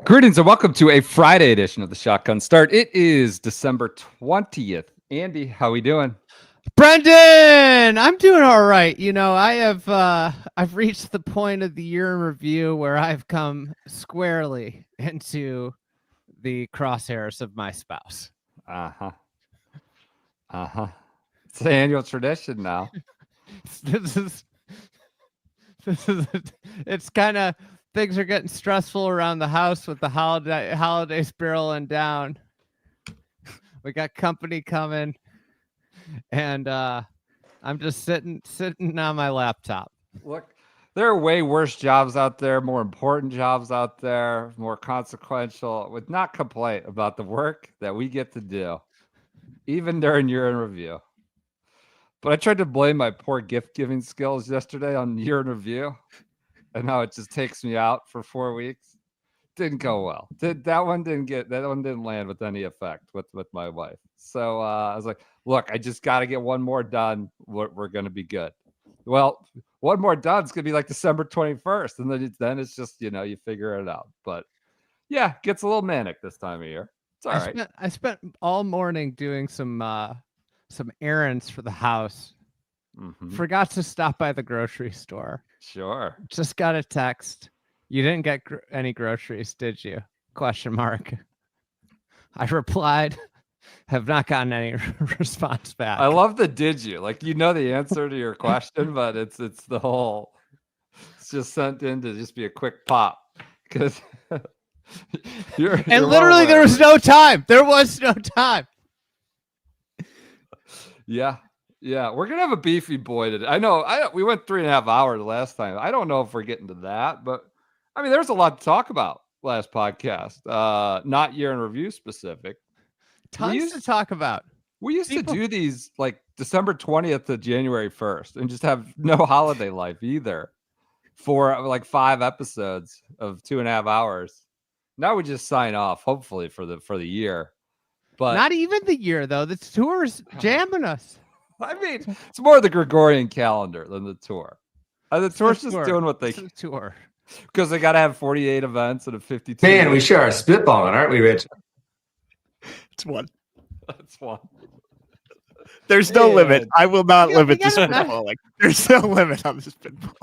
Greetings and welcome to a Friday edition of the Shotgun Start. It is December 20th. Andy, how we doing? Brendan, I'm doing all right. I've reached the point of the year in review where I've come squarely into the crosshairs of my spouse. Uh-huh. Uh-huh. It's an annual tradition now. This is this is it's kind of things are getting stressful around the house with the holidays barreling down. We got company coming, and I'm just sitting on my laptop. Look, there are way worse jobs out there, more important jobs out there, more consequential. Would not complain about the work that we get to do, even during year in review. But I tried to blame my poor gift giving skills yesterday on year in review, and how it just takes me out for 4 weeks. Didn't go well. That one didn't land with any effect with my wife. So I was like, look, I just got to get one more done. We're going to be good. Well, one more done. It's going to be like December 21st. And then it's just, you figure it out. But yeah, gets a little manic this time of year. It's all right. I spent all morning doing some errands for the house. Mhm. Forgot to stop by the grocery store. Sure. Just got a text. You didn't get any groceries, did you? Question mark. I replied, have not gotten any response back. I love the did you. Like, the answer to your question, but it's the whole, it's just sent in to just be a quick pop. Because you're literally there was no time. There was no time. Yeah. We're gonna have a beefy boy today. I know we went 3.5 hours last time. I don't know if we're getting to that, but I mean, there's a lot to talk about last podcast. Not year in review specific. Tons to talk about. We used to do these like December 20th to January 1st and just have no holiday life either for like 5 episodes of 2.5 hours. Now we just sign off, hopefully for the year. But not even the year though. The tour's jamming us. I mean, it's more the Gregorian calendar than the tour. The tour's just doing what they tour. Because they got to have 48 events and a 52. Man, we sure are spitballing, aren't we, Rich? It's one. That's one. There's no limit. I will not limit this spitballing. There's no limit on the spitball.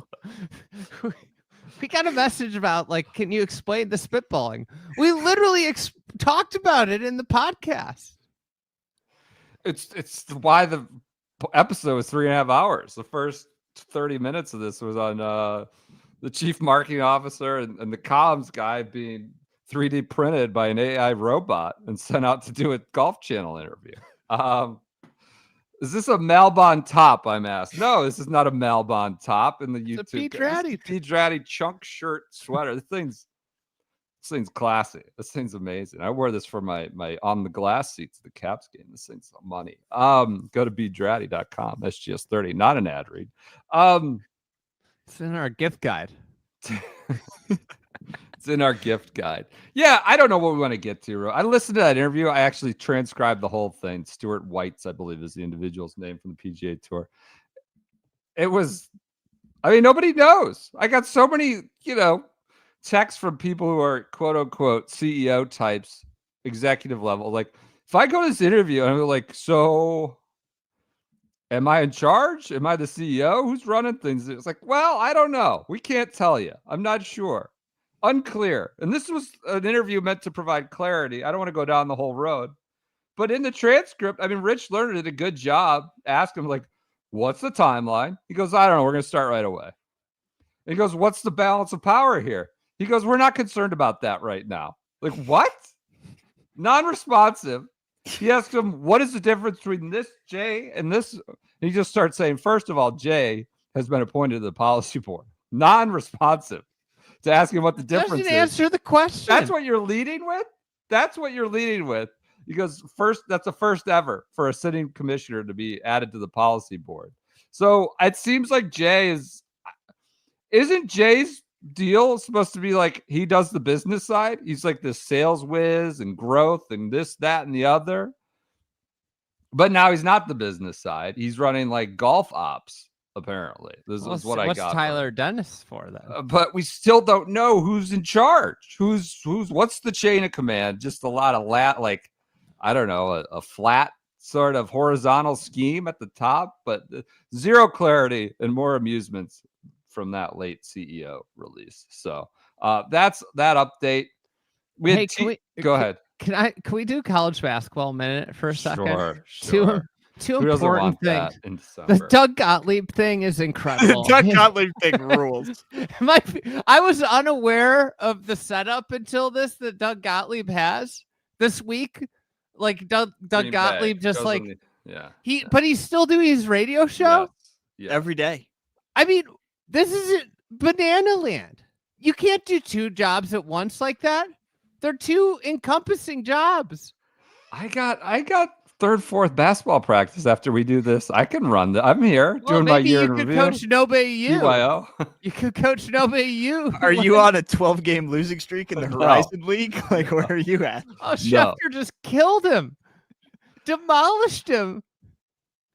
We got a message about, like, can you explain the spitballing? We literally talked about it in the podcast. It's why the episode was 3.5 hours. The first 30 minutes of this was on the chief marketing officer and the comms guy being 3D printed by an AI robot and sent out to do a Golf Channel interview. Is this a Malbon top? I'm asked. No, this is not a Malbon top in the YouTube. It's a P. Dratty chunk shirt sweater. This thing's classy. This thing's amazing. I wore this for my on the glass seats at the Caps game. This thing's money. Go to bdratty.com. SGS30, not an ad read. It's in our gift guide. It's in our gift guide. Yeah, I don't know what we want to get to. I listened to that interview. I actually transcribed the whole thing. Stuart Whites, I believe, is the individual's name from the PGA Tour. It was, I mean, nobody knows. I got so many, texts from people who are quote unquote CEO types, executive level. Like, if I go to this interview and I'm like, so am I in charge? Am I the CEO? Who's running things? It's like, well, I don't know. We can't tell you. I'm not sure. Unclear. And this was an interview meant to provide clarity. I don't want to go down the whole road. But in the transcript, I mean, Rich Lerner did a good job. Ask him, like, what's the timeline? He goes, I don't know. We're going to start right away. And he goes, what's the balance of power here? He goes, we're not concerned about that right now. Like, what? Non-responsive. He asked him, what is the difference between this Jay and this? And he just starts saying, first of all, Jay has been appointed to the policy board. Non-responsive to ask him what the difference Doesn't is. answer the question. That's what you're leading with? That's what you're leading with. He goes, that's the first ever for a sitting commissioner to be added to the policy board. So it seems like isn't Jay's deal supposed to be like he does the business side? He's like the sales whiz and growth and this, that, and the other. But now he's not the business side. He's running like golf ops Apparently, this What's is what I got. What's Tyler Dennis for then? But we still don't know who's in charge. Who's what's the chain of command? Just a lot of like, I don't know, a flat sort of horizontal scheme at the top, but zero clarity and more amusements from that late CEO release. So that's that update. Hey, Go ahead. Can we do college basketball minute for a second? Sure. Two Who doesn't important want things. that in The December? Doug Gottlieb thing is incredible. Doug Gottlieb thing rules. I was unaware of the setup until that Doug Gottlieb has this week. Like Doug Gottlieb just like but he's still doing his radio show Every day. I mean, this is banana land. You can't do two jobs at once like that. They're two encompassing jobs. I got third, fourth basketball practice after we do this. I can run. I'm here doing my year in review. Coach Nobe U. BYO. You could coach Nobe U. Are you on a 12-game losing streak in the Horizon League? Like, where are you at? Oh, Schefter just killed him, demolished him.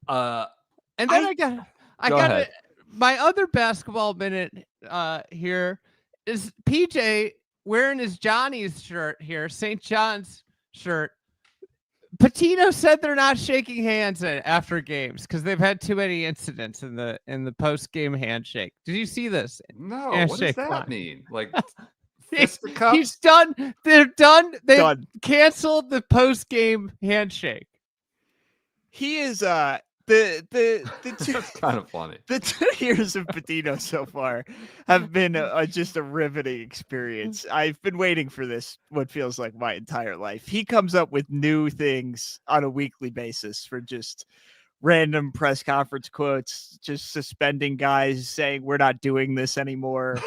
And then I got my other basketball minute here is PJ wearing his Johnny's shirt here, St. John's shirt. Patino said they're not shaking hands after games because they've had too many incidents in the post-game handshake. Did you see this? No. Handshake what does that mean? Like he's done. They're done. They canceled the post-game handshake. He is the two, That's kind of funny. The 2 years of Patino so far have been just a riveting experience. I've been waiting for this, what feels like my entire life. He comes up with new things on a weekly basis for just random press conference quotes, just suspending guys, saying we're not doing this anymore.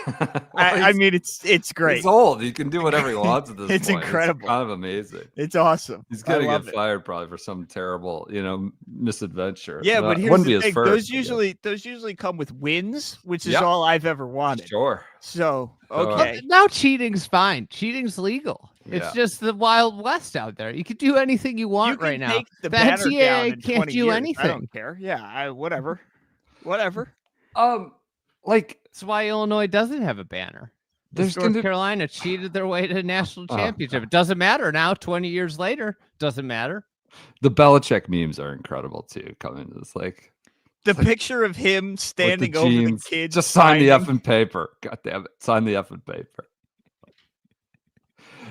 I mean, it's great. He's old. He can do whatever he wants at this point. It's incredible. It's kind of amazing. It's awesome. He's gonna get fired probably for some terrible, misadventure. Yeah, but here's the thing. First, those usually come with wins, which is all I've ever wanted. Sure. So okay. Now cheating's fine. Cheating's legal. It's just the Wild West out there. You can do anything you want right now. The NCAA can't do anything. I don't care. Yeah, whatever. Like that's why Illinois doesn't have a banner. North Carolina cheated their way to a national championship. It doesn't matter now. 20 years later, doesn't matter. The Belichick memes are incredible too. Coming to this, like the picture of him standing over the kids. Just sign the effing paper. God damn it! Sign the effing paper.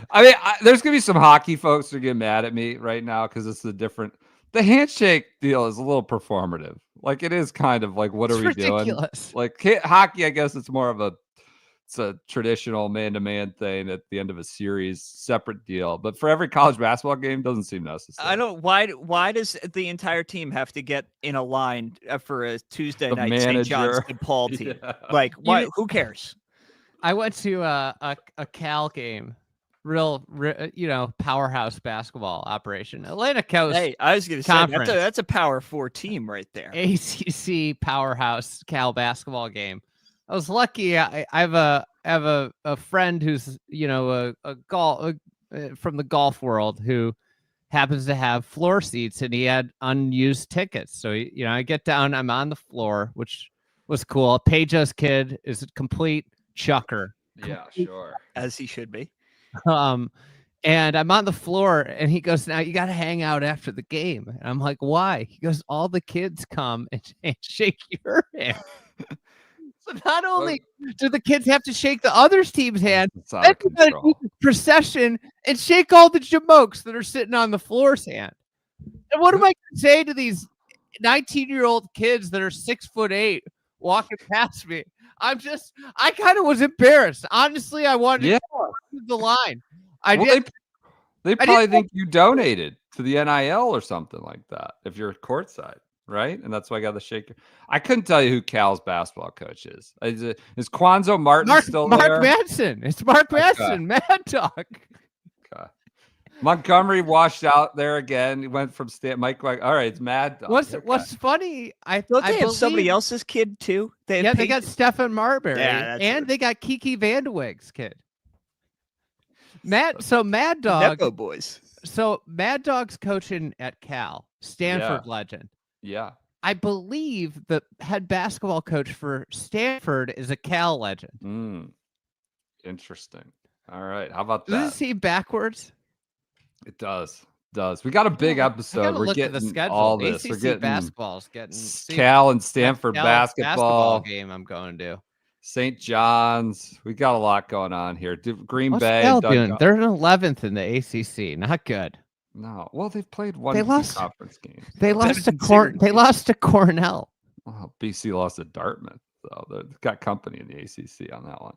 I mean, there's gonna be some hockey folks who get mad at me right now because it's the handshake deal is a little performative. Like it is kind of like, what are we doing? Like hockey, I guess it's more of a traditional man-to-man thing at the end of a series, separate deal. But for every college basketball game, doesn't seem necessary. Why does the entire team have to get in a line for a Tuesday night St. John's DePaul team? Yeah. Like, why? Who cares? I went to a Cal game. Real, powerhouse basketball operation. Atlanta Coast. Hey, I was going to say that's a Power 4 team right there. ACC powerhouse Cal basketball game. I was lucky. I have a friend who's a golf from the golf world who happens to have floor seats, and he had unused tickets. So I get down. I'm on the floor, which was cool. Peja's kid is a complete chucker. Yeah, sure, as he should be. And I'm on the floor, and he goes, "Now you got to hang out after the game." And I'm like, "Why?" He goes, "All the kids come and shake your hand." So not only do the kids have to shake the other team's hand, they got to do the procession and shake all the jamokes that are sitting on the floor's hand. And what am I going to say to these 19-year-old kids that are 6'8" walking past me? I kind of was embarrassed. Honestly, I wanted to cross the line. They probably think you donated to the NIL or something like that if you're courtside, right? And that's why I got the shaker. I couldn't tell you who Cal's basketball coach is. Is Quanzo Martin still there? Mark Madsen. It's Mark Madsen. Mad Dog. Okay. Montgomery washed out there again. He went from Mike. All right, it's Mad Dog. What's funny? I have somebody else's kid too. They got Stephen Marbury, and they got Kiki Vandeweg's kid. Mad Dog. Nepo boys. So Mad Dog's coaching at Cal, Stanford legend. Yeah. I believe the head basketball coach for Stanford is a Cal legend. Interesting. All right. How about Does that? it seem backwards? It does. We got a big I episode. gotta We're look at the getting schedule. all this. ACC We're getting basketball's getting Cal and Stanford Cal basketball game. I'm going to. St. John's. We got a lot going on here. Green What's Bay. Cal doing? They're in 11th in the ACC. Not good. No. Well, they've played one They two lost- conference games. They so- lost to Syracuse. They lost to Cornell. Well, BC lost to Dartmouth. So they've got company in the ACC on that one.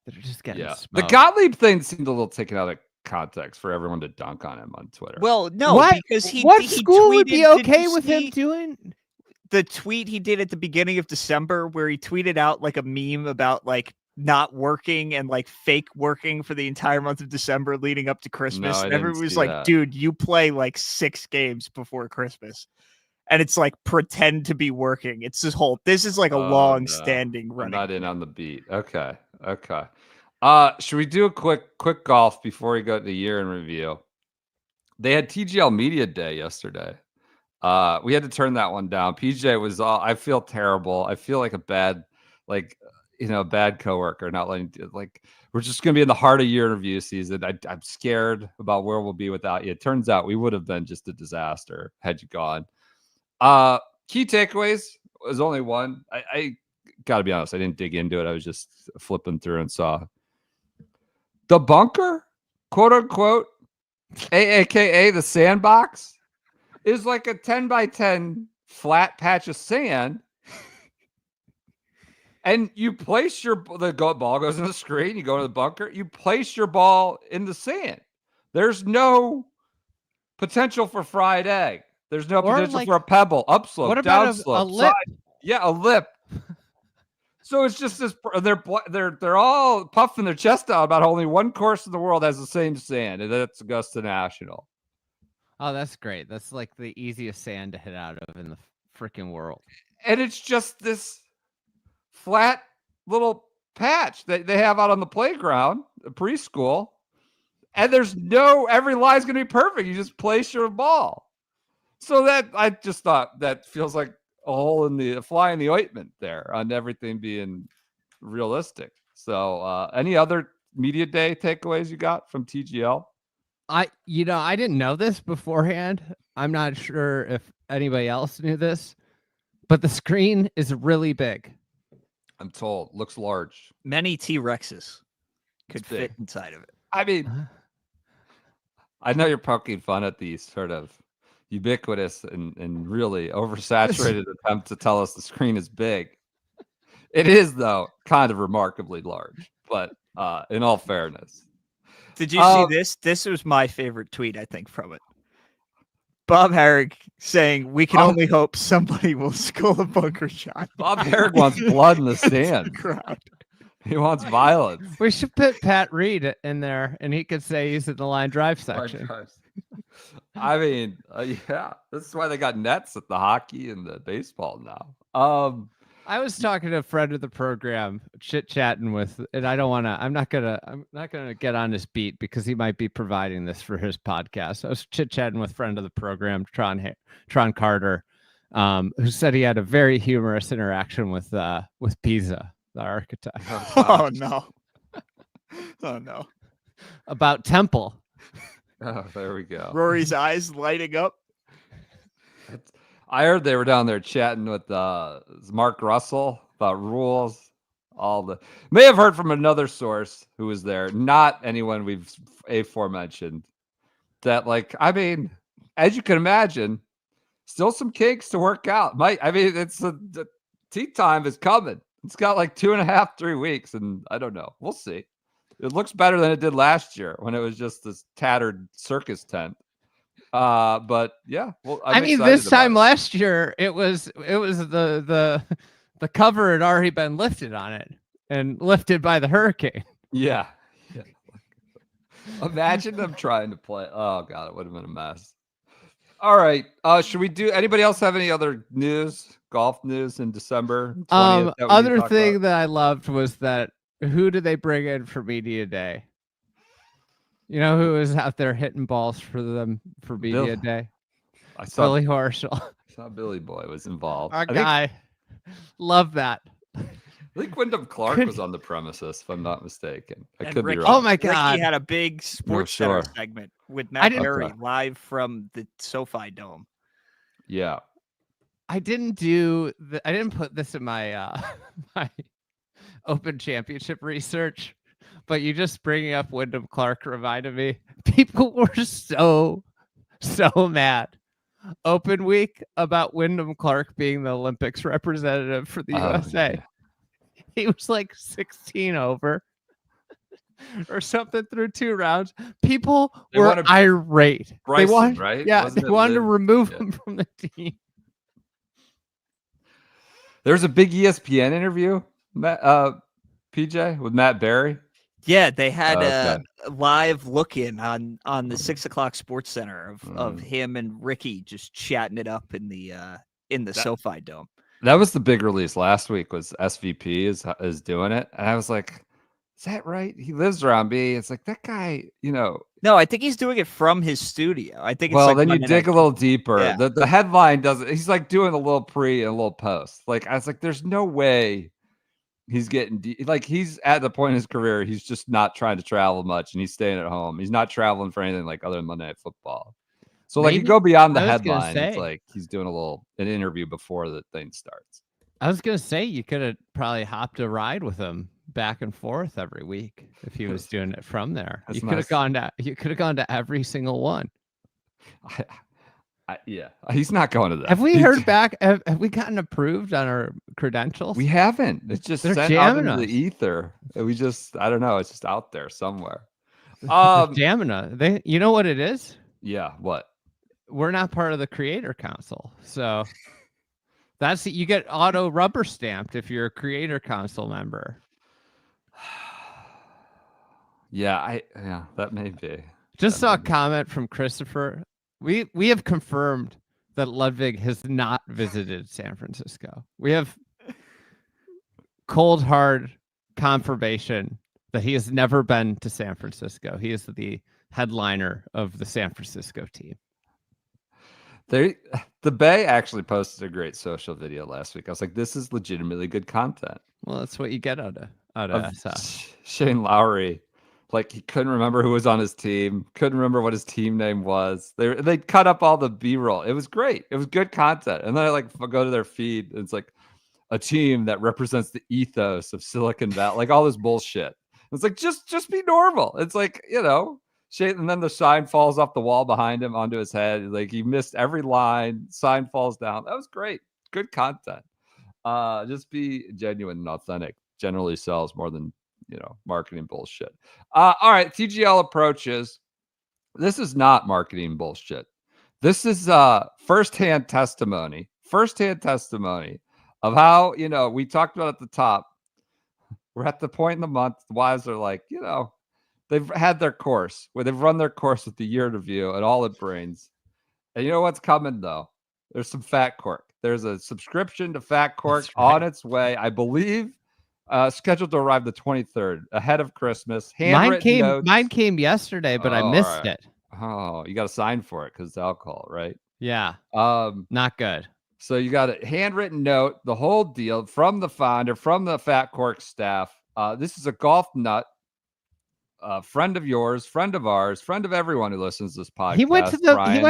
They're just getting Yeah. smoked. The Gottlieb thing seemed a little taken out of context for everyone to dunk on him on Twitter. Well, no, What? because he What he school would be tweeted- did okay you with him see doing? the tweet he did at the beginning of December where he tweeted out like a meme about like not working and like fake working for the entire month of December leading up to Christmas. I And didn't everyone was see like, that. dude, you play like 6 games before Christmas. And it's like pretend to be working. It's this is like a long standing I'm running. not in on the beat. Okay. Should we do a quick golf before we go to the year in review? They had TGL Media Day yesterday. We had to turn that one down. PJ was I feel terrible. I feel like a bad coworker, not letting we're just gonna be in the heart of year review season. I'm scared about where we'll be without you. It turns out we would have been just a disaster had you gone. Key takeaways was only one. I gotta be honest, I didn't dig into it. I was just flipping through and saw the bunker, quote unquote, aka the sandbox, is like a 10 by 10 flat patch of sand. And you place ball goes in the screen, you go to the bunker, you place your ball in the sand. There's no potential for fried egg. There's no potential for a pebble, upslope, What about downslope, a lip? side. Yeah, a lip. So it's just this. They're all puffing their chest out about only one course in the world has the same sand, and that's Augusta National. Oh, that's great. That's like the easiest sand to hit out of in the freaking world. And it's just this flat little patch that they have out on the playground, preschool, and there's every line's going to be perfect. You just place your ball. So that I just thought that feels like a fly in the ointment there on everything being realistic. So any other media day takeaways you got from TGL? I didn't know this beforehand. I'm not sure if anybody else knew this, but the screen is really big. I'm told looks large. Many T-Rexes could It's big. fit inside of it. I mean, I know you're poking fun at these sort of ubiquitous and really oversaturated attempt to tell us the screen is big. It is, though, kind of remarkably large, but in all fairness. Did you see this? This was my favorite tweet, I think, from it. Bob Herrick saying, we can only hope somebody will score a bunker shot. Bob Herrick wants blood in the sand. Crowd. He wants violence. We should put Pat Reed in there, and he could say he's in the line drive section. I mean, yeah, this is why they got nets at the hockey and the baseball now. I was talking to a friend of the program, chit-chatting with, and I'm not gonna get on his beat because he might be providing this for his podcast. I was chit-chatting with friend of the program, Tron Carter, who said he had a very humorous interaction with Pisa, the architect. Oh no. Oh no. About Temple. Oh, there we go. Rory's eyes lighting up. I heard they were down there chatting with Mark Russell about rules. May have heard from another source who was there, not anyone we've aforementioned. That, I mean, as you can imagine, still some kinks to work out. It's the tea time is coming. It's got 2.5, 3 weeks, and I don't know. We'll see. It looks better than it did last year when it was just this tattered circus tent. But yeah, well, I mean, this time last year, it was the cover had already been lifted on it and lifted by the hurricane. Yeah. Imagine them trying to play. Oh god, it would have been a mess. All right. Should we do? Anybody else have any other news? Golf news in December 20th that we other need to talk thing about? that I loved was that who did they bring in for media day? You know who was out there hitting balls for them for media day? I saw Billy Horschel. Billy Boy was involved. Our I guy. Love that. think Wyndham Clark Could- was on the premises, if I'm not mistaken. I And could Ricky, be wrong. Oh my God. Ricky had a big Sports Center sure. segment with I Matt didn't- Berry Okay. live from the SoFi Dome. Yeah. I didn't put this in my my Open Championship research, but you just bringing up Wyndham Clark reminded me. People were so mad Open week about Wyndham Clark being the Olympics representative for the USA. Yeah. He was like 16 over or something through 2 rounds. People They were wanted irate. Bryson, they wanted, right? Yeah, Wasn't they it wanted to Liv? remove Yeah. him from the team. There's a big ESPN interview, PJ, with Matt Berry. Yeah, they had Okay. a live look in on the 6 o'clock Sports Center of him and Ricky just chatting it up in the SoFi Dome. That was the big release last week. Was SVP is doing it, and I was like, "Is that right? He lives around me." It's like that guy, No, I think he's doing it from his studio. I think it's Well, like then you Monday dig Night a little Football. deeper. Yeah. The headline doesn't. He's like doing a little pre and a little post. Like I was like, "There's no way." He's getting like he's at the point in his career. He's just not trying to travel much, and he's staying at home. He's not traveling for anything like other than Monday Night Football. So like you Maybe- go beyond the I was gonna headline. It's say. like he's doing an interview before the thing starts. I was gonna say you could have probably hopped a ride with him back and forth every week if he was doing it from there. That's You could have nice. gone to every single one. Yeah, he's not going to that. Have we heard back? Have we gotten approved on our credentials? We haven't. It's just They're sent out jamming into the us. ether. I don't know. It's just out there somewhere. They're jamming us. You know what it is? Yeah. What? We're not part of the Creator Council, so you get auto rubber stamped if you're a Creator Council member. Yeah. That may be. Just saw a comment from Christopher. We have confirmed that Ludwig has not visited San Francisco. We have cold hard confirmation that he has never been to San Francisco. He is the headliner of the San Francisco team. The Bay actually posted a great social video last week. I was like, this is legitimately good content. Well, that's what you get out of SF. Shane Lowry. Like he couldn't remember who was on his team, couldn't remember what his team name was. They cut up all the B-roll. It was great. It was good content. And then I go to their feed. And it's like a team that represents the ethos of Silicon Valley, like all this bullshit. It's like just be normal. It's like Shane, and then the sign falls off the wall behind him onto his head. Like he missed every line. Sign falls down. That was great. Good content. Just be genuine and authentic. Generally sells more than marketing bullshit. All right, TGL approaches. This is not marketing bullshit. This is firsthand testimony of how, we talked about at the top. We're at the point in the month, the wives are like, they've had their course where they've run their course with the year review and all it brings. And you know what's coming though? There's some Fat Cork. There's a subscription to Fat Cork on its way, I believe. Scheduled to arrive the 23rd, ahead of Christmas. Mine came yesterday, but I missed it. Oh, you got to sign for it because it's alcohol, right? Yeah. Not good. So you got a handwritten note, the whole deal from the founder, from the Fat Cork staff. This is a golf nut. Friend of yours, friend of ours, friend of everyone who listens to this podcast. He went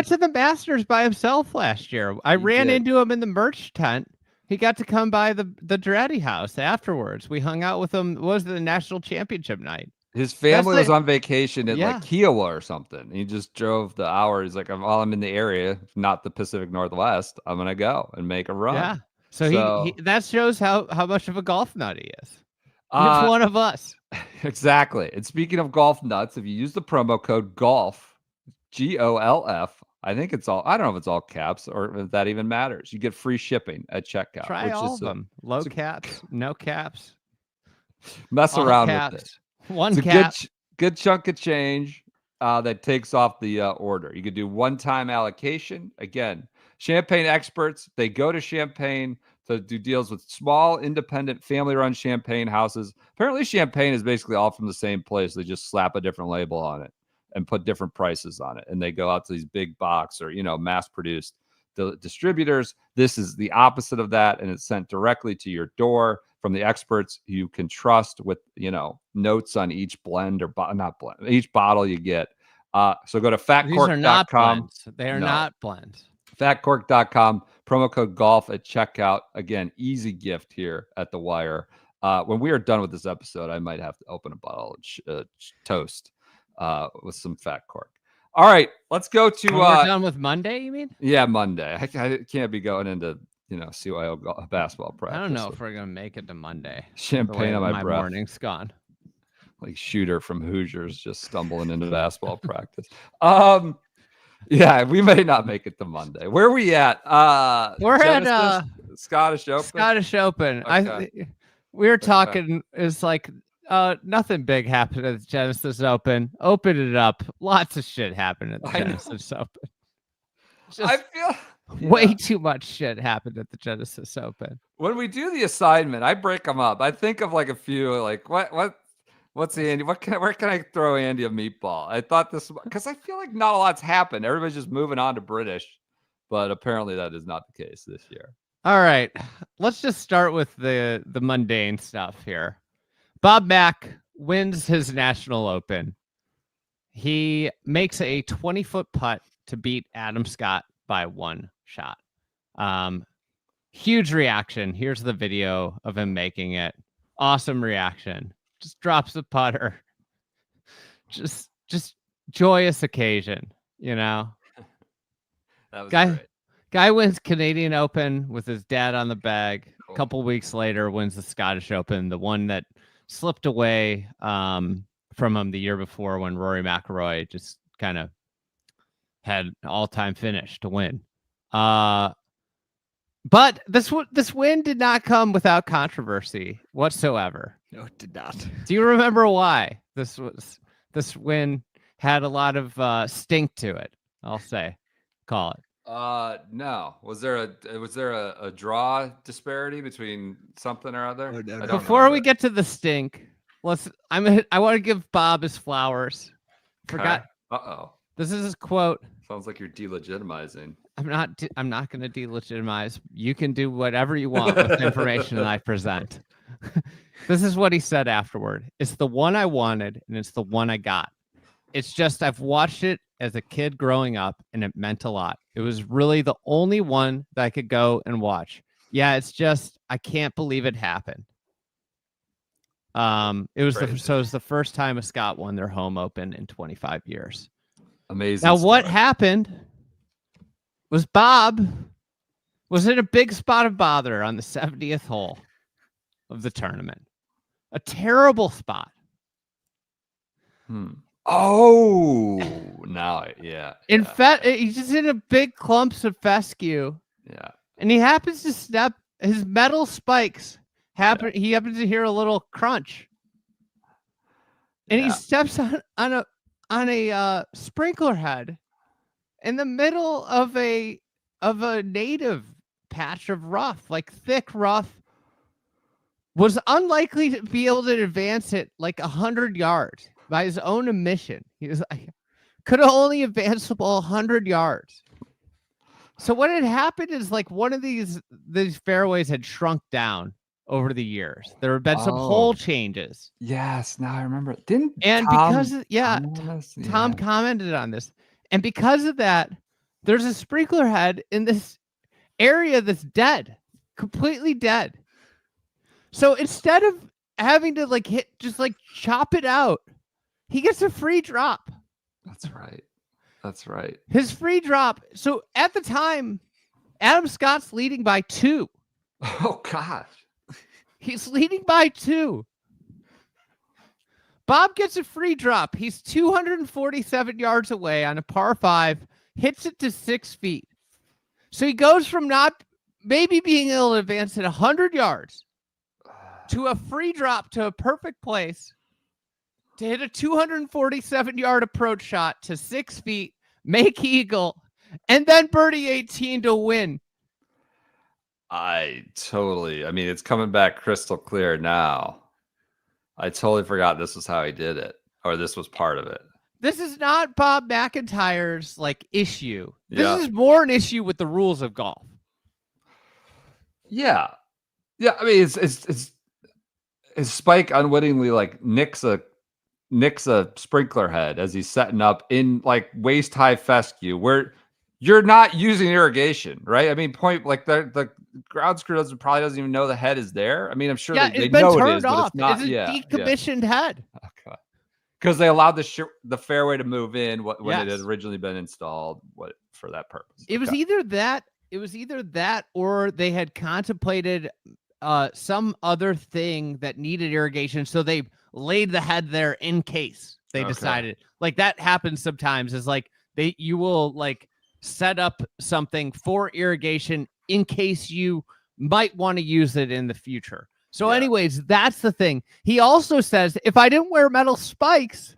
to the Masters by himself last year. I ran into him in the merch tent. He got to come by the Dreddy house afterwards. We hung out with him. What was the national championship night? His family was on vacation in Yeah. like Kiowa or something. He just drove the hour. He's like, while I'm in the area, not the Pacific Northwest, I'm gonna go and make a run. Yeah. So he that shows how much of a golf nut he is. He's one of us. Exactly. And speaking of golf nuts, if you use the promo code GOLF, GOLF, I think it's all. I don't know if it's all caps or if that even matters. You get free shipping at checkout. Try all of them. Low caps, no caps. Mess all around caps. with it. One it's cap. a good chunk of change that takes off the order. You could do one-time allocation. Again, Champagne experts, they go to Champagne to do deals with small, independent, family-run champagne houses. Apparently, champagne is basically all from the same place. They just slap a different label on it. and put different prices on it. And they go out to these big box or, mass produced distributors. This is the opposite of that. And it's sent directly to your door from the experts you can trust with, notes on each blend or not blend, each bottle you get. So go to fatcork.com. These are not blends. They are not blends. Fatcork.com, promo code golf at checkout. Again, easy gift here at the Wire. When we are done with this episode, I might have to open a bottle of toast with some Fat Cork. All right, let's go to. We're done with Monday, you mean? Yeah, Monday. I can't be going into CYO basketball practice. I don't know if we're gonna make it to Monday. Champagne on my breath. Morning's gone. Like Shooter from Hoosiers just stumbling into basketball practice. Yeah, we may not make it to Monday. Where are we at? We're Genesis? at Scottish Open. Scottish Open. Okay. We were talking. It's like nothing big happened at the Genesis Open. Open it up. Lots of shit happened at the Genesis Open. I feel way too much shit happened at the Genesis Open. When we do the assignment, I break them up. I think of like a few, like what's Andy? Where can I throw Andy a meatball? I thought this because I feel like not a lot's happened. Everybody's just moving on to British, but apparently that is not the case this year. All right, let's just start with the mundane stuff here. Bob Mack wins his National Open. He makes a 20-foot putt to beat Adam Scott by 1 shot. Huge reaction. Here's the video of him making it. Awesome reaction. Just drops the putter. Just joyous occasion, That was great. Guy wins Canadian Open with his dad on the bag. Cool. A couple weeks later, wins the Scottish Open, the one that slipped away from him the year before when Rory McIlroy just kind of had an all-time finish to win. But this win did not come without controversy whatsoever. No, it did not. Do you remember why this win had a lot of stink to it? I'll say, call it. No. Was there a draw disparity between something or other? Oh, no. Before we get to the stink, I want to give Bob his flowers. Forgot. Uh-oh. This is his quote. Sounds like you're delegitimizing. I'm not going to delegitimize. You can do whatever you want with the information that I present. This is what he said afterward. It's the one I wanted, and it's the one I got. It's just I've watched it as a kid growing up, and it meant a lot. It was really the only one that I could go and watch. Yeah, it's just I can't believe it happened. It was the first time a Scot won their home open in 25 years. Amazing. Now, what happened was Bob was in a big spot of bother on the 70th hole of the tournament. A terrible spot. Oh, now, yeah. In fact, he's just in a big clumps of fescue. Yeah. And he happens to step, his metal spikes happen. Yeah. He happens to hear a little crunch. And he steps on a sprinkler head in the middle of a native patch of rough, like thick rough. Was unlikely to be able to advance it like 100 yards by his own admission. He was like, could have only advanced the ball 100 yards. So what had happened is like one of these fairways had shrunk down over the years. There have been some hole changes. Yes, now I remember. Tom commented on this. And because of that, there's a sprinkler head in this area that's dead, completely dead. So instead of having to chop it out, he gets a free drop. That's right. His free drop. So at the time, Adam Scott's leading by 2. Oh, gosh. He's leading by 2. Bob gets a free drop. He's 247 yards away on a par 5, hits it to 6 feet. So he goes from not maybe being able to advance it 100 yards to a free drop to a perfect place to hit a 247-yard approach shot to 6 feet, make eagle, and then birdie 18 to win. It's coming back crystal clear now. I totally forgot this was how he did it, or this was part of it. This is not Bob McIntyre's like issue. This Yeah. is more an issue with the rules of golf. Yeah. Yeah. I mean, it's his spike unwittingly like nicks a sprinkler head as he's setting up in like waist high fescue where you're not using irrigation, right? I mean, point like the ground screw probably doesn't even know the head is there. I mean, I'm sure Yeah, they it's been know it turned is, but off. it's not. It's a Yeah. decommissioned head. Okay. Because they allowed the fairway to move in when it Yes. had originally been installed for that purpose. It was Okay. either that or they had contemplated some other thing that needed irrigation, so they laid the head there in case they decided. Like that happens sometimes. Is like you will like set up something for irrigation in case you might want to use it in the future. So anyways, that's the thing. He also says, if I didn't wear metal spikes,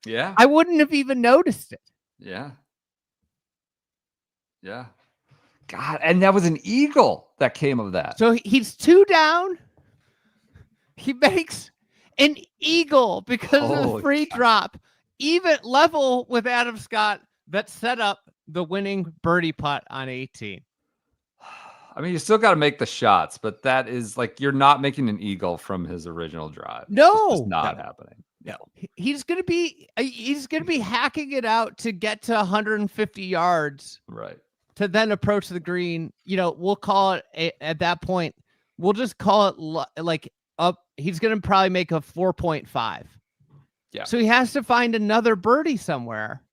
I wouldn't have even noticed it. Yeah. Yeah. God, and that was an eagle that came of that. So he's 2 down. He makes an eagle because of the free drop, even level with Adam Scott that set up the winning birdie putt on 18. I mean, you still got to make the shots, but that is like you're not making an eagle from his original drive. No, it's just not happening. No, he's gonna be hacking it out to get to 150 yards, right? To then approach the green. You know, we'll call it at that point. We'll just call it like up. He's gonna probably make a 4.5. Yeah. So he has to find another birdie somewhere.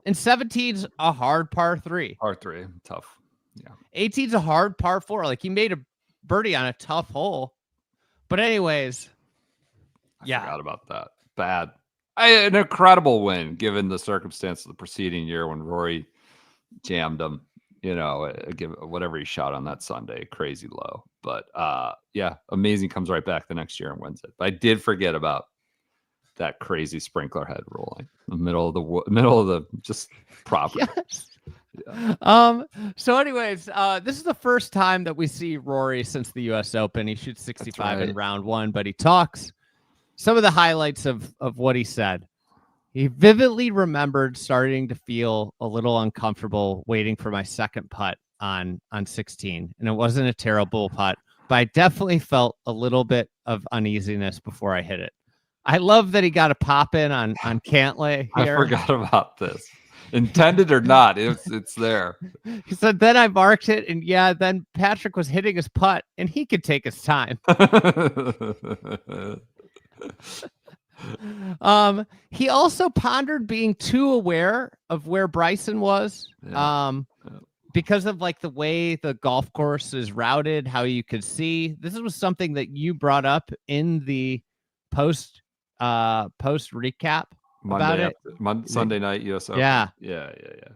And 17's a hard par 3. Par 3, tough. Yeah. 18's a hard par 4. Like he made a birdie on a tough hole. But anyways, I forgot about that. Bad. An incredible win given the circumstance of the preceding year when Rory jammed him. You know, give whatever he shot on that Sunday, crazy low. But yeah, amazing. Comes right back the next year and wins it. But I did forget about that crazy sprinkler head rolling in the middle of the just property. Yes. Yeah. So anyways, this is the first time that we see Rory since the US Open. He shoots 65 in round 1, but he talks some of the highlights of what he said. He vividly remembered starting to feel a little uncomfortable waiting for my second putt on 16. And it wasn't a terrible putt, but I definitely felt a little bit of uneasiness before I hit it. I love that he got a pop in on Cantlay here. I forgot about this. Intended or not, it's there. He said, then I marked it, and then Patrick was hitting his putt, and he could take his time. He also pondered being too aware of where Bryson was. Because of like the way the golf course is routed, how you could see. This was something that you brought up in the post recap about it. Sunday night US Open. Yeah.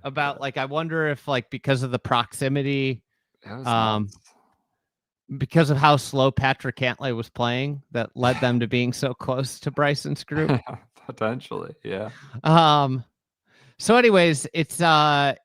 About like, I wonder if like because of the proximity, because of how slow Patrick Cantlay was playing, that led them to being so close to Bryson's group. Potentially, yeah. So anyways, it's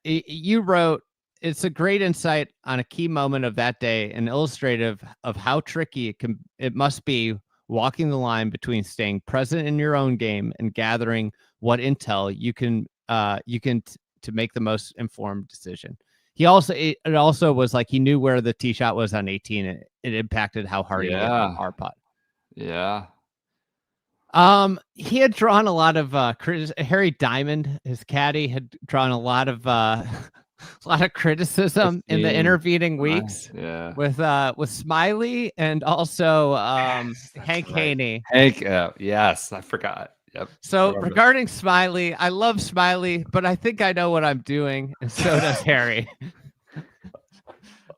you wrote, it's a great insight on a key moment of that day and illustrative of how tricky it must be walking the line between staying present in your own game and gathering what intel you can to make the most informed decision. He also, it also was like he knew where the tee shot was on 18. It impacted how hard he hit the par putt. Yeah. He had drawn a lot of Harry Diamond, his caddy, had drawn a lot of criticism in the intervening weeks. With Smiley and also Hank Haney. Hank, yes, I forgot. Yep. So regarding Smiley, I love Smiley, but I think I know what I'm doing, and so does Harry.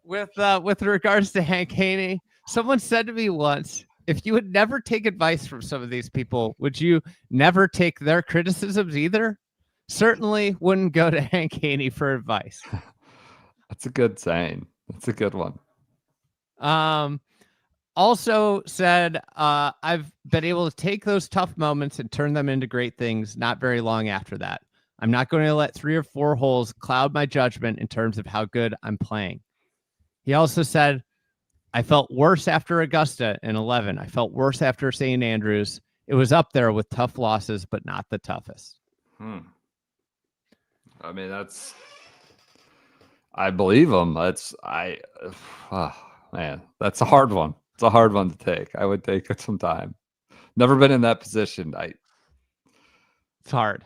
With regards to Hank Haney, someone said to me once, if you would never take advice from some of these people, would you never take their criticisms either? Certainly wouldn't go to Hank Haney for advice. That's a good saying. That's a good one. Also said, I've been able to take those tough moments and turn them into great things not very long after that. I'm not going to let 3 or 4 holes cloud my judgment in terms of how good I'm playing. He also said, I felt worse after Augusta in 11. I felt worse after St. Andrews. It was up there with tough losses, but not the toughest. I mean, I believe him. Man, that's a hard one. It's a hard one to take. I would take some time. Never been in that position. It's hard.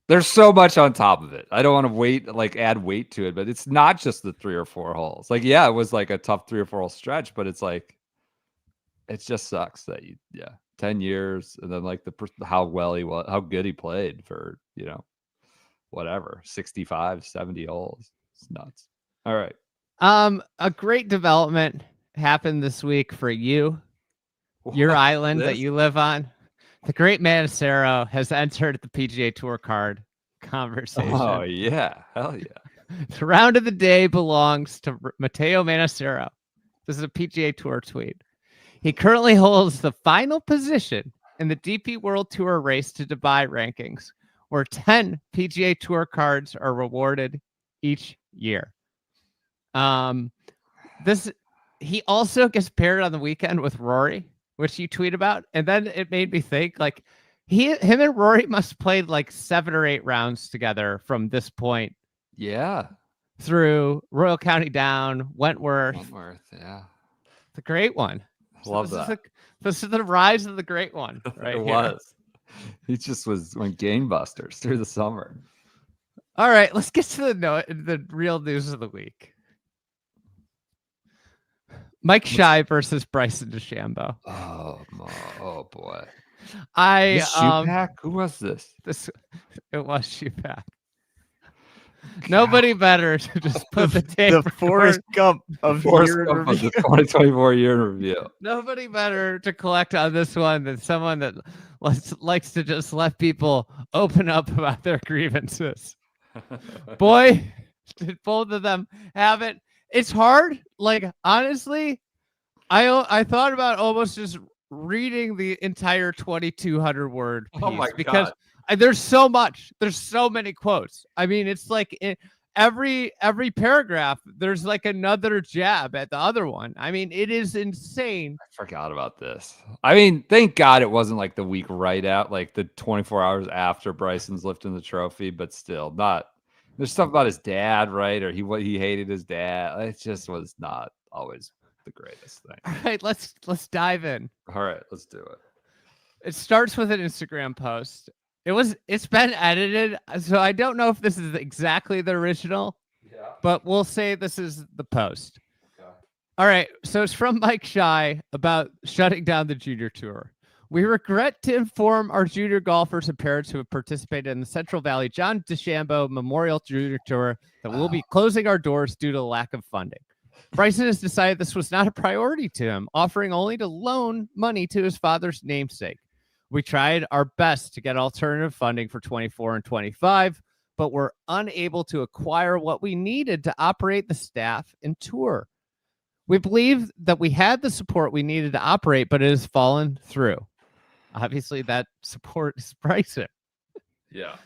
There's so much on top of it. I don't want to add weight to it, but it's not just the 3 or 4 holes. Like, yeah, it was like a tough 3 or 4 hole stretch, but it's like, it just sucks that 10 years, and then like how good he played for, whatever, 65, 70 holes. It's nuts. All right. A great development happened this week for you, your island that you live on. The great Manacero has entered the PGA Tour card conversation. Oh, yeah. Hell yeah. The round of the day belongs to Matteo Manacero. This is a PGA Tour tweet. He currently holds the final position in the DP World Tour Race to Dubai rankings, where 10 PGA Tour cards are rewarded each year. He also gets paired on the weekend with Rory, which you tweet about, and then it made me think like him and Rory must have played like 7 or 8 rounds together from this point. Yeah. Through Royal County Down, Wentworth. Yeah. The great one. Love that. This is the rise of the great one, right? It was. He just went gangbusters through the summer. All right, let's get to the real news of the week. Mike Shy versus Bryson DeChambeau. Oh boy. Who was this? It was Shupak. Nobody better to just put the tape. The Forrest Gump of the 2024 year in review. Nobody better to collect on this one than someone that likes to just let people open up about their grievances. Boy, did both of them have it. It's hard. Like, honestly, I thought about almost just reading the entire 2,200 word piece because there's so much. There's so many quotes. I mean, it's like every paragraph, there's like another jab at the other one. I mean, it is insane. I forgot about this. I mean, thank God it wasn't like the week right out, like the 24 hours after Bryson's lifting the trophy, but still not. There's stuff about his dad, right? Or he hated his dad. It just was not always the greatest thing. All right, let's dive in. All right, let's do it. It starts with an Instagram post. It's been edited, so I don't know if this is exactly the original. Yeah. But we'll say this is the post. Okay. All right, so it's from Mike Shy about shutting down the junior tour. We regret to inform our junior golfers and parents who have participated in the Central Valley John DeChambeau Memorial Junior Tour that we'll be closing our doors due to lack of funding. Bryson has decided this was not a priority to him, offering only to loan money to his father's namesake. We tried our best to get alternative funding for 24 and 25, but were unable to acquire what we needed to operate the staff and tour. We believe that we had the support we needed to operate, but it has fallen through. Obviously, that support is Bryson. Yeah.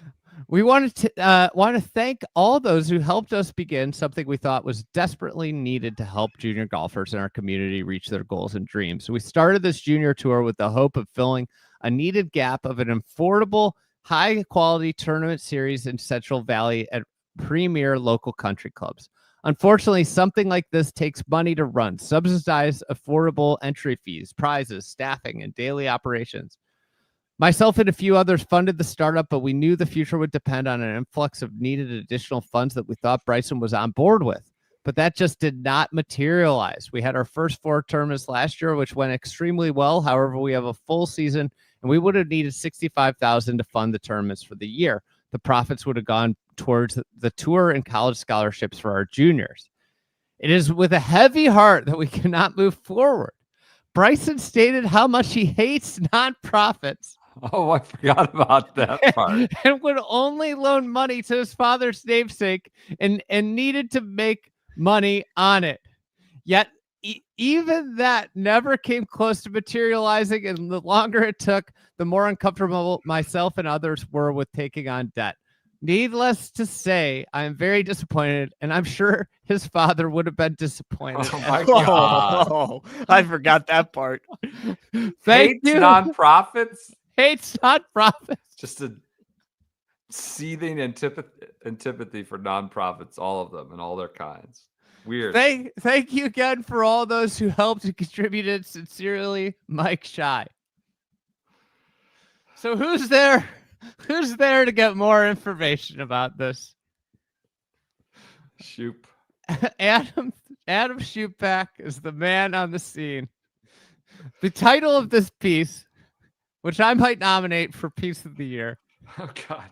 We want to thank all those who helped us begin something we thought was desperately needed to help junior golfers in our community reach their goals and dreams. We started this junior tour with the hope of filling a needed gap of an affordable, high-quality tournament series in Central Valley at premier local country clubs. Unfortunately, something like this takes money to run, subsidized affordable entry fees, prizes, staffing, and daily operations. Myself and a few others funded the startup, but we knew the future would depend on an influx of needed additional funds that we thought Bryson was on board with. But that just did not materialize. We had our first 4 tournaments last year, which went extremely well. However, we have a full season, and we would have needed $65,000 to fund the tournaments for the year. The profits would have gone towards the tour and college scholarships for our juniors. It is with a heavy heart that we cannot move forward. Bryson stated how much he hates nonprofits. Oh, I forgot about that part. And would only loan money to his father's namesake and needed to make money on it. Yet even that never came close to materializing, and the longer it took, the more uncomfortable myself and others were with taking on debt. Needless to say, I am very disappointed, and I'm sure his father would have been disappointed. Oh my God. I forgot that part. Thank you. Nonprofits? hates nonprofits. Just a seething antipathy for nonprofits, all of them and all their kinds. Weird. Thank you again for all those who helped and contributed. Sincerely, Mike Shy. So who's there? Who's there to get more information about this? Shoop. Adam Shupak is the man on the scene. The title of this piece, which I might nominate for Piece of the Year, Oh God.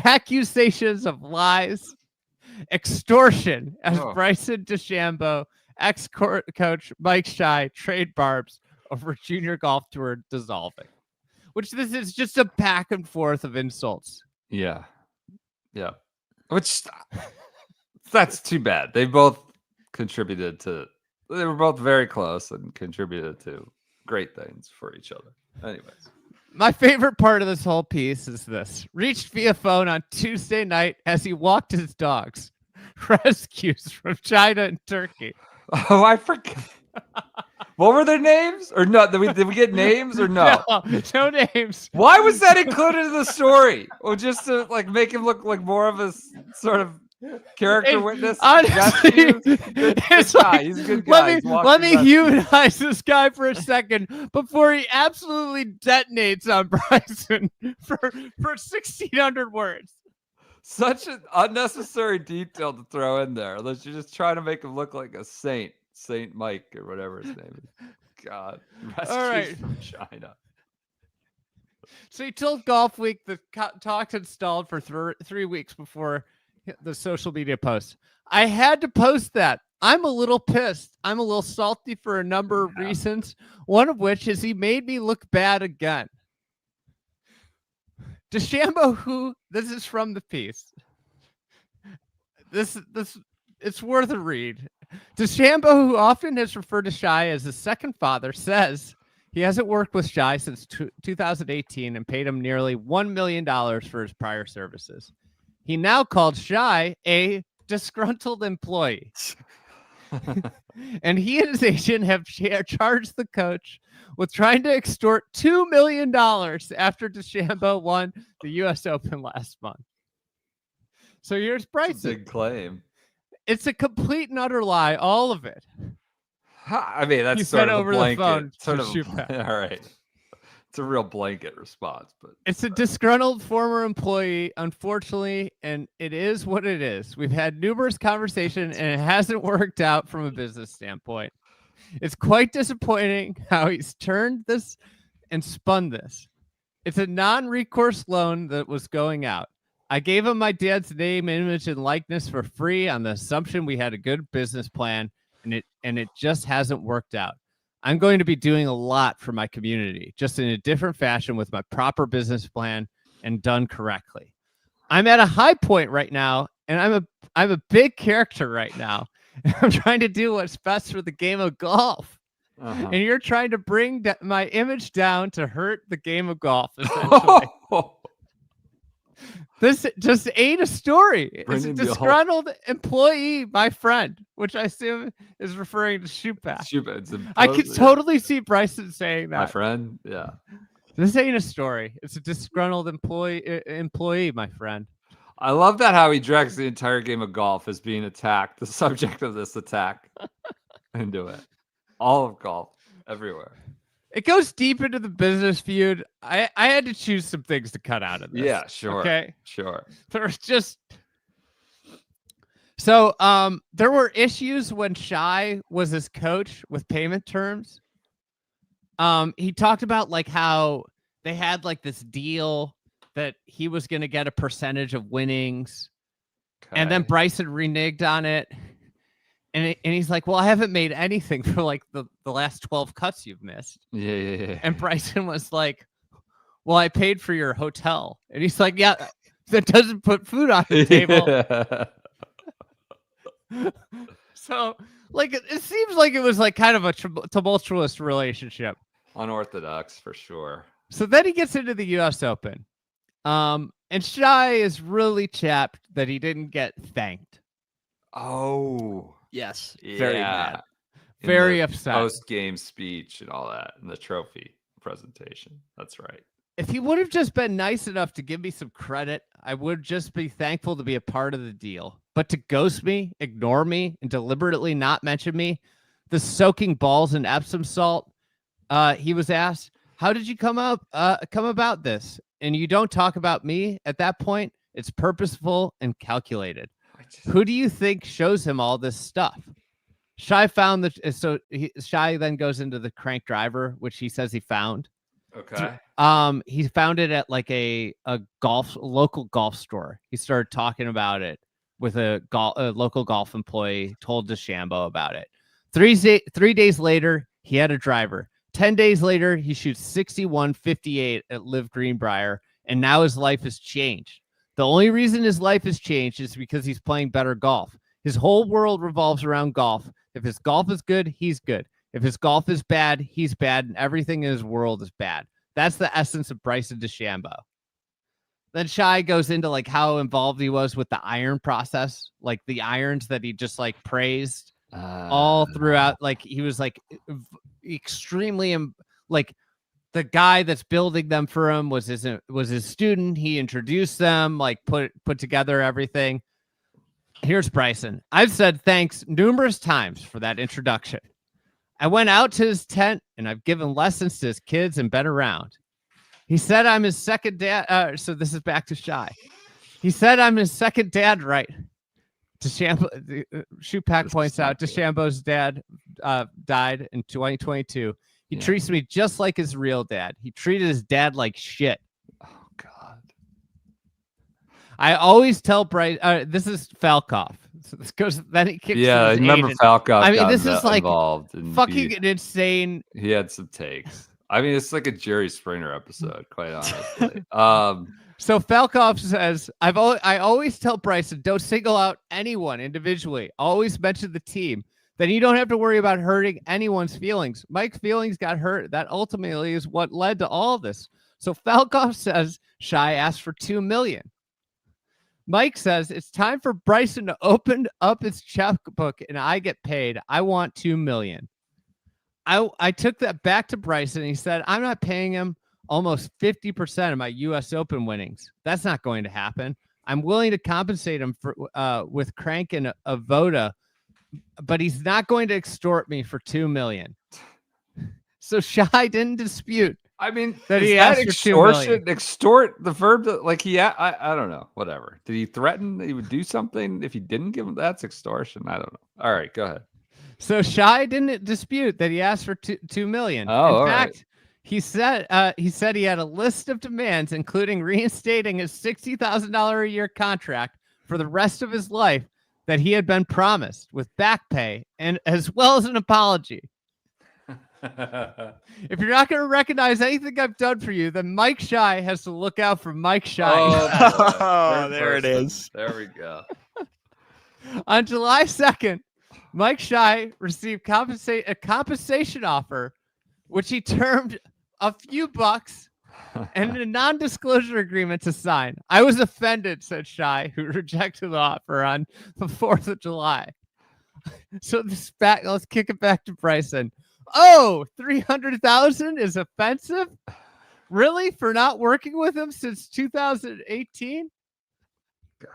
accusations of lies, extortion, as Oh. Bryson DeChambeau, ex-coach Mike Shy trade barbs over junior golf tour dissolving. Which this is just a back and forth of insults. Yeah. Yeah. Which that's too bad. They both contributed to. They were both very close and contributed to great things for each other. Anyways. My favorite part of this whole piece is this. Reached via phone on Tuesday night as he walked his dogs. Rescues from China and Turkey. Oh, I forgot. What were their names? Or no? Did we get names or no? No names. Why was that included in the story? Or just to like make him look like more of a sort of character witness? Honestly, Good it's guy. like, He's a good guy. let me humanize this guy for a second before he absolutely detonates on Bryson for 1,600 words. Such an unnecessary detail to throw in there, unless you're just trying to make him look like a saint, Saint Mike or whatever his name is. God, rescues right. from China. So he told Golf Week the talks had stalled for 3 weeks before the social media post. I had to post that. I'm a little pissed. I'm a little salty for a number of reasons. One of which is he made me look bad again. DeChambeau, who this is from the piece. This it's worth a read. DeChambeau, who often has referred to Shy as his second father, says he hasn't worked with Shy since 2018 and paid him nearly $1 million for his prior services. He now called Shy a disgruntled employee. And he and his agent have charged the coach with trying to extort $2 million after DeChambeau won the U.S. Open last month. So here's Bryson. Big claim. It's a complete and utter lie, all of it. I mean, that's You sort said of over a the blanket. phone Sort to of, shoot back. all right. It's a real blanket response, but It's a disgruntled former employee, unfortunately, and it is what it is. We've had numerous conversations, and it hasn't worked out from a business standpoint. It's quite disappointing how he's turned this and spun this. It's a non-recourse loan that was going out. I gave him my dad's name, image, and likeness for free on the assumption we had a good business plan, and it just hasn't worked out. I'm going to be doing a lot for my community, just in a different fashion with my proper business plan and done correctly. I'm at a high point right now, and I'm a big character right now. I'm trying to do what's best for the game of golf. And you're trying to bring my image down to hurt the game of golf, essentially. This just ain't a story. It's a disgruntled employee, my friend, which I assume is referring to Shupak. I could totally see Bryson saying that. My friend, yeah. This ain't a story. It's a disgruntled employee, my friend. I love that how he drags the entire game of golf as being attacked, the subject of this attack into it. All of golf, everywhere. It goes deep into the business feud. I had to choose some things to cut out of this. Yeah, sure. Okay. Sure. There's just so there were issues when Shy was his coach with payment terms. He talked about like how they had like this deal that he was going to get a percentage of winnings, and then Bryson reneged on it. And he's like, well, I haven't made anything for like the last 12 cuts you've missed. Yeah. And Bryson was like, well, I paid for your hotel. And he's like, yeah, that doesn't put food on the table. So like, it seems like it was like kind of a tumultuous relationship. Unorthodox for sure. So then he gets into the U.S. Open. And Shy is really chapped that he didn't get thanked. Oh. Yes. Yeah. Very mad. Very upset. Post-game speech and all that, and the trophy presentation. That's right. If he would have just been nice enough to give me some credit, I would just be thankful to be a part of the deal. But to ghost me, ignore me, and deliberately not mention me, the soaking balls in Epsom salt, he was asked, how did you come about this? And you don't talk about me at that point. It's purposeful and calculated. Who do you think shows him all this stuff? Shai found that. So Shai then goes into the crank driver, which he says he found. Okay. He found it at like a local golf store. He started talking about it with a local golf employee, told DeChambeau about it. 3 days later, he had a driver. 10 days later, he shoots 61.58 at Live Greenbrier, and now his life has changed. The only reason his life has changed is because he's playing better golf. His whole world revolves around golf. If his golf is good, he's good. If his golf is bad, he's bad, and everything in his world is bad. That's the essence of Bryson DeChambeau. Then Shai goes into like how involved he was with the iron process, like the irons that he just like praised all throughout. Like he was like extremely like the guy that's building them for him was his student. He introduced them, like put together everything. Here's Bryson. I've said thanks numerous times for that introduction. I went out to his tent and I've given lessons to his kids and been around. He said I'm his second dad. So this is back to Shai. He said I'm his second dad, right? DeChambeau, Shupak points out DeChambeau's dad died in 2022. He treats me just like his real dad. He treated his dad like shit. Oh, God. I always tell Bryce, this is Falkov. So this goes, then he kicks. Yeah, I remember agent. Falkov. I mean, this is like involved in fucking an insane. He had some takes. I mean, it's like a Jerry Springer episode, quite honestly. So Falkov says, I always tell Bryson, don't single out anyone individually. Always mention the team. Then you don't have to worry about hurting anyone's feelings. Mike's feelings got hurt. That ultimately is what led to all this. So Falkov says Shai asked for $2 million. Mike says it's time for Bryson to open up his checkbook and I get paid. I want $2 million. I took that back to Bryson and he said, I'm not paying him almost 50% of my U.S. Open winnings. That's not going to happen. I'm willing to compensate him for with Crank and a Voda, but he's not going to extort me for $2 million. So Shai didn't dispute. I mean, that is he that asked for $2 million. Extort the verb that, like I don't know. Whatever. Did he threaten that he would do something if he didn't give him? That's extortion. I don't know. All right, go ahead. So Shai didn't dispute that he asked for $2 million. Oh, in fact, he said he had a list of demands, including reinstating his $60,000 a year contract for the rest of his life that he had been promised, with back pay and as well as an apology. If you're not going to recognize anything I've done for you, then Mike Shai has to look out for Mike Shai. Oh, there it is. There we go. On July 2nd, Mike Shai received a compensation offer, which he termed a few bucks and a non-disclosure agreement to sign. I was offended, said Shai, who rejected the offer on the 4th of July. So let's kick it back to Bryson. Oh, 300,000 is offensive? Really? For not working with him since 2018? God.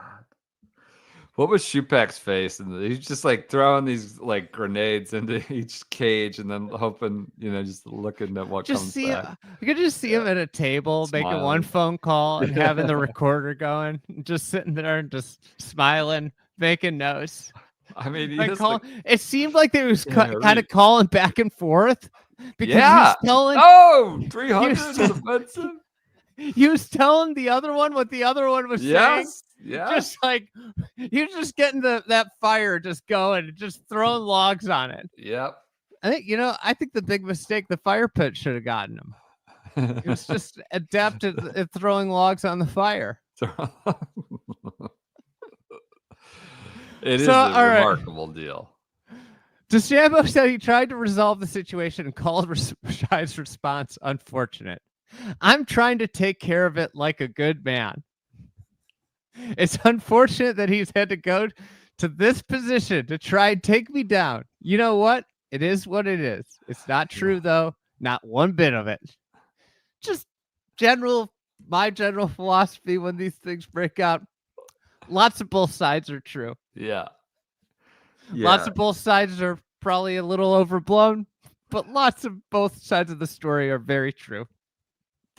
What was Shupak's face? And he's just like throwing these like grenades into each cage and then hoping, just looking at what comes back. You could just see him at a table, making one phone call and having the recorder going, just sitting there and just smiling, making notes. I mean, it seemed like they was kind of calling back and forth because he was telling 300 is offensive. He was telling the other one what the other one was saying. Yeah. Just like he was just getting that fire just going, just throwing logs on it. Yep. I think the big mistake, the fire pit should have gotten him. He was just adept at throwing logs on the fire. It is a remarkable deal. DeChambeau said he tried to resolve the situation and called Shai's response unfortunate. I'm trying to take care of it like a good man. It's unfortunate that he's had to go to this position to try and take me down. You know what? It is what it is. It's not true, though. Not one bit of it. Just my general philosophy when these things break out, lots of both sides are true. Yeah. Lots of both sides are probably a little overblown, but lots of both sides of the story are very true.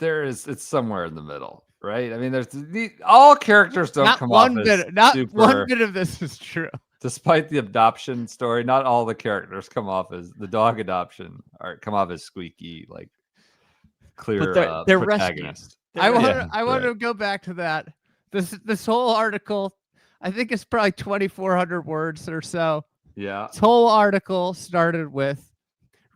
It's somewhere in the middle, right? I mean, all characters don't Not come one off bit. as Not super, one bit of this is true. Despite the adoption story, not all the characters come off as the dog adoption or come off as squeaky, like clear But they're protagonist. I want right. to go back to that. This whole article, I think it's probably 2,400 words or so. Yeah. This whole article started with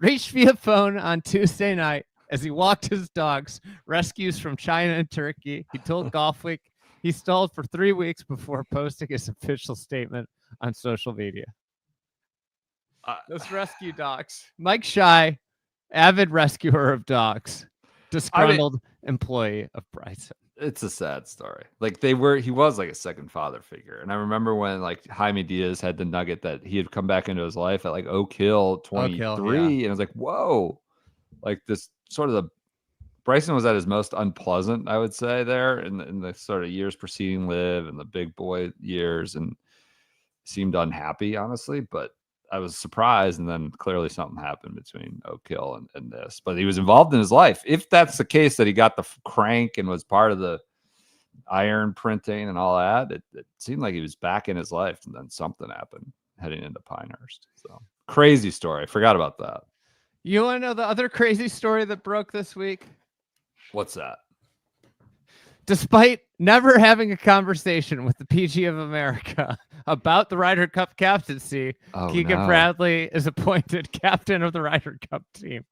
reached via phone on Tuesday night as he walked his dogs, rescues from China and Turkey. He told Golfweek he stalled for 3 weeks before posting his official statement on social media. Those rescue dogs. Mike Shy, avid rescuer of dogs, disgruntled employee of Bryson. It's a sad story. Like he was like a second father figure. And I remember when like Jaime Diaz had the nugget that he had come back into his life at like Oak Hill 23. And I was like, whoa, like this sort of Bryson was at his most unpleasant, I would say, there in the sort of years preceding Live and the big boy years, and seemed unhappy, honestly. But I was surprised, and then clearly something happened between Oak Hill and this. But he was involved in his life. If that's the case, that he got the crank and was part of the iron printing and all that, it seemed like he was back in his life, and then something happened heading into Pinehurst. So crazy story. I forgot about that. You want to know the other crazy story that broke this week? What's that? Despite never having a conversation with the PG of America about the Ryder Cup captaincy, Keegan Bradley is appointed captain of the Ryder Cup team.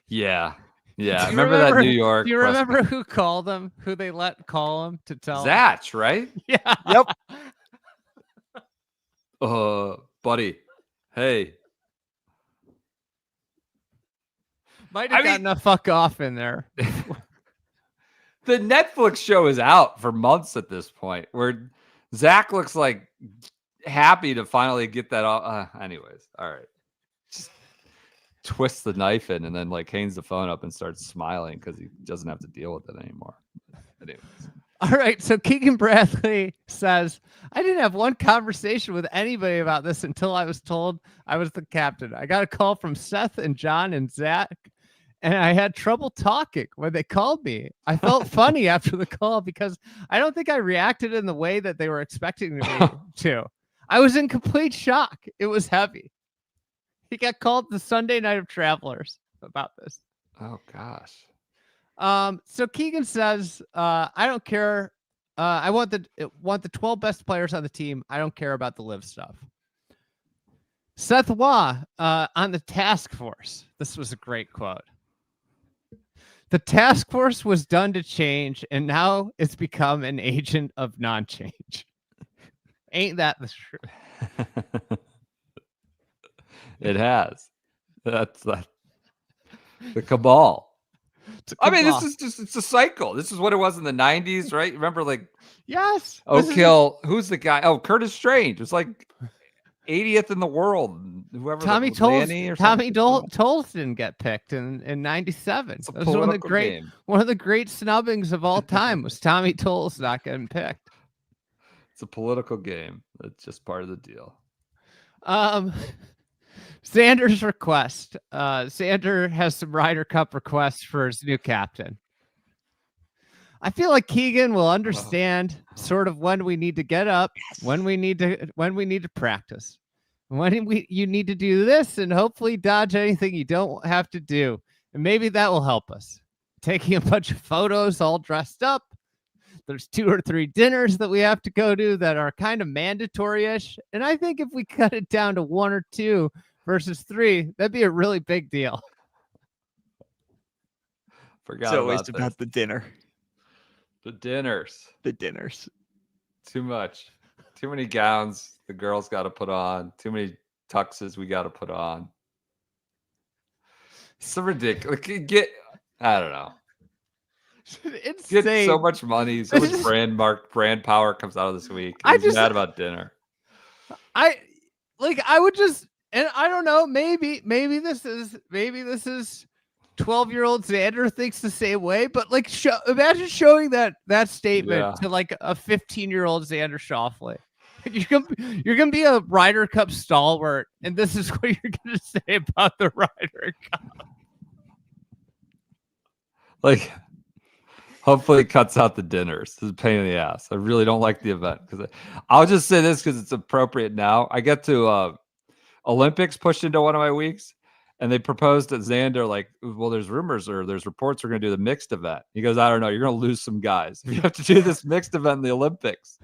Yeah. I remember that New York. Do you remember who called him? Who they let call him to tell Zach, right? Yeah. Yep. Buddy. Hey. Might have gotten a fuck off in there. The Netflix show is out for months at this point, where Zach looks like happy to finally get that off. Anyways, all right. Just twists the knife in and then like hangs the phone up and starts smiling because he doesn't have to deal with it anymore. Anyways. All right, so Keegan Bradley says, I didn't have one conversation with anybody about this until I was told I was the captain. I got a call from Seth and John and Zach, and I had trouble talking when they called me. I felt funny after the call because I don't think I reacted in the way that they were expecting me to. I was in complete shock. It was heavy. He got called the Sunday Night of Travelers about this. Oh, gosh. So Keegan says, I don't care. I want the 12 best players on the team. I don't care about the live stuff. Seth Waugh, on the task force. This was a great quote. The task force was done to change, and now it's become an agent of non-change. Ain't that the truth? It has. That's the cabal. I mean, it's a cycle. This is what it was in the 90s, right? Remember, like, yes, Oak Hill. Who's the guy? Oh, Curtis Strange. It was like 80th in the world. Whoever Tommy Tolles didn't get picked in 97. That was one of the great snubbings of all time was Tommy Tolles not getting picked. It's a political game. It's just part of the deal. Xander's request. Xander has some Ryder Cup requests for his new captain. I feel like Keegan will understand sort of when we need to get up, when we need to practice, when you need to do this, and hopefully dodge anything you don't have to do. And maybe that will help us. Taking a bunch of photos all dressed up. There's 2 or 3 dinners that we have to go to that are kind of mandatory-ish. And I think if we cut it down to 1 or 2 versus 3, that'd be a really big deal. Forgot about the dinner. The dinners. Too much. Too many gowns the girls got to put on. Too many tuxes we got to put on. It's so ridiculous. I don't know. Insane. Get so much money, so much brand power comes out of this week. He's mad about dinner. I would just And I don't know, maybe this is 12-year-old Xander thinks the same way, but like imagine showing that statement to like a 15-year-old Xander Schauffele. You're gonna be a Ryder Cup stalwart, and this is what you're gonna say about the Ryder Cup. Like, hopefully it cuts out the dinners. It's a pain in the ass. I really don't like the event because I'll just say this because it's appropriate now. I get to Olympics pushed into one of my weeks, and they proposed to Xander, like, well, there's rumors or there's reports we're going to do the mixed event. He goes, I don't know. You're going to lose some guys. You have to do this mixed event in the Olympics.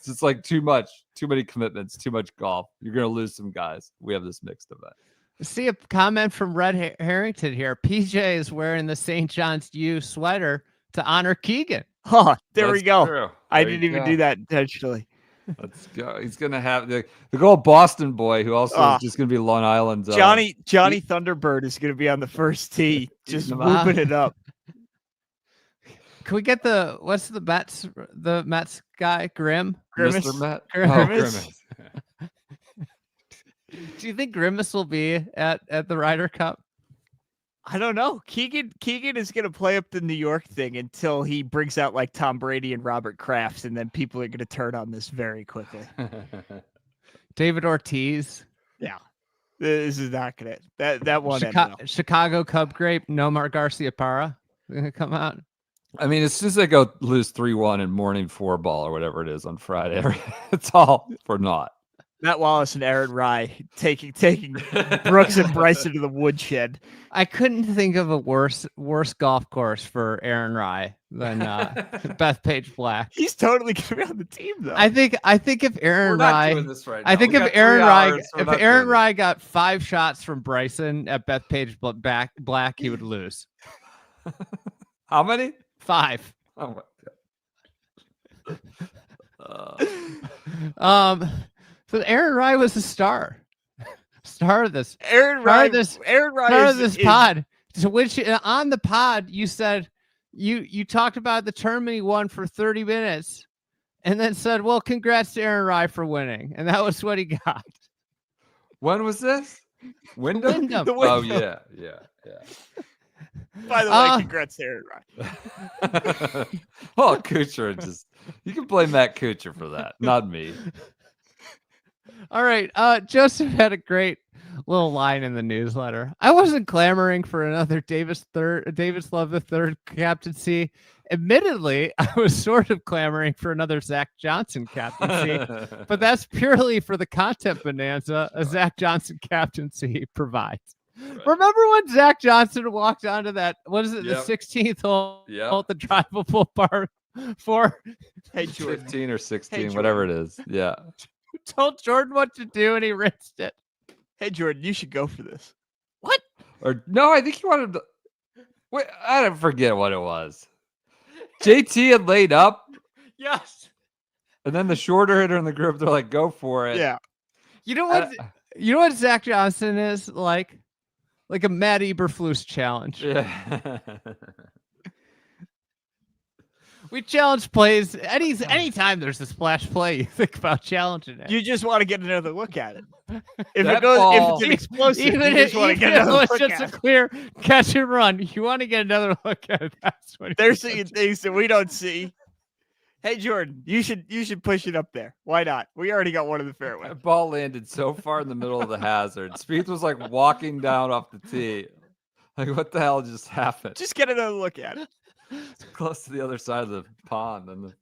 It's like too many commitments, too much golf. You're going to lose some guys. We have this mixed event. See a comment from Red Harrington here. PJ is wearing the St. John's U sweater to honor Keegan. Oh, there we go. True. I There didn't you even go. do that intentionally. Let's go. He's going to have the good old Boston boy who also is just going to be Long Island's Johnny Thunderbird is going to be on the first tee, just whooping it up. Can we get what's the Mets guy? Grimace? Mr. Met. Grimace. Do you think Grimace will be at the Ryder Cup? I don't know. Keegan is going to play up the New York thing until he brings out like Tom Brady and Robert Kraft, and then people are going to turn on this very quickly. David Ortiz. Yeah. This is not going to that one. Chicago Cub Grape, Nomar Garciaparra going to come out. I mean, as soon as they go lose 3-1 in morning 4 ball or whatever it is on Friday, it's all for naught. Matt Wallace and Aaron Rye taking Brooks and Bryson to the woodshed. I couldn't think of a worse golf course for Aaron Rye than Bethpage Black. He's totally going to be on the team, though. I think if Aaron Rye, I think if Aaron Rye got 5 shots from Bryson at Bethpage Black, he would lose. How many? 5. Oh my God. So Aaron Rye was the star of this. Aaron Rye of this pod. So which on the pod you said you talked about the tournament he won for 30 minutes, and then said, "Well, congrats to Aaron Rye for winning," and that was what he got. When was this? Wyndham? Oh yeah. By the way, congrats to Aaron Rye. Well, Kuchar you can blame Matt Kuchar for that, not me. All right. Joseph had a great little line in the newsletter. I wasn't clamoring for another Davis Love III captaincy. Admittedly, I was sort of clamoring for another Zach Johnson captaincy, but that's purely for the content bonanza a Zach Johnson captaincy provides. Right. Remember when Zach Johnson walked onto that, what is it, the 16th hole at the drivable par 4? Hey, Jordan. 15 or 16, whatever it is. Yeah. Told Jordan what to do and he rinsed it. Hey, Jordan, you should go for this. What? Or no, I think he wanted to. Wait, I don't forget what it was. JT had laid up. Yes. And then the shorter hitter in the group, they're like, go for it. Yeah. You know what Zach Johnson is like? Like a Matt Eberflus challenge. Yeah. We challenge plays. Anytime there's a splash play, you think about challenging it. You just want to get another look at it. If it's an explosive, even you just want to get another look at it. It's just a clear catch and run. You want to get another look at it. That's what they're seeing things that we don't see. Hey, Jordan, you should push it up there. Why not? We already got one in the fairway. That ball landed so far in the middle of the hazard. Spieth was like walking down off the tee. Like, what the hell just happened? Just get another look at it. It's close to the other side of the pond and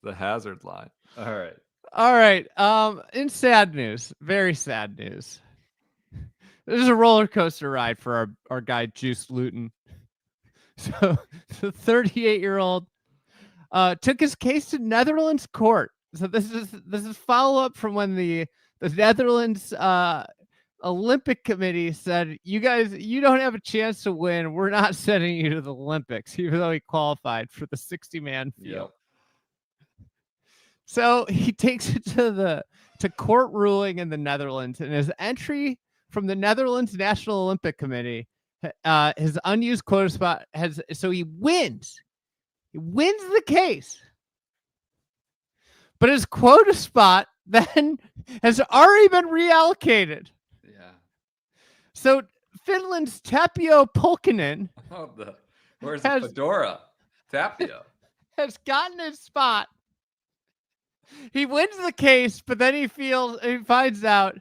the hazard line. All right. In sad news, very sad news. This is a roller coaster ride for our guy Juice Luton. So the 38-year-old took his case to Netherlands court. So this is follow up from when the Netherlands Olympic Committee said, you don't have a chance to win. We're not sending you to the Olympics, even though he qualified for the 60-man field. Yep. So he takes it to court ruling in the Netherlands, and his entry from the Netherlands National Olympic Committee, his unused quota spot he wins. He wins the case. But his quota spot then has already been reallocated. Yeah. So Finland's Tapio Pulkkinen Oh, where's Has- the fedora? Tapio. has gotten his spot. He wins the case, but then he finds out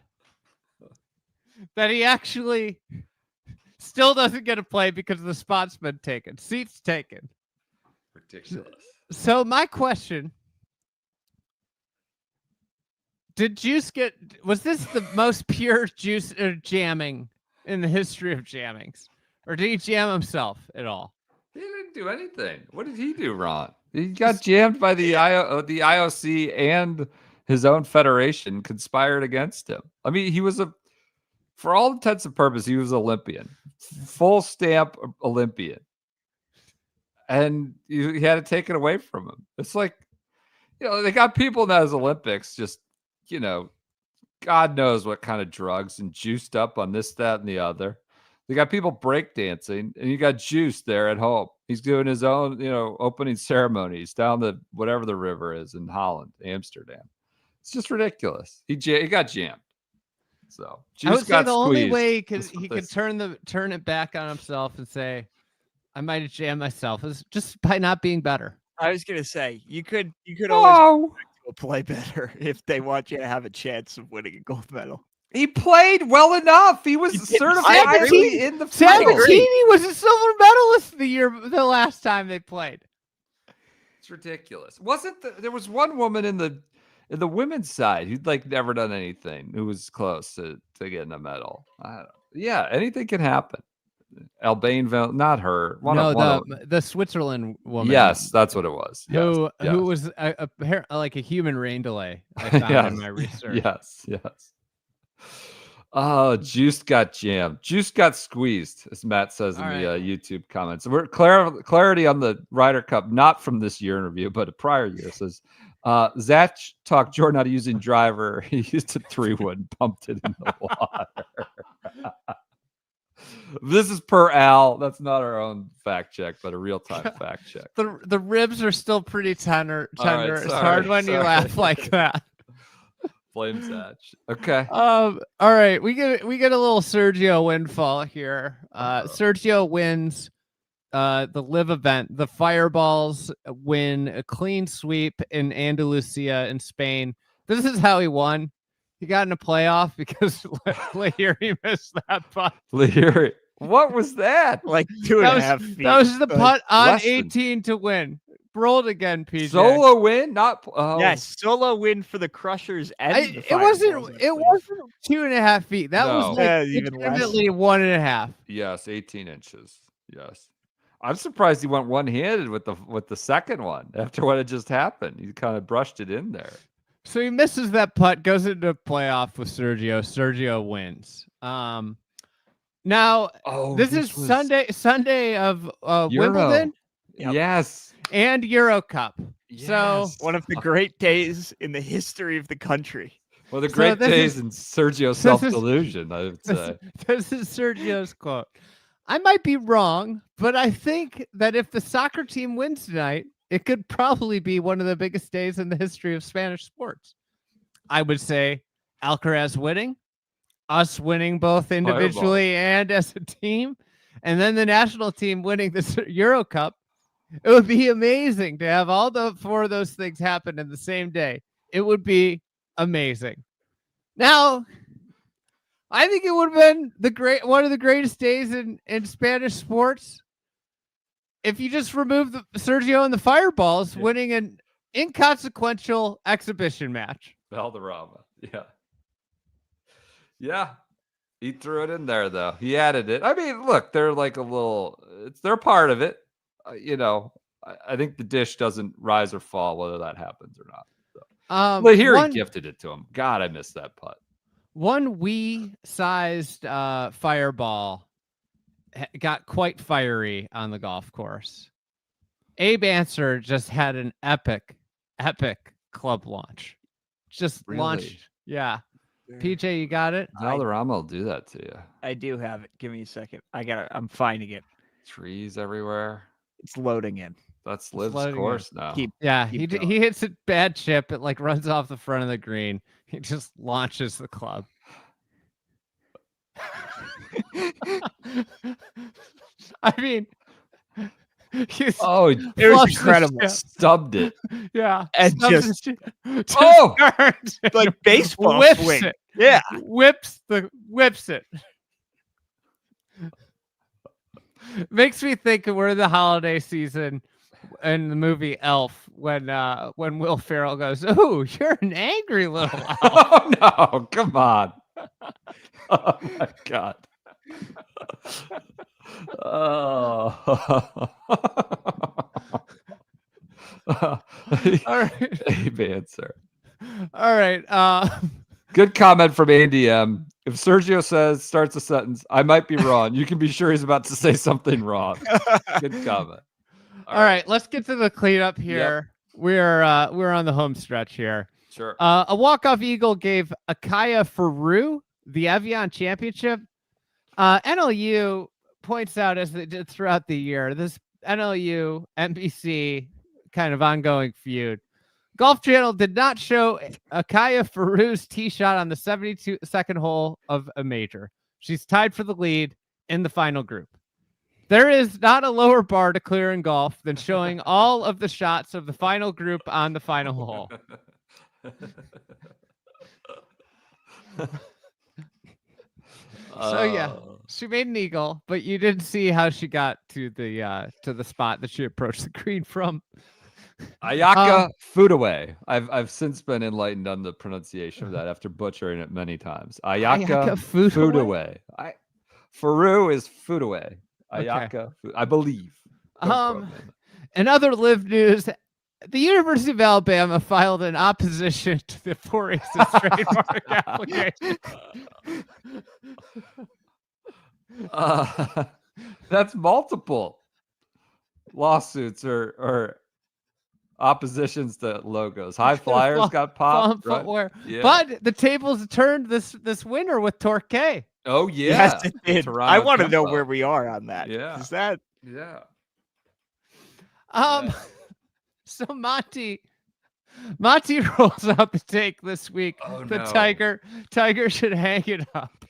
that he actually still doesn't get to play because the spot's been taken. Seat's taken. Ridiculous. So my question, was this the most pure juice jamming in the history of jammings? Or did he jam himself at all? He didn't do anything. What did he do wrong? He got jammed by the IOC and his own federation conspired against him. I mean, he was for all intents and purposes, he was Olympian, full stamp Olympian, and he had it taken away from him. It's like, they got people in those Olympics just, God knows what kind of drugs and juiced up on this, that, and the other. They got people breakdancing, and you got Juice there at home. He's doing his own, opening ceremonies down whatever the river is in Holland, Amsterdam. It's just ridiculous. He got jammed. So I would say the only way he could turn it back on himself and say, "I might have jammed myself," is just by not being better. I was gonna say you could always play better if they want you to have a chance of winning a gold medal. He played well enough. He was certified in the final. Sabatini was a silver medalist the last time they played. It's ridiculous. There was one woman in the women's side who'd never done anything, who was close to getting a medal. Yeah, anything can happen. Albane, not her. The Switzerland woman. Yes, that's what it was. Who was like a human rain delay. I found in my research. Yes. Oh, Juice got jammed. Juice got squeezed, as Matt says in the YouTube comments. We're clarity on the Ryder Cup, not from this year in review, but a prior year, says Zach talked Jordan out of using driver. He used a 3-wood, pumped it in the water. This is per Al. That's not our own fact check, but a real-time fact check. The ribs are still pretty tender. Right, It's hard when you laugh like that. Blame Zach. Okay. All right. We get a little Sergio windfall here. Sergio wins the live event. The Fireballs win a clean sweep in Andalusia in Spain. This is how he won. He got in a playoff because Lahiri missed that putt. Lahiri. What was that? Like 2.5 feet. That was the putt on 18 to win. Rolled again, PJ. Solo win, not yes, solo win for the Crushers. And it wasn't 2.5 feet. That was even legitimately 1.5. Yes, 18 inches. Yes, I'm surprised he went one-handed with the second one after what had just happened. He kind of brushed it in there. So he misses that putt, goes into a playoff with Sergio. Sergio wins. Now this is Sunday of Wimbledon. Yep. Yes. And Euro Cup. Yes. So one of the great days in the history of the country. Well, the great days in Sergio's self-delusion, I would say. This is Sergio's quote. I might be wrong, but I think that if the soccer team wins tonight, it could probably be one of the biggest days in the history of Spanish sports. I would say Alcaraz winning, us winning both individually and as a team, and then the national team winning the Euro Cup. It would be amazing to have all 4 of those things happen in the same day. It would be amazing. Now, I think it would have been one of the greatest days in Spanish sports if you just remove Sergio and the Fireballs winning an inconsequential exhibition match. Valderrama. Yeah. He threw it in there, though. He added it. I mean, look, they're like they're part of it. I think the dish doesn't rise or fall whether that happens or not. So. Lahiri gifted it to him. God, I missed that putt. One Wii-sized fireball got quite fiery on the golf course. Abe Answer just had an epic club launch. Just launched. Yeah. PJ, you got it? Valderrama will do that to you. I do have it. Give me a second. I'm finding it. Trees everywhere. It's loading in. That's Liv's floating in. course now. Yeah, Keep he going. he hits a bad chip. It like runs off the front of the green. He just launches the club. I mean, he's Oh, It was fluffs the incredible. chip. stubbed it. Yeah, And stubs just- the chip, just Oh! turns and Like baseball whips swing. it. Yeah. Whips it. Makes me think we're the holiday season in the movie Elf when Will Ferrell goes, "Oh, you're an angry little elf." Oh no! Come on! Oh my god! Oh. All right, Amen, sir. all right. Good comment from Andy M. If Sergio starts a sentence, I might be wrong. You can be sure he's about to say something wrong. Good comment. All right, let's get to the cleanup here. We're on the home stretch here. Sure. A walk-off eagle gave Akaya Faru the Evian Championship. NLU points out, as they did throughout the year, this NLU NBC kind of ongoing feud. Golf Channel did not show Akaya Faru's tee shot on the 72nd hole of a major. She's tied for the lead in the final group. There is not a lower bar to clear in golf than showing all of the shots of the final group on the final hole. So yeah, she made an eagle, but you didn't see how she got to the spot that she approached the green from. Ayaka Foodaway. I've since been enlightened on the pronunciation of that after butchering it many times. Ayaka Foodaway. Faru is Foodaway. Ayaka, I believe. In other live news, the University of Alabama filed an opposition to the 4 aces trademark application. That's multiple lawsuits or oppositions to logos. High Flyers got popped. Right? Footwear. Yeah. But the tables turned this winter with Torquay. Oh yeah. Yes, it did. I Toronto want to know Tempo. where we are on that. Yeah. Is that Yeah. So Monty rolls out the take this week. Oh, the no. Tiger should hang it up.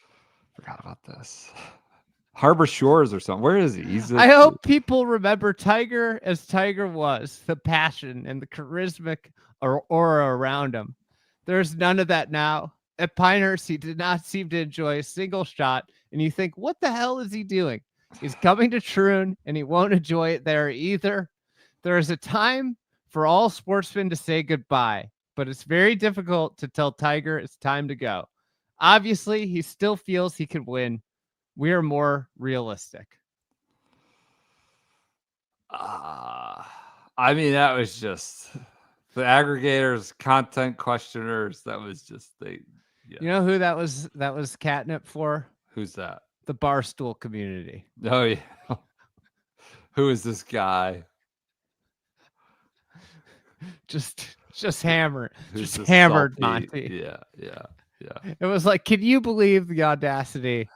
Forgot about this. Harbor Shores or something. Where is he? I hope people remember Tiger as Tiger was, the passion and the charismatic aura around him. There's none of that now. At Pinehurst, he did not seem to enjoy a single shot, and you think, what the hell is he doing? He's coming to Troon, and he won't enjoy it there either. There is a time for all sportsmen to say goodbye, but it's very difficult to tell Tiger it's time to go. Obviously, he still feels he could win. We are more realistic. I mean, that was just the aggregators, content questioners. That was just they. Yeah. You know who that was catnip for? Who's that? The Barstool community. Oh yeah. Who is this guy? Just hammered. Who's Just this hammered salty- Monty. Yeah. It was like, can you believe the audacity?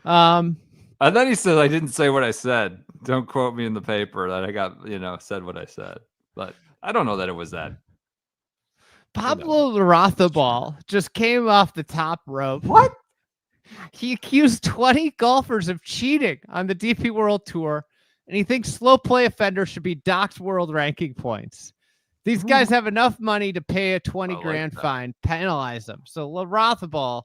And then he said, I didn't say what I said. Don't quote me in the paper that I got, said what I said. But I don't know that it was that. Pablo Larrazabal just came off the top rope. What? He accused 20 golfers of cheating on the DP World Tour, and he thinks slow play offenders should be docked world ranking points. These guys have enough money to pay a 20 grand fine, penalize them. So Larrazabal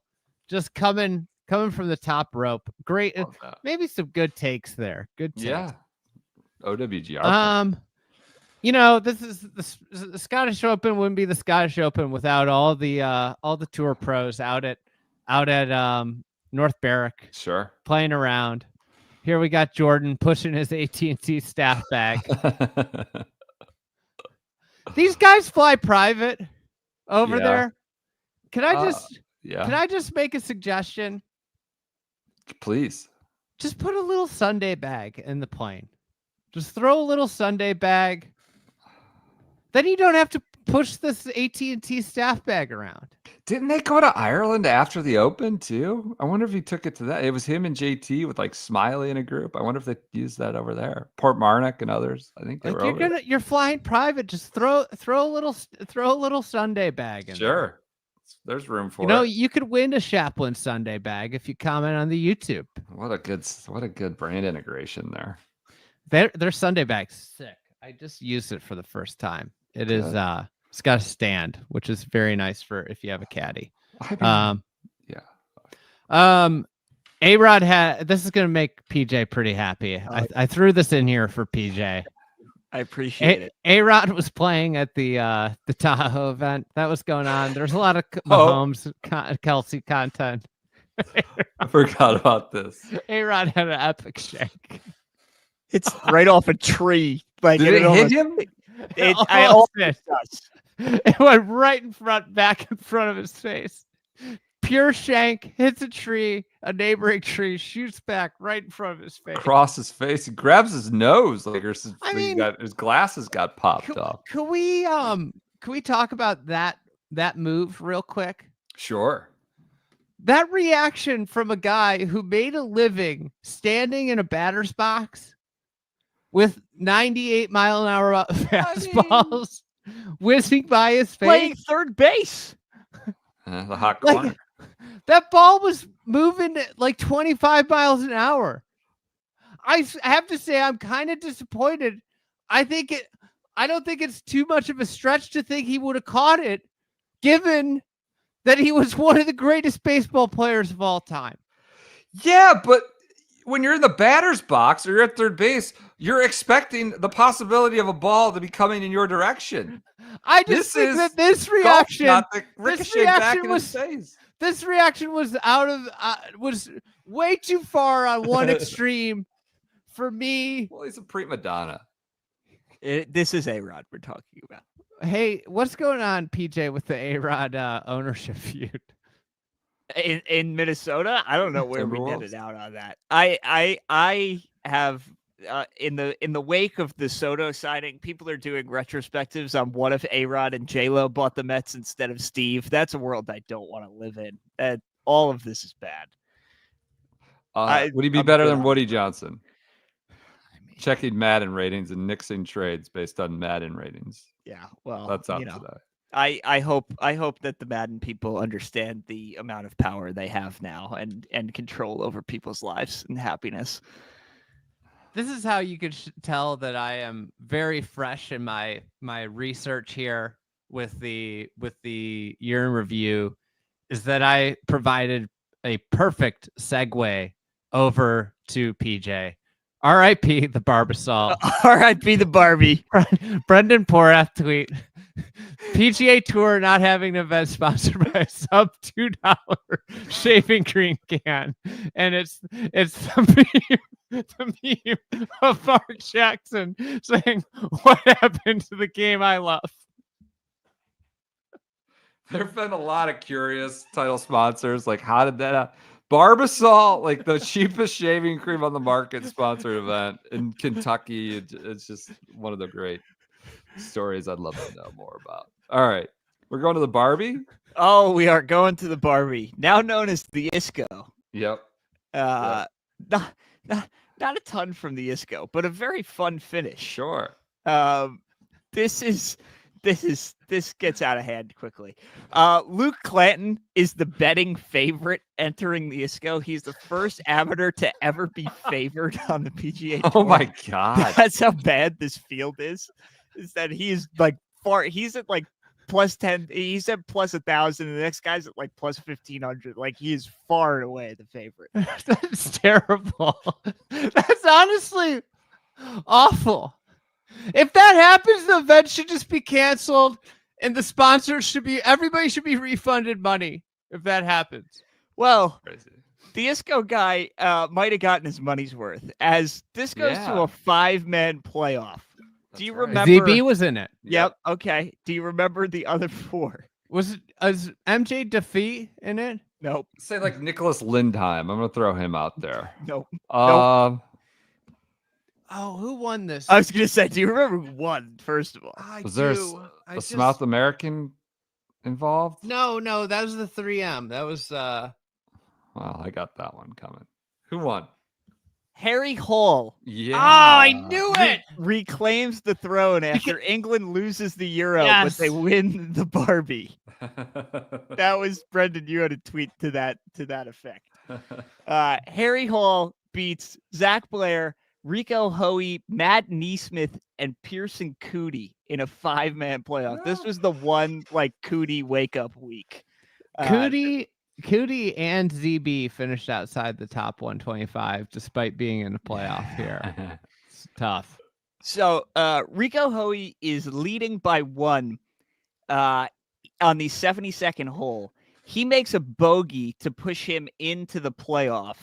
just coming from the top rope. Great. Maybe some good takes there. Good takes. Yeah. OWGR. This is the Scottish Open wouldn't be the Scottish Open without all the tour pros out at North Berwick. Sure. Playing around. Here we got Jordan pushing his AT&T staff bag. These guys fly private over there. Can I just make a suggestion? Please. Just put a little Sunday bag in the plane. Just throw a little Sunday bag. Then you don't have to push this AT&T staff bag around. Didn't they go to Ireland after the Open too? I wonder if he took it to that. It was him and JT with like Smiley in a group. I wonder if they used that over there. Port Marnock and others. I think they Like were over there. you're flying private. Just throw a little Sunday bag in. Sure. There's room for You know, it. you could win a Chaplin Sunday bag if you comment on the YouTube. What a good brand integration there. Their Sunday bag's sick. I just used it for the first time. It is Good. it's got a stand, which is very nice for if you have a caddy. I mean, yeah. A-Rod had this is gonna make PJ pretty happy. I threw this in here for PJ. I appreciate it. A-Rod was playing at the Tahoe event that was going on. There's a lot of Mahomes Kelsey content. I forgot about this. A-Rod had an epic shank. It's right off a tree. Like Did it hit him? I almost does. It went right back in front of his face. Pure shank, hits a tree, a neighboring tree, shoots back right in front of his face. Across his face. He grabs his nose like his glasses got popped off. Can we talk about that move real quick? Sure. That reaction from a guy who made a living standing in a batter's box with 98-mile-an-hour fastballs whizzing by his face. Playing third base. The hot corner. That ball was moving at like 25 miles an hour. I have to say, I'm kind of disappointed. I don't think it's too much of a stretch to think he would have caught it, given that he was one of the greatest baseball players of all time. Yeah, but when you're in the batter's box or you're at third base, you're expecting the possibility of a ball to be coming in your direction. I just think that this reaction, this reaction was was way too far on one extreme for me. Well, he's a prima donna. This is A-Rod we're talking about. Hey, what's going on, PJ, with the A-Rod ownership feud? In Minnesota? I don't know where we netted out on that. I have in the wake of the Soto signing, people are doing retrospectives on what if A-Rod and J-Lo bought the Mets instead of Steve. That's a world I don't want to live in. All of this is bad. Would he be better than Woody Johnson? Checking Madden ratings and nixing trades based on Madden ratings. Yeah, well, that's up today. I hope that the Madden people understand the amount of power they have now and control over people's lives and happiness. This is how you could tell that I am very fresh in my research here with the year in review, is that I provided a perfect segue over to PJ. R.I.P. the Barbasol. R.I.P. the Barbie. Brendan Porath tweet. PGA Tour not having an event sponsored by a sub $2 shaving cream can, and it's the meme of Mark Jackson saying, "What happened to the game I love?" There've been a lot of curious title sponsors. Like, how did that Barbasol, like the cheapest shaving cream on the market, sponsored event in Kentucky? It's just one of the great stories I'd love to know more about. All right, we're going to the Barbie. Oh, we are going to the Barbie, now known as the ISCO. Yep. Not a ton from the ISCO, but a very fun finish. Sure. This gets out of hand quickly. Luke Clanton is the betting favorite entering the ISCO. He's the first amateur to ever be favored on the PGA Tour. Oh my God. That's how bad this field is that he's like he's at like plus 10, he's at plus 1,000, and the next guy's at like plus 1,500. Like, he is far and away the favorite. That's terrible. That's honestly awful. If that happens, the event should just be canceled, and the sponsors everybody should be refunded money if that happens. Well, the ISCO guy might have gotten his money's worth, as this goes to a 5-man playoff. Do you remember? ZB was in it. Yep. Okay. Do you remember the other 4? Was MJ Defee in it? Nope. Say like Nicholas Lindheim. I'm gonna throw him out there. Nope. Oh, who won this? I was gonna say, do you remember who won? First of all, I Was there do. a South American involved? No, that was the 3M. That was Well, I got that one coming. Who won? Harry Hall Yeah. Oh, I knew it. reclaims the throne after England loses the Euro, but they Yes. win the Barbie. That was Brendan. You had a tweet to that effect. Harry Hall beats Zach Blair, Rico Hoey, Matt Neesmith, and Pearson Cootie in a 5-man playoff. This was the one like Cootie wake up week. Cootie and ZB finished outside the top 125 despite being in the playoff here. It's tough. So Rico Hoey is leading by 1 on the 72nd hole. He makes a bogey to push him into the playoff.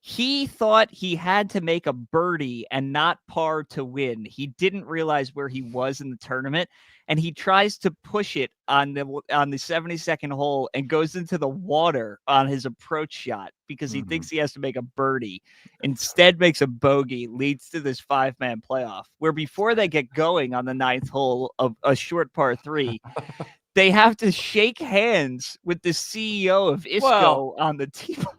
He thought he had to make a birdie and not par to win. He didn't realize where he was in the tournament, and he tries to push it on the 72nd hole and goes into the water on his approach shot because he thinks he has to make a birdie. Instead, makes a bogey, leads to this 5-man playoff, where before they get going on the 9th hole of a short par 3, they have to shake hands with the CEO of ISCO on the tee box.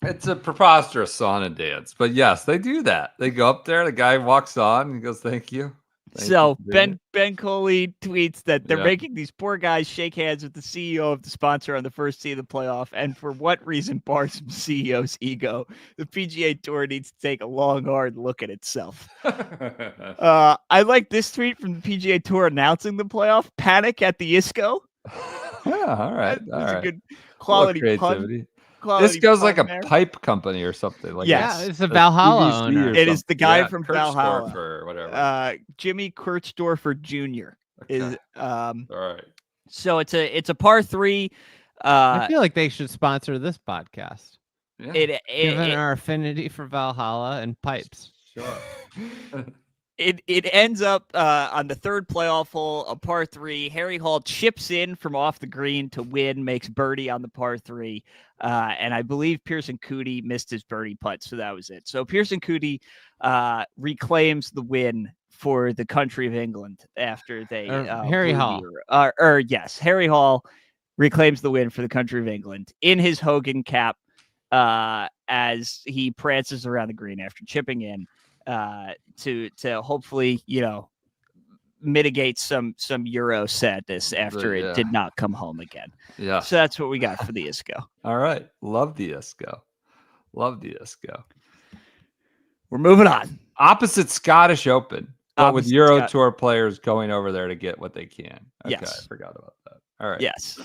It's a preposterous sauna dance, but yes, they do that. They go up there, the guy walks on, he goes, "Thank you." So Ben Coley tweets that they're making these poor guys shake hands with the CEO of the sponsor on the first tee of the playoff, and for what reason bar some CEO's ego, the PGA Tour needs to take a long, hard look at itself. I like this tweet from the PGA Tour announcing the playoff: "Panic at the ISCO." Yeah, all right. That's a good Quality quality creativity. pun. This goes like a there. pipe company or something. Like Yes. Yeah, it's a Valhalla PVC owner. or It is the guy something. from Valhalla. Or whatever. Jimmy Kurchdorfer Jr. is All right. so it's a par 3. I feel like they should sponsor this podcast. Yeah, Given our affinity for Valhalla and pipes. sure. It ends up on the 3rd playoff hole, a par 3. Harry Hall chips in from off the green to win, makes birdie on the par 3. And I believe Pearson Cootie missed his birdie putt, so that was it. So Pearson Cootie reclaims the win for the country of England after they Harry Hall. Yes, Harry Hall reclaims the win for the country of England in his Hogan cap as he prances around the green after chipping in. To hopefully, mitigate some Euro sadness after it did not come home again. Yeah. So that's what we got for the ISCO. All right. Love the ISCO. We're moving on. Opposite Scottish Open, but with Opposite Euro Tour players going over there to get what they can. Okay, Yes. I forgot about that. All right. Yes.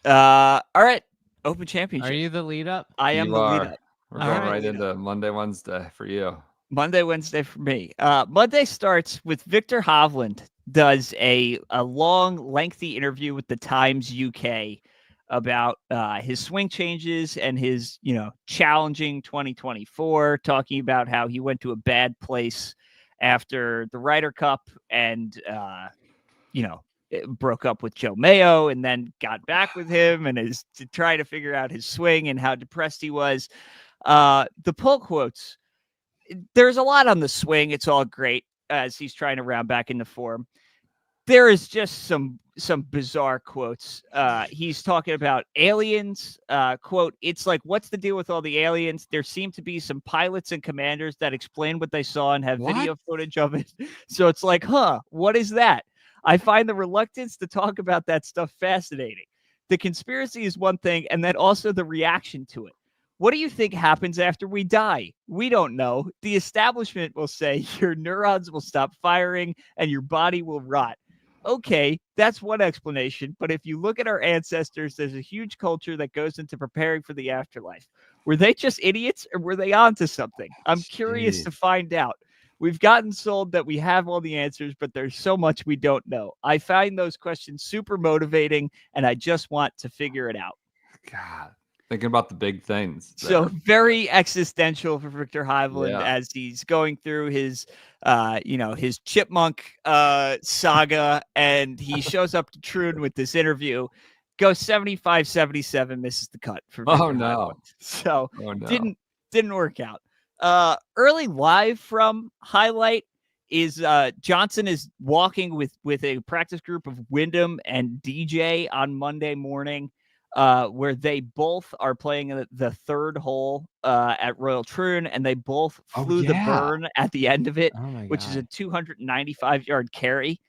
All right. Open Championship. Are you the lead up? I am You the are. lead up. We're All going right. right into Monday, Wednesday for you. Monday, Wednesday for me. Monday starts with Victor Hovland does a long, lengthy interview with the Times UK about his swing changes and his, challenging 2024, talking about how he went to a bad place after the Ryder Cup and, broke up with Joe Mayo and then got back with him and is to try to figure out his swing and how depressed he was. The pull quotes. There's a lot on the swing. It's all great as he's trying to round back into form. There is just some bizarre quotes. He's talking about aliens. Quote, "It's like, what's the deal with all the aliens? There seem to be some pilots and commanders that explain what they saw and have video footage of it. So it's like, what is that? I find the reluctance to talk about that stuff fascinating. The conspiracy is one thing, and then also the reaction to it. What do you think happens after we die? We don't know. The establishment will say your neurons will stop firing and your body will rot. Okay, that's one explanation. But if you look at our ancestors, there's a huge culture that goes into preparing for the afterlife. Were they just idiots or were they onto something? I'm curious to find out. We've gotten sold that we have all the answers, but there's so much we don't know. I find those questions super motivating, and I just want to figure it out." God. Thinking about the big things. So there. very existential for Victor Hovland Yeah. as he's going through his, his chipmunk saga, and he shows up to Troon with this interview, goes 75-77, misses the cut for Victor Oh, no. Hovland. So Oh, no. didn't work out. Early live from highlight is Johnson is walking with a practice group of Wyndham and DJ on Monday morning, where they both are playing the third hole at Royal Troon, and they both flew the burn at the end of it, which is a 295-yard carry.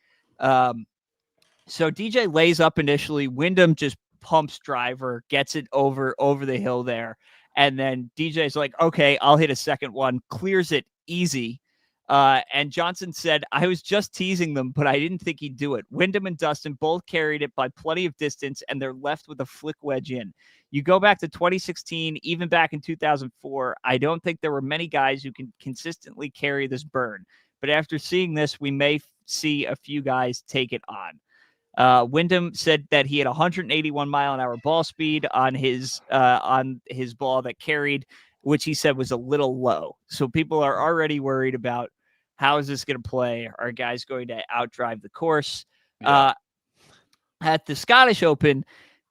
So DJ lays up initially. Wyndham just pumps driver, gets it over the hill there. And then DJ's like, okay, I'll hit a second one, clears it easy. And Johnson said, I was just teasing them, but I didn't think he'd do it. Wyndham and Dustin both carried it by plenty of distance, and they're left with a flick wedge in. You go back to 2016, even back in 2004, I don't think there were many guys who can consistently carry this burn. But after seeing this, we may see a few guys take it on. Wyndham said that he had 181 mile an hour ball speed on his ball that carried, which he said was a little low. So people are already worried about how is this going to play? Are guys going to outdrive the course? Yeah. At the Scottish Open,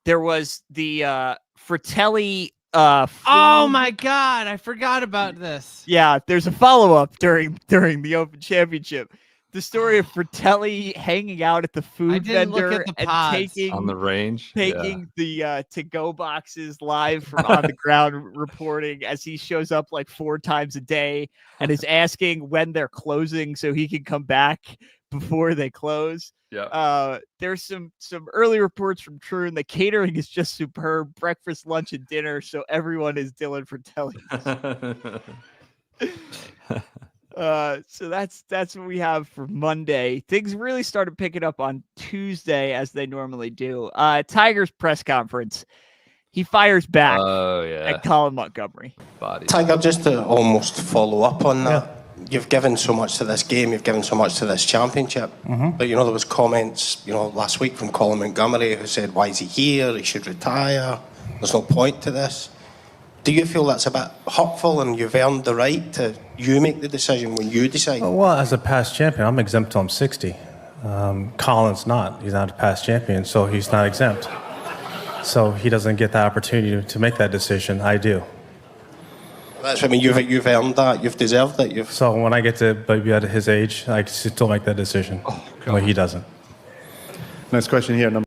there was the Fratelli. Oh my God, I forgot about this. Yeah, there's a follow-up during the Open Championship. The story of Fratelli hanging out at the food vendor and taking on the range, the to-go boxes live from on the ground, reporting as he shows up like 4 times a day and is asking when they're closing so he can come back before they close. Yeah. There's some early reports from Troon. The catering is just superb. Breakfast, lunch, and dinner. So everyone is Dylan Fratelli. So that's what we have for Monday. Things really started picking up on Tuesday as they normally do. Tiger's press conference. He fires back at Colin Montgomery. Tiger, just to almost follow up on that, you've given so much to this game, you've given so much to this championship. But, there was comments, last week from Colin Montgomery who said, why is he here? He should retire. There's no point to this. Do you feel that's a bit hurtful and you've earned the right to make the decision when you decide? Well, as a past champion, I'm exempt till I'm 60. Colin's not. He's not a past champion, so he's not exempt. So he doesn't get the opportunity to make that decision. I do. That's what I mean. You've earned that. You've deserved it. So when I get to be at his age, I can still make that decision. Well, he doesn't. Next question here.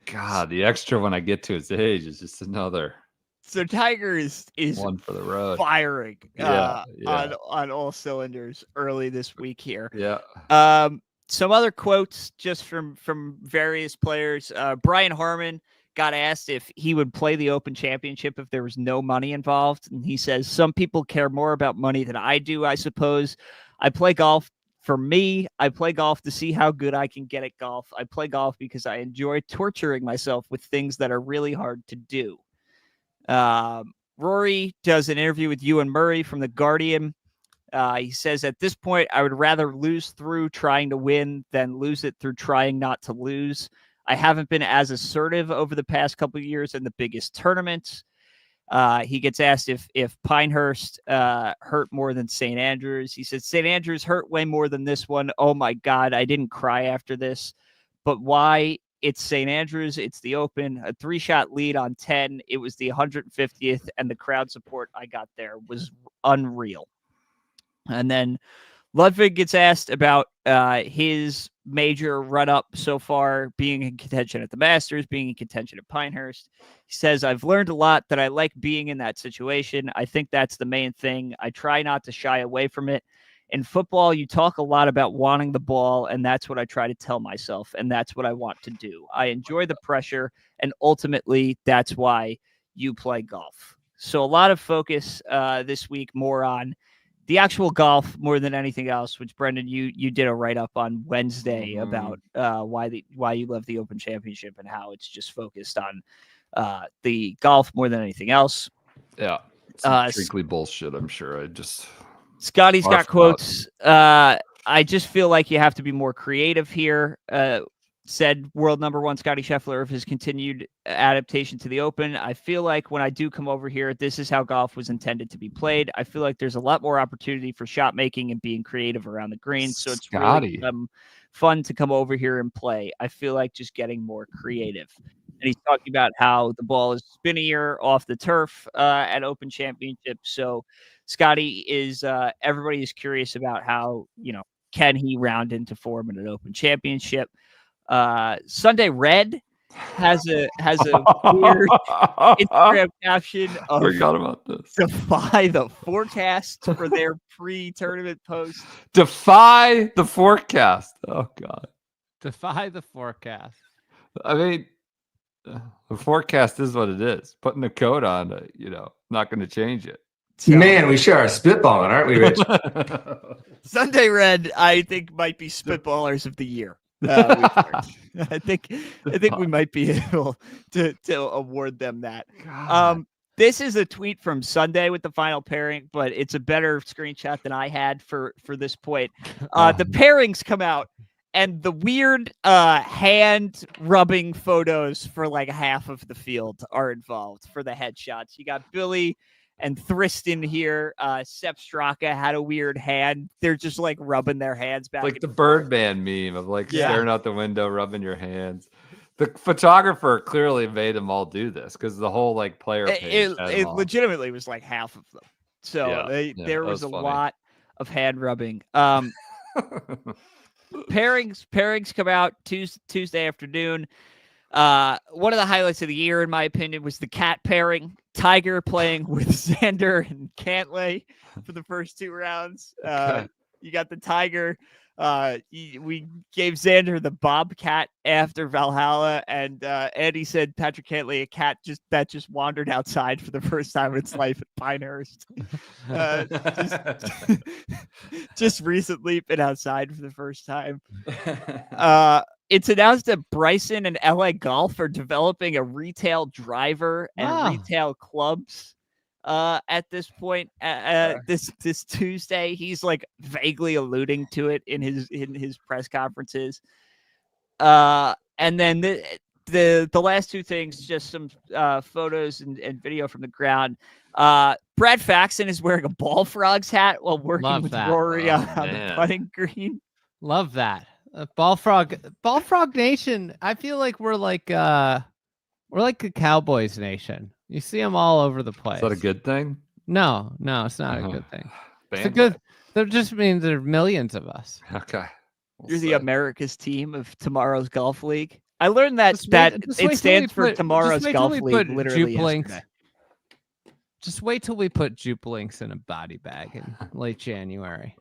God, the extra when I get to his age is just another. So Tiger is one for the road, firing on all cylinders early this week here. Yeah. Some other quotes just from various players. Brian Harman got asked if he would play the Open Championship if there was no money involved, and he says, "Some people care more about money than I do, I suppose. I play golf. For me, I play golf to see how good I can get at golf. I play golf because I enjoy torturing myself with things that are really hard to do." Rory does an interview with Ewan Murray from The Guardian. He says, at this point, I would rather lose through trying to win than lose it through trying not to lose. I haven't been as assertive over the past couple of years in the biggest tournaments. He gets asked if Pinehurst hurt more than St. Andrews. He said, St. Andrews hurt way more than this one. Oh my God, I didn't cry after this. But why? It's St. Andrews. It's the Open. A 3-shot lead on 10. It was the 150th, and the crowd support I got there was unreal. And then Ludwig gets asked about his major run-up so far, being in contention at the Masters, being in contention at Pinehurst. He says, I've learned a lot that I like being in that situation. I think that's the main thing. I try not to shy away from it. In football, you talk a lot about wanting the ball, and that's what I try to tell myself, and that's what I want to do. I enjoy the pressure, and ultimately, that's why you play golf. So a lot of focus this week more on the actual golf more than anything else, which, Brendan, you did a write-up on Wednesday about why you love the Open Championship and how it's just focused on the golf more than anything else. Yeah, strictly bullshit, I'm sure. Scotty's got quotes. I just feel like you have to be more creative here. Said world number one Scotty Scheffler of his continued adaptation to the Open. I feel like when I do come over here, this is how golf was intended to be played. I feel like there's a lot more opportunity for shot making and being creative around the green. So it's really fun to come over here and play. I feel like just getting more creative. he's talking about how the ball is spinnier off the turf at Open Championship. So Scotty is everybody is curious about how, can he round into form in an Open Championship? Sunday Red has a weird Instagram caption of Forgot about this. defy the forecast for their pre-tournament post. Defy the forecast. Oh God. Defy the forecast. I mean, the forecast is what it is. Putting a coat on, not going to change it. So, Man, we sure are spitballing, aren't we, Rich? Sunday Red, I think, might be spitballers of the year. I think we might be able to award them that. This is a tweet from Sunday with the final pairing, but it's a better screenshot than I had for this point. The pairings come out, and the weird hand rubbing photos for like half of the field are involved for the headshots. You got Billy and Thriston here. Sepp Straka had a weird hand. They're just like rubbing their hands back. Like the Birdman meme of staring out the window, rubbing your hands. The photographer clearly made them all do this because the whole player page. It legitimately was like half of them. So there was a lot of hand rubbing. Pairings come out Tuesday afternoon. One of the highlights of the year, in my opinion, was the cat pairing. Tiger playing with Xander and Cantlay for the first 2 rounds. You got the Tiger. We gave Xander the Bobcat after Valhalla, and Andy said Patrick Cantlay, a cat that just wandered outside for the first time in its life at Pinehurst. Just recently been outside for the first time. It's announced that Bryson and LA Golf are developing a retail driver and retail clubs at this point. This Tuesday, he's vaguely alluding to it in his press conferences. And then the last 2 things, just some photos and video from the ground. Brad Faxon is wearing a Ball Frogs hat while working with Rory on the putting green. Love that. Ball Frog Nation. I feel like we're like a Cowboys nation. You see them all over the place. Is that a good thing? No, it's not a good thing. It's a good. That just means there are millions of us. Okay. You're the America's team of tomorrow's golf league. I learned that it stands for tomorrow's golf league. Literally yesterday. Just wait till we put Jupelinks in a body bag in late January.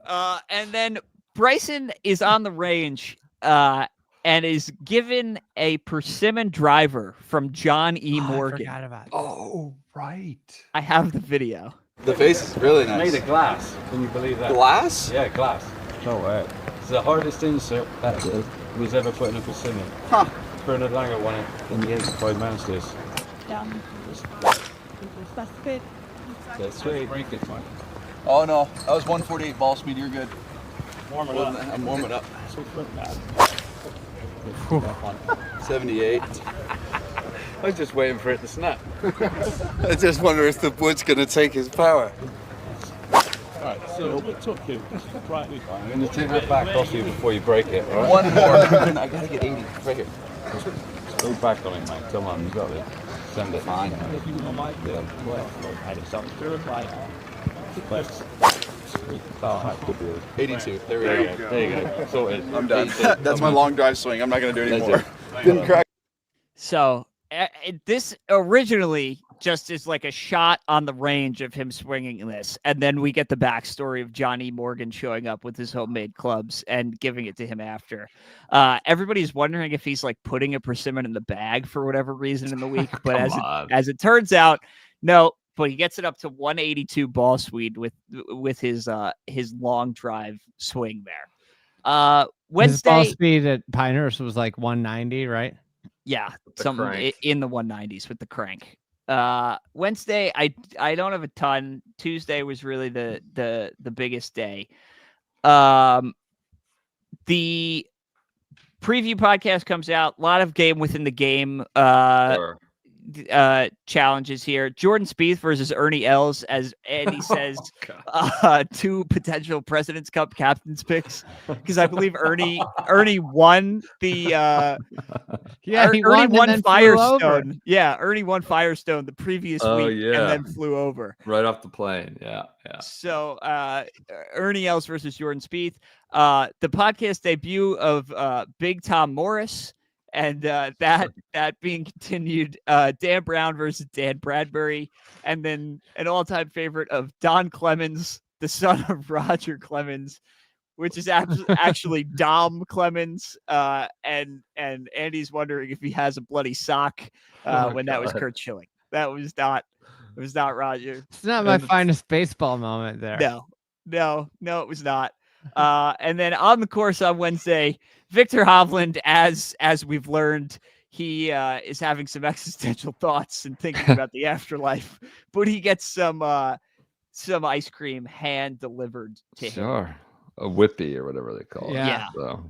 And then Bryson is on the range and is given a persimmon driver from John E. Morgan. I forgot about it. Oh, right. I have the video. The face is really nice. Made of glass. Can you believe that? Glass? Yeah, glass. No way. It's the hardest insert that was ever put in a persimmon. Huh. Bernard Langer won it in the 85 Masters. That's sweet. Break it, man. Oh no, that was 148 ball speed. You're good. Warm it up. I'm warming up. So quick, man. 78. I was just waiting for it to snap. I just wonder if the wood's going to take his power. Alright, so what took you? Rightly fine. I'm going to take that back off you before you break it, alright? One more. I got to get 80. Right here. Go back on it, mate. Come on, you got it. Send it. Fine. If you want my deal, I just something to reply. Let's. Oh, 82. There we go. There you go. Sorted. I'm done. That's my long drive swing. I'm not going to do it anymore. Didn't crack. So this originally just is like a shot on the range of him swinging this. And then we get the backstory of Johnny Morgan showing up with his homemade clubs and giving it to him after. Everybody's wondering if he's putting a persimmon in the bag for whatever reason in the week. But as it turns out, no. But he gets it up to 182 ball speed with his long drive swing there. Wednesday, his ball speed at Pinehurst was 190, right? Yeah, something in the 190s with the crank. Wednesday, I don't have a ton. Tuesday was really the biggest day. The preview podcast comes out. A lot of game within the game. Sure. challenges here. Jordan Spieth versus Ernie Els, as Andy says, 2 potential President's Cup captain's picks, because I believe Ernie won the he Ernie won won and then flew over. Firestone. Yeah, Ernie won Firestone the previous week and then flew over. Right off the plane. Yeah. So Ernie Els versus Jordan Spieth. The podcast debut of Big Tom Morris, and that being continued. Dan Brown versus Dan Bradbury, and then an all-time favorite of Don Clemens, the son of Roger Clemens, which is actually Dom Clemens. And Andy's wondering if he has a bloody sock when that was Kurt Schilling. That was not. It was not Roger. It's not my finest baseball moment there. No, it was not. And then on the course on Wednesday, Victor Hovland, as we've learned, he is having some existential thoughts and thinking about the afterlife, but he gets some ice cream hand delivered to him. Sure. A whippy or whatever they call it. Yeah. So,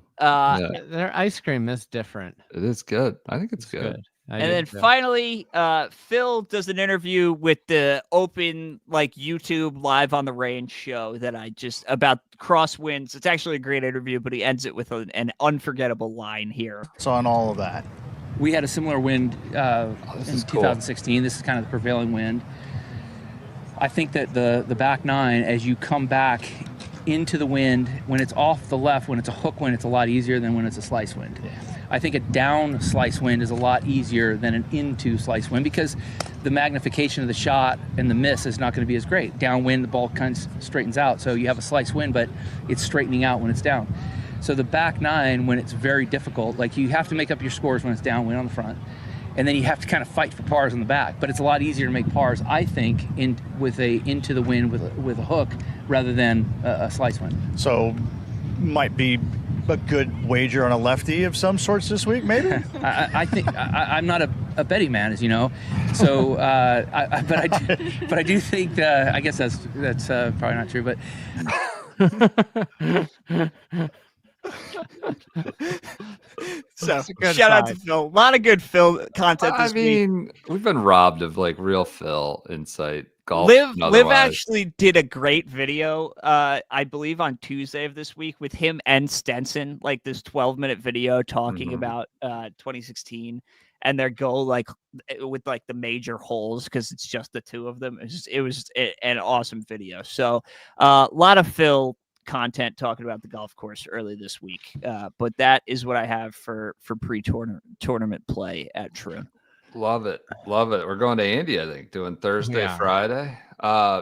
Their ice cream is different. it is good. I think it's good. And then finally, Phil does an interview with the Open YouTube Live on the Range show that about crosswinds. It's actually a great interview, but he ends it with an unforgettable line here. So on all of that, we had a similar wind in 2016. Cool. This is kind of the prevailing wind. I think that the back nine, as you come back into the wind, when it's off the left, when it's a hook wind, it's a lot easier than when it's a slice wind. Yeah. I think a down slice wind is a lot easier than an into slice wind because the magnification of the shot and the miss is not going to be as great. Downwind, the ball kind of straightens out. So you have a slice wind, but it's straightening out when it's down. So the back nine, when it's very difficult, you have to make up your scores when it's downwind on the front. And then you have to kind of fight for pars on the back. But it's a lot easier to make pars, I think, with a into the wind with a hook rather than a slice wind. So might be a good wager on a lefty of some sorts this week, maybe? I think I'm not a betting man, as you know. So, but I do think I guess that's probably not true. But so shout out to Phil. A lot of good Phil content this week. We've been robbed of real Phil insight. Golf, Liv actually did a great video, I believe on Tuesday of this week with him and Stenson, this 12-minute video talking about 2016 and their goal, with the major holes, because it's just the two of them. It was an awesome video. So a lot of Phil content talking about the golf course early this week. But that is what I have for pre-tournament play at Troon. Love it. We're going to Andy, I think, doing Thursday, Friday.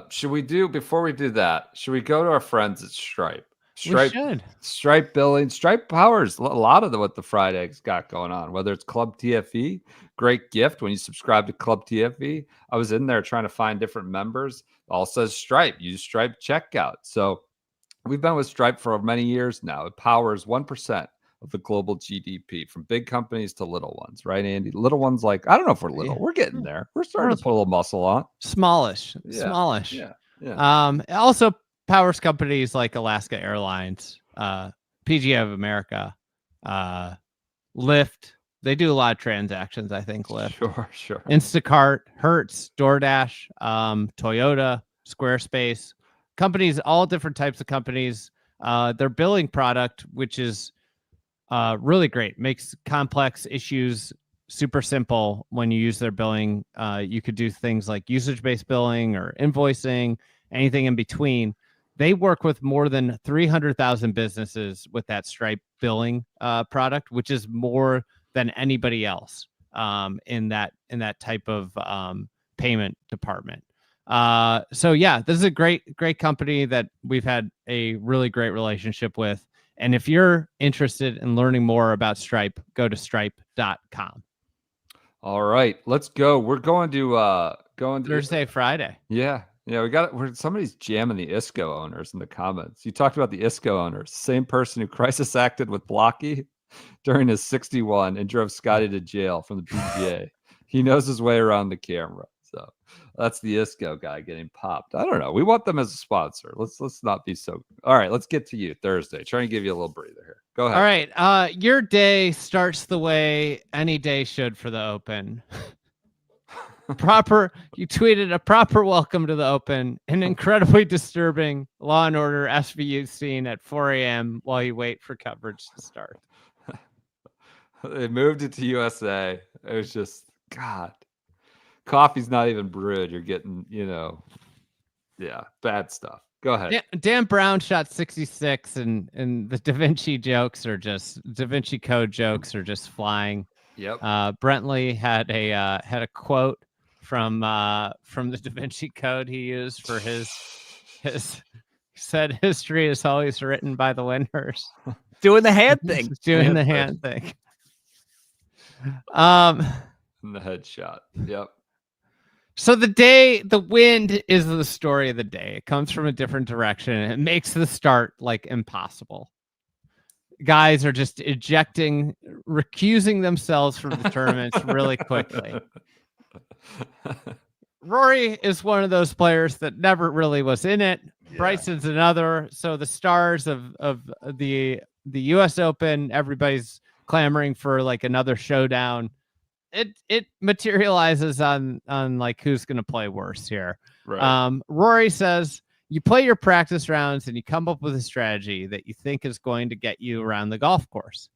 Should we before we do that, should we go to our friends at Stripe? We should. Stripe billing, Stripe powers a lot of what the Fried Eggs got going on, whether it's Club TFE, great gift when you subscribe to Club TFE. I was in there trying to find different members. It all says Stripe. Use Stripe checkout. So we've been with Stripe for many years now. It powers 1% of the global GDP, from big companies to little ones, right, Andy? Little ones, I don't know if we're little. Yeah. We're getting there. We're starting to put a little muscle on. Smallish. Yeah. Also powers companies like Alaska Airlines, PGA of America, Lyft. They do a lot of transactions, I think, Lyft. Sure. Instacart, Hertz, DoorDash, Toyota, Squarespace. Companies, all different types of companies. Their billing product, which is really great, makes complex issues super simple when you use their billing. You could do things like usage-based billing or invoicing, anything in between. They work with more than 300,000 businesses with that Stripe billing product, which is more than anybody else in that type of payment department. So yeah, this is a great company that we've had a really great relationship with. And if you're interested in learning more about Stripe, go to stripe.com. All right, let's go. We're going to Thursday, Friday. Yeah. Somebody's jamming the ISCO owners in the comments. You talked about the ISCO owners, same person who crisis acted with Blocky during his 61 and drove Scotty to jail from the PGA. He knows his way around the camera. So that's the ISCO guy getting popped. I don't know. We want them as a sponsor. Let's not be so. All right, let's get to you Thursday. Trying to give you a little breather here. Go ahead. All right. Your day starts the way any day should for the Open. You tweeted a proper welcome to the Open, an incredibly disturbing Law and Order SVU scene at 4 a.m. while you wait for coverage to start. They moved it to USA. It was just, God, coffee's not even brewed. You're getting, bad stuff. Go ahead. Dan Brown shot 66, and the Da Vinci Code jokes are just flying. Yep. Brentley had a quote from the Da Vinci Code he used for his said history is always written by the winners. Doing the hand thing. Doing the hand thing. And the headshot. Yep. So the wind is the story of the day. It comes from a different direction and it makes the start like impossible. Guys are just recusing themselves from the tournaments really quickly. Rory is one of those players that never really was in it. Yeah. Bryson's another. So the stars of the US Open, everybody's clamoring for like another showdown. It materializes on like who's going to play worse here. Right. Rory says you play your practice rounds and you come up with a strategy that you think is going to get you around the golf course.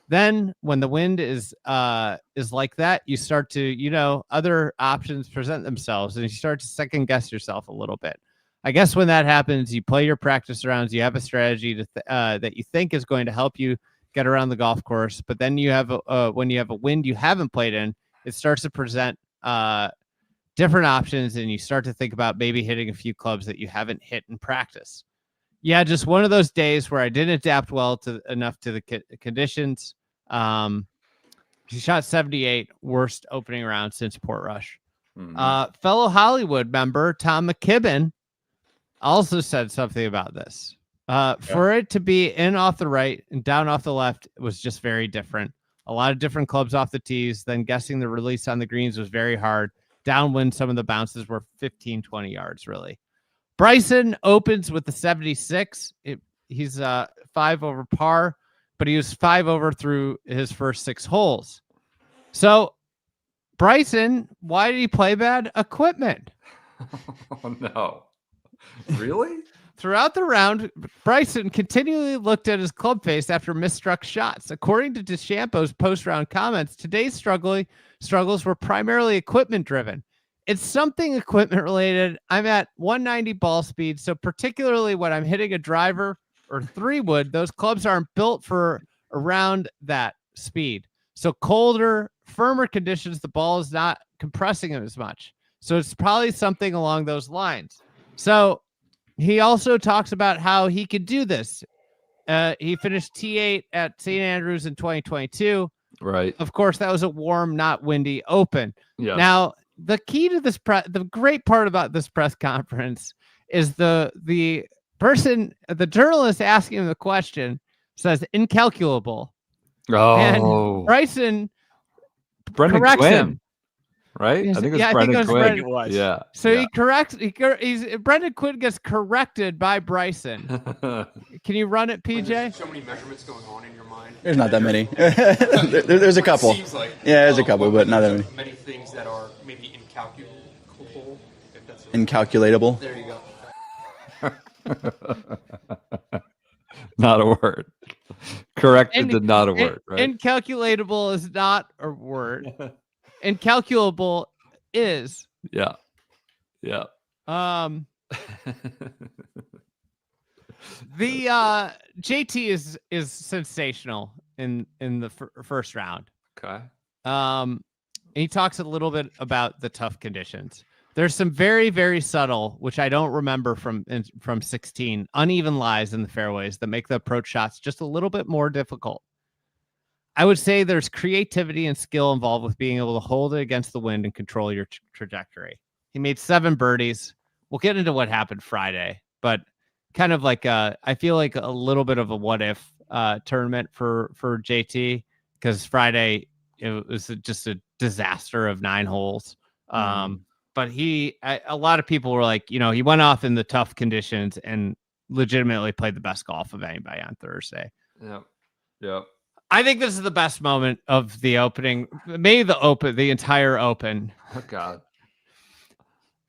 Then when the wind is like that, you start to, other options present themselves and you start to second guess yourself a little bit. I guess when that happens, you play your practice rounds, you have a strategy that you think is going to help you get around the golf course. But then you have when you have a wind you haven't played in, it starts to present different options, and you start to think about maybe hitting a few clubs that you haven't hit in practice. Yeah, just one of those days where I didn't adapt well enough to the conditions. He shot 78, worst opening round since Portrush. Mm-hmm. Fellow Hollywood member Tom McKibben also said something about this. For it to be in off the right and down off the left was just very different. A lot of different clubs off the tees. Then guessing the release on the greens was very hard. Downwind, some of the bounces were 15, 20 yards, really. Bryson opens with the 76. He's 5 over par, but he was 5 over through his first 6 holes. So, Bryson, why did he play bad? Equipment. Oh, no. Really? Throughout the round, Bryson continually looked at his club face after misstruck shots. According to DeChambeau's post-round comments, today's struggles were primarily equipment-driven. It's something equipment-related. I'm at 190 ball speed, so particularly when I'm hitting a driver or 3-wood, those clubs aren't built for around that speed. So colder, firmer conditions, the ball is not compressing it as much. So it's probably something along those lines. So he also talks about how he could do this. He finished T8 at St. Andrews in 2022. Right. Of course, that was a warm, not windy Open. Yeah. Now, the key to this the great part about this press conference is the journalist asking him the question says incalculable. Oh. And Bryson Brendan corrects Quinn. him. Right? Yes, I think it was Brendan Quinn. It was. Yeah. So yeah. Brendan Quinn gets corrected by Bryson. Can you run it, PJ? There's so many measurements going on in your mind. There's not that many. There's a couple. Seems like there's a couple, but not that many. Many things that are maybe incalculable. If that's Incalculatable. There you go. Not a word. Corrected to not a word, right? Incalculable is not a word. Incalculable is. Yeah. Yeah. The JT is sensational in the first round. Okay. He talks a little bit about the tough conditions. There's some very, very subtle, which I don't remember from 16, uneven lies in the fairways that make the approach shots just a little bit more difficult. I would say there's creativity and skill involved with being able to hold it against the wind and control your trajectory. He made 7 birdies. We'll get into what happened Friday, but kind of like I feel like a little bit of a what if tournament for JT, because Friday it was just a disaster of 9 holes. But a lot of people were like, he went off in the tough conditions and legitimately played the best golf of anybody on Thursday. Yep. Yep. I think this is the best moment of the opening, maybe the entire Open. Oh God.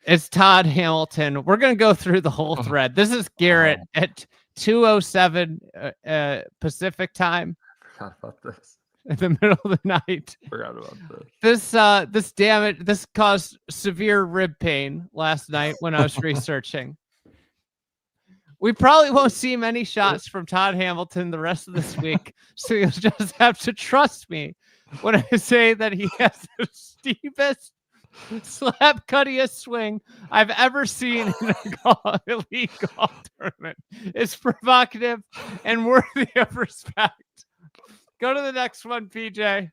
It's Todd Hamilton. We're going to go through the whole thread. This is Garrett at 2:07 Pacific time. Forgot about this. In the middle of the night. Forgot about this. This caused severe rib pain last night when I was researching. We probably won't see many shots from Todd Hamilton the rest of this week, so you'll just have to trust me when I say that he has the steepest, slap cuttiest swing I've ever seen in a elite golf tournament. It's provocative and worthy of respect. Go to the next one, PJ.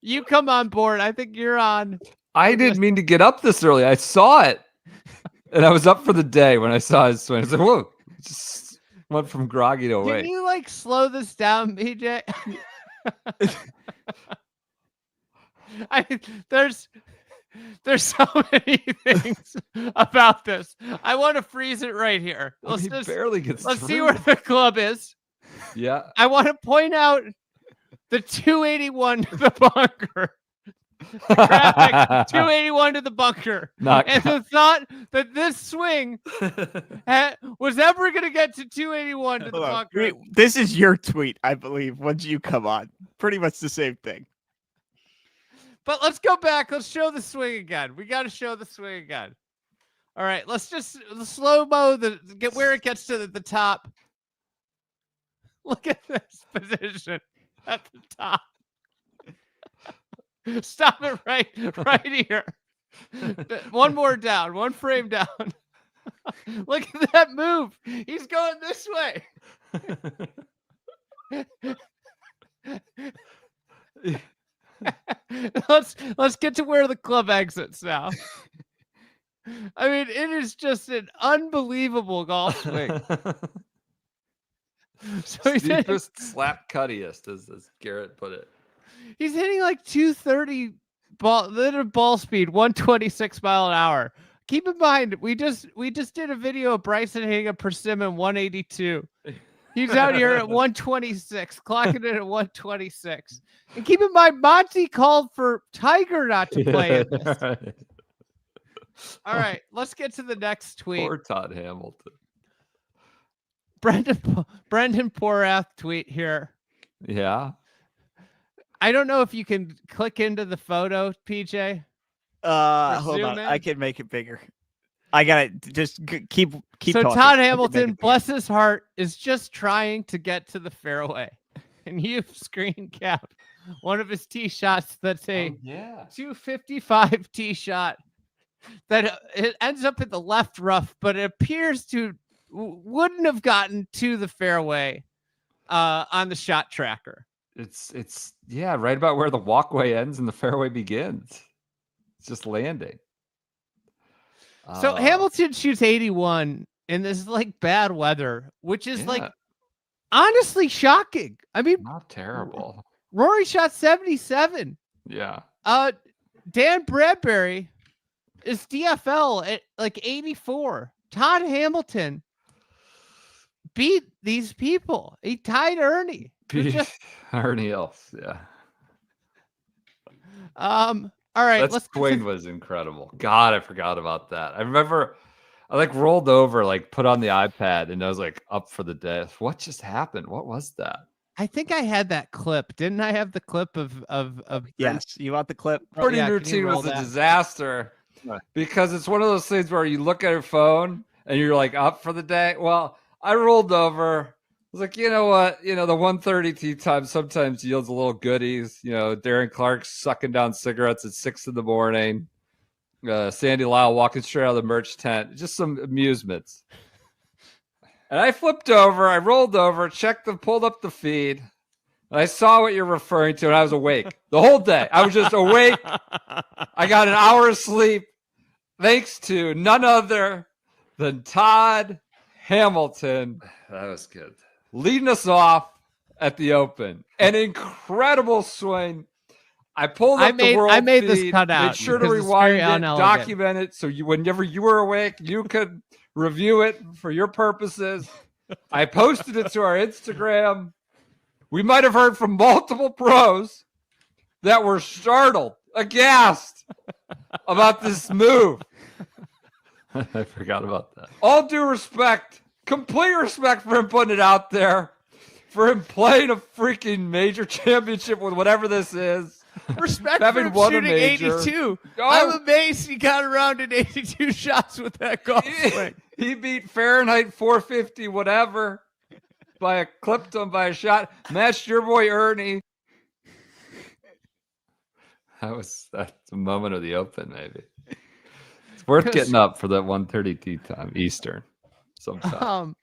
You come on board. I think you're on. I didn't mean to get up this early. I saw it. And I was up for the day when I saw his swing. I said, whoa, just went from groggy to awake. Can you slow this down, PJ? I mean, there's so many things about this. I want to freeze it right here. He barely gets Let's through. see where the club is. Yeah. I want to point out the 281 to the bunker. The graphic, 281 to the bunker. And the thought that this swing was ever going to get to 281 to the bunker. This is your tweet, I believe, once you come on. Pretty much the same thing. But let's go back. Let's show the swing again. We got to show the swing again. All right, let's just slow-mo get where it gets to the top. Look at this position at the top. Stop it right here. One more down, one frame down. Look at that move. He's going this way. Let's get to where the club exits now. I mean, it is just an unbelievable golf swing. So he's Steepest slap cuttiest, as Garrett put it. He's hitting 230 ball speed, 126 mile an hour. Keep in mind, we just did a video of Bryson hitting a persimmon 182. He's out here at 126, clocking it at 126. And keep in mind, Monty called for Tiger not to play in this. All right, let's get to the next tweet. Poor Todd Hamilton. Brendan Porath tweet here. Yeah. I don't know if you can click into the photo, PJ. Hold on. I can make it bigger. I gotta just keep. So talking. Todd Hamilton, bless his heart, is just trying to get to the fairway, and you've screen capped one of his tee shots. That's a 255 tee shot that it ends up in the left rough, but it appears to wouldn't have gotten to the fairway on the shot tracker. It's right about where the walkway ends and the fairway begins. It's just landing. So Hamilton shoots 81 in this bad weather, which is honestly shocking. I mean, not terrible. Rory shot 77. Yeah. Dan Bradbury is DFL at 84. Todd Hamilton beat these people. He tied Ernie. Ernie else, yeah. All right. That swing was incredible. God, I forgot about that. I remember I rolled over, put on the iPad, and I was up for the day. What just happened? What was that? I think I had that clip. Didn't I have the clip of Yes, you want the clip? Morning routine was a disaster because it's one of those things where you look at your phone and you're up for the day. Well, I rolled over. I was you know what? The 1:30 tee time sometimes yields a little goodies. Darren Clark's sucking down cigarettes at 6 a.m. Sandy Lyle walking straight out of the merch tent. Just some amusements. And I flipped over. I rolled over, pulled up the feed. And I saw what you're referring to, and I was awake the whole day. I was just awake. I got an hour of sleep thanks to none other than Todd Hamilton. That was good. Leading us off at the Open. An incredible swing. I pulled up the world I made feed, this cut out. made sure to rewind it, document it, so whenever you were awake, you could review it for your purposes. I posted it to our Instagram. We might have heard from multiple pros that were startled, aghast about this move. I forgot about that. All due respect, complete respect for him putting it out there, for him playing a freaking major championship with whatever this is. Respect Having for him won a shooting major. 82. Oh. I'm amazed he got around in 82 shots with that golf swing. He beat Fahrenheit 450 whatever clipped him by a shot. Matched your boy Ernie. That's a moment of the Open, maybe. It's worth getting up for that 1:30 tee time Eastern sometime.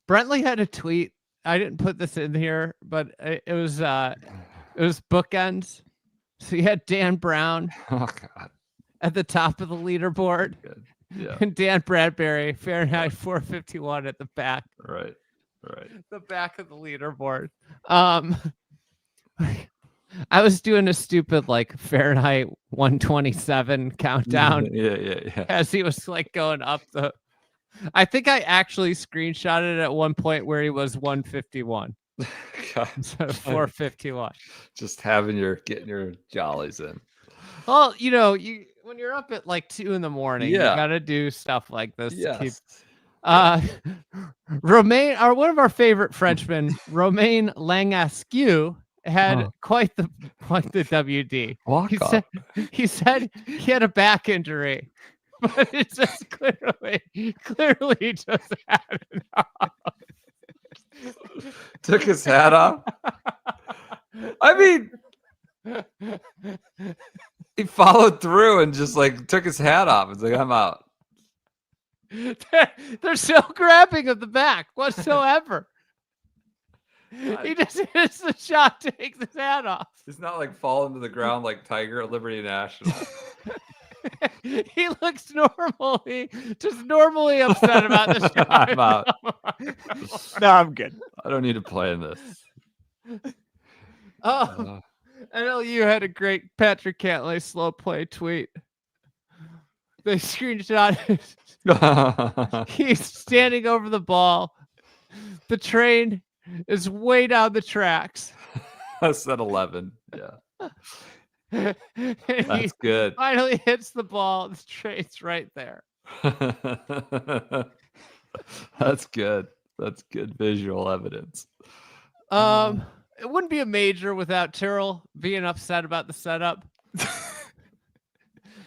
Brentley had a tweet. I didn't put this in here, but it was bookends. So you had Dan Brown at the top of the leaderboard. Good. Yeah. And Dan Bradbury, Fahrenheit 451 at the back. Right. The back of the leaderboard. I was doing a stupid like Fahrenheit 127 countdown. Yeah. As he was like going up the. I think I actually screenshotted it at one point where he was 151 instead of 451. Just getting your jollies in. Well, when you're up at like 2 a.m, you gotta do stuff like this to keep. Romain, one of our favorite Frenchmen, Romain Langascu, had quite the WD. He said he had a back injury, but it's just clearly just had it off. Took his hat off. I mean, he followed through and just like took his hat off. It's like, I'm out. There's no grabbing of the back whatsoever. He just hits the shot, takes his hat off. It's not like falling to the ground like Tiger at Liberty National. He looks normally upset about this shot. I'm out. No, I'm good. I don't need to play in this. NLU had a great Patrick Cantlay slow play tweet. They screenshot it. He's standing over the ball. The train is way down the tracks. That's at 11. Yeah. That's good. Finally hits the ball. The train's right there. That's good. That's good visual evidence. It wouldn't be a major without Tyrrell being upset about the setup.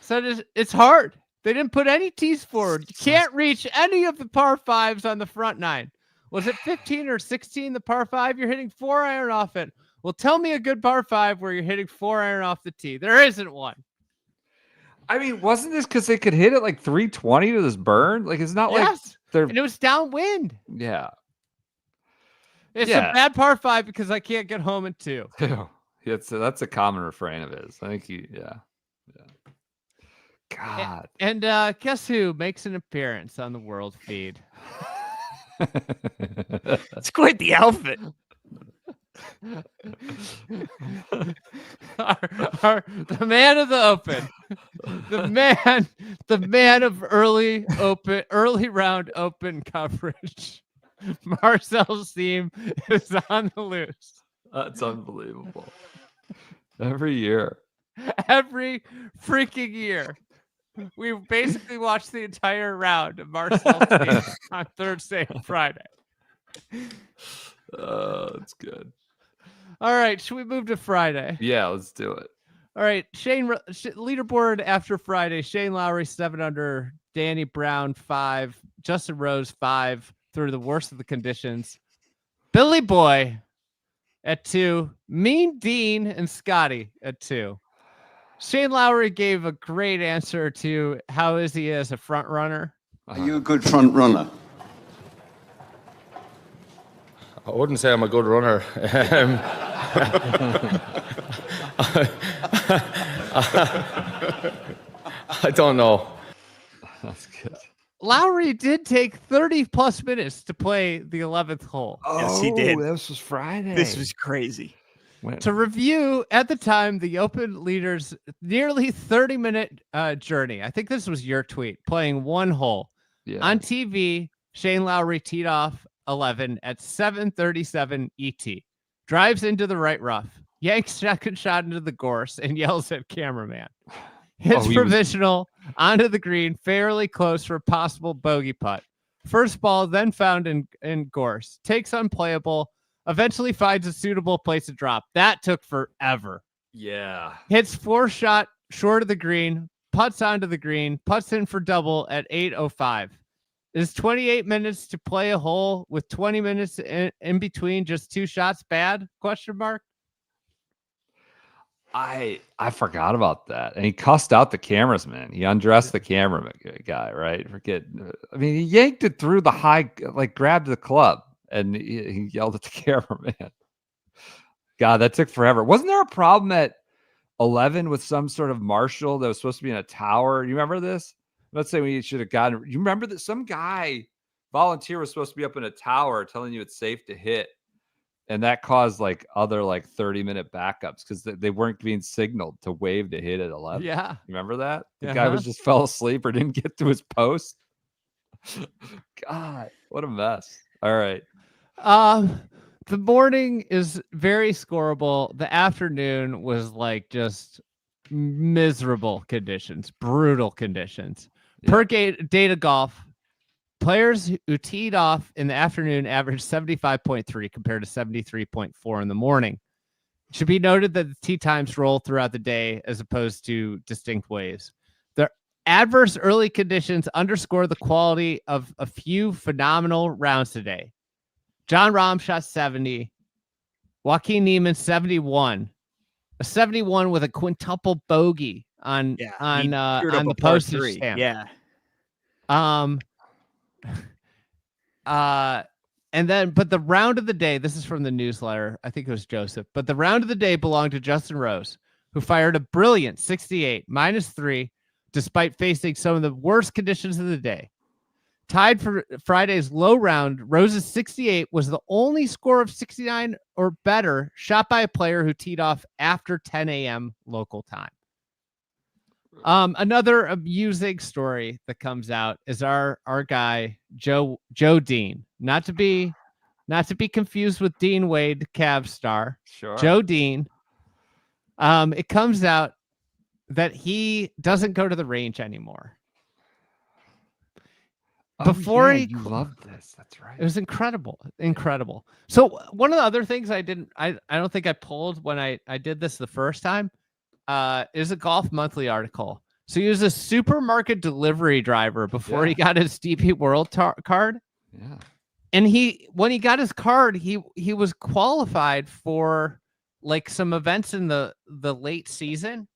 So it's hard. They didn't put any tees forward. You can't reach any of the par fives on the front nine. Was it 15 or 16, the par five? You're hitting 4-iron off it. Well, tell me a good par five where you're hitting 4-iron off the tee. There isn't one. I mean, wasn't this because they could hit it like 320 to this burn? Like, it's not like they're. And it was downwind. Yeah. It's a bad par five because I can't get home in 2. That's a common refrain of his. I think God. And guess who makes an appearance on the world feed? It's quite the outfit. The man of the Open, the man of early round Open coverage. Marcel's theme is on the loose. That's unbelievable. Every year. Every freaking year. We basically watched the entire round of Marcel's theme on Thursday and Friday. That's good. All right, should we move to Friday? Yeah, let's do it. All right, leaderboard after Friday. Shane Lowry 7 under, Danny Brown 5, Justin Rose 5 through the worst of the conditions. Billy Boy at 2, Mean Dean and Scotty at 2. Shane Lowry gave a great answer to how is he as a front runner. Are you a good front runner? I wouldn't say I'm a good runner. I don't know. That's good. Lowry did take 30 plus minutes to play the 11th hole. Yes, he did. This was Friday. This was crazy. To review, at the time, the Open leaders nearly 30-minute journey. I think this was your tweet, playing one hole. Yeah. On TV, Shane Lowry teed off 11 at 7:37 ET. Drives into the right rough, yanks second shot into the gorse, and yells at cameraman. Hits provisional onto the green, fairly close for a possible bogey putt. First ball, then found in gorse. Takes unplayable. Eventually finds a suitable place to drop. That took forever. Yeah. Hits 4-shot short of the green. Putts onto the green. Putts in for double at 8:05. Is 28 minutes to play a hole with 20 minutes in between just 2 shots bad? Question mark. I forgot about that. And he cussed out the cameras, man. He undressed the camera guy, right? I mean, he yanked it through the high, like grabbed the club, and he yelled at the cameraman. God, that took forever. Wasn't there a problem at 11 with some sort of marshal that was supposed to be in a tower? You remember this? Let's say we should have gotten. You remember that some guy volunteer was supposed to be up in a tower telling you it's safe to hit. And that caused like other like 30-minute backups because they weren't being signaled to wave to hit at 11. Yeah. You remember that? The guy was just fell asleep or didn't get to his post. God, what a mess. All right. The morning is very scoreable. The afternoon was like just miserable conditions, brutal conditions. Yeah. Per data golf, players who teed off in the afternoon averaged 75.3 compared to 73.4 in the morning. It should be noted that the tee times roll throughout the day as opposed to distinct waves. The adverse early conditions underscore the quality of a few phenomenal rounds today. John Rahm shot 70. Joaquin Niemann 71. A 71 with a quintuple bogey on the postage stamp. Yeah. And then, but the round of the day, this is from the newsletter. I think it was Joseph, but the round of the day belonged to Justin Rose, who fired a brilliant 68 -3, despite facing some of the worst conditions of the day. Tied for Friday's low round, Rose's 68 was the only score of 69 or better shot by a player who teed off after 10 a.m. local time. Another amusing story that comes out is our guy Joe Dean, not to be confused with Dean Wade, Cavs star. Sure. Joe Dean. It comes out that he doesn't go to the range anymore. Before you loved this. That's right. It was incredible. So one of the other things I don't think I pulled when I did this the first time is a Golf Monthly article. So he was a supermarket delivery driver before he got his DP World card. Yeah. And when he got his card, he was qualified for like some events in the late season,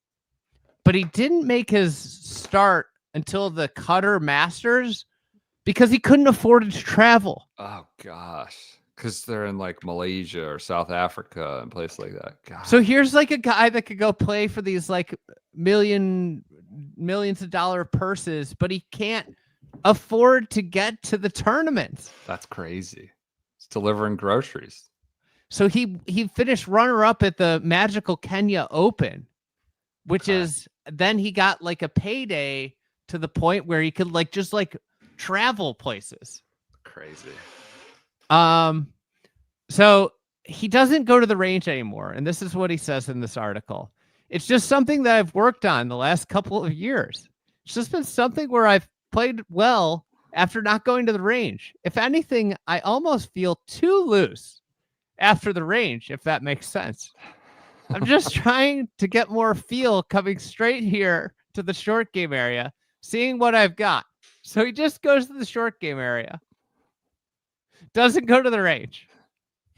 but he didn't make his start until the Qatar Masters because he couldn't afford to travel. Oh gosh. Because they're in like Malaysia or South Africa and places like that. God. So here's like a guy that could go play for these like millions of dollar purses, but he can't afford to get to the tournaments. That's crazy. It's delivering groceries. So he finished runner-up at the Magical Kenya Open, which is then he got like a payday to the point where he could like just like travel places. Crazy. So he doesn't go to the range anymore. And this is what he says in this article. It's just something that I've worked on the last couple of years. It's just been something where I've played well after not going to the range. If anything, I almost feel too loose after the range, if that makes sense. I'm just trying to get more feel coming straight here to the short game area, seeing what I've got. So he just goes to the short game area. Doesn't go to the range.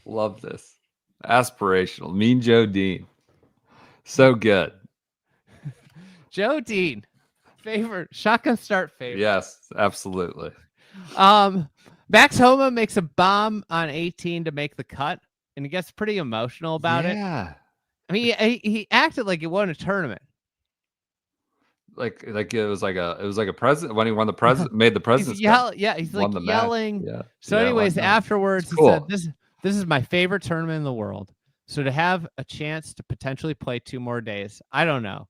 Love this. Aspirational. Mean Joe Dean. So good. Joe Dean. Favorite. Shotgun start favorite. Yes, absolutely. Max Homa makes a bomb on 18 to make the cut, and he gets pretty emotional about it. Yeah. I mean, he acted like he won a tournament. Like it was like a president when he won the president made the president's cup. He's like yelling. Yeah. So, anyways, afterwards, he said, "This is my favorite tournament in the world. So to have a chance to potentially play 2 more days, I don't know.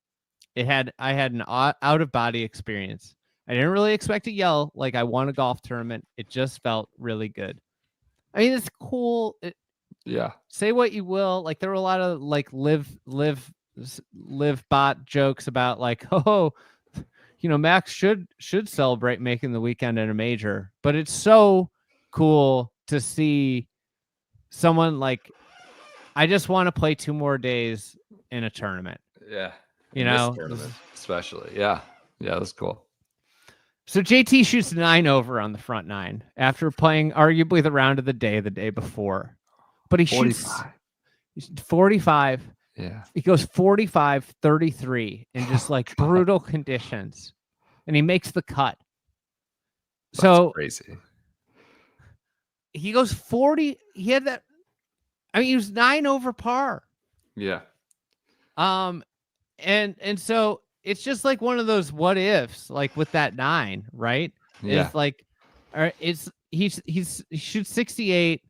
I had an out of body experience. I didn't really expect to yell like I won a golf tournament. It just felt really good. I mean, it's cool. Say what you will. Like there were a lot of like live bot jokes about like, oh, Max should celebrate making the weekend in a major, but it's so cool to see someone like, I just want to play 2 more days in a tournament. Yeah. You In this know, tournament, especially. Yeah. Yeah, that's cool. So JT shoots 9 over on the front 9 after playing arguably the round of the day before. But he 45. shoots 45. Yeah. He goes 45-33 in just like brutal conditions. And he makes the cut. So crazy. He goes 40. He had that. I mean, he was 9 over par. Yeah. And so it's just like one of those what ifs, like with that 9, right? Yeah. It's like, he shoots 68,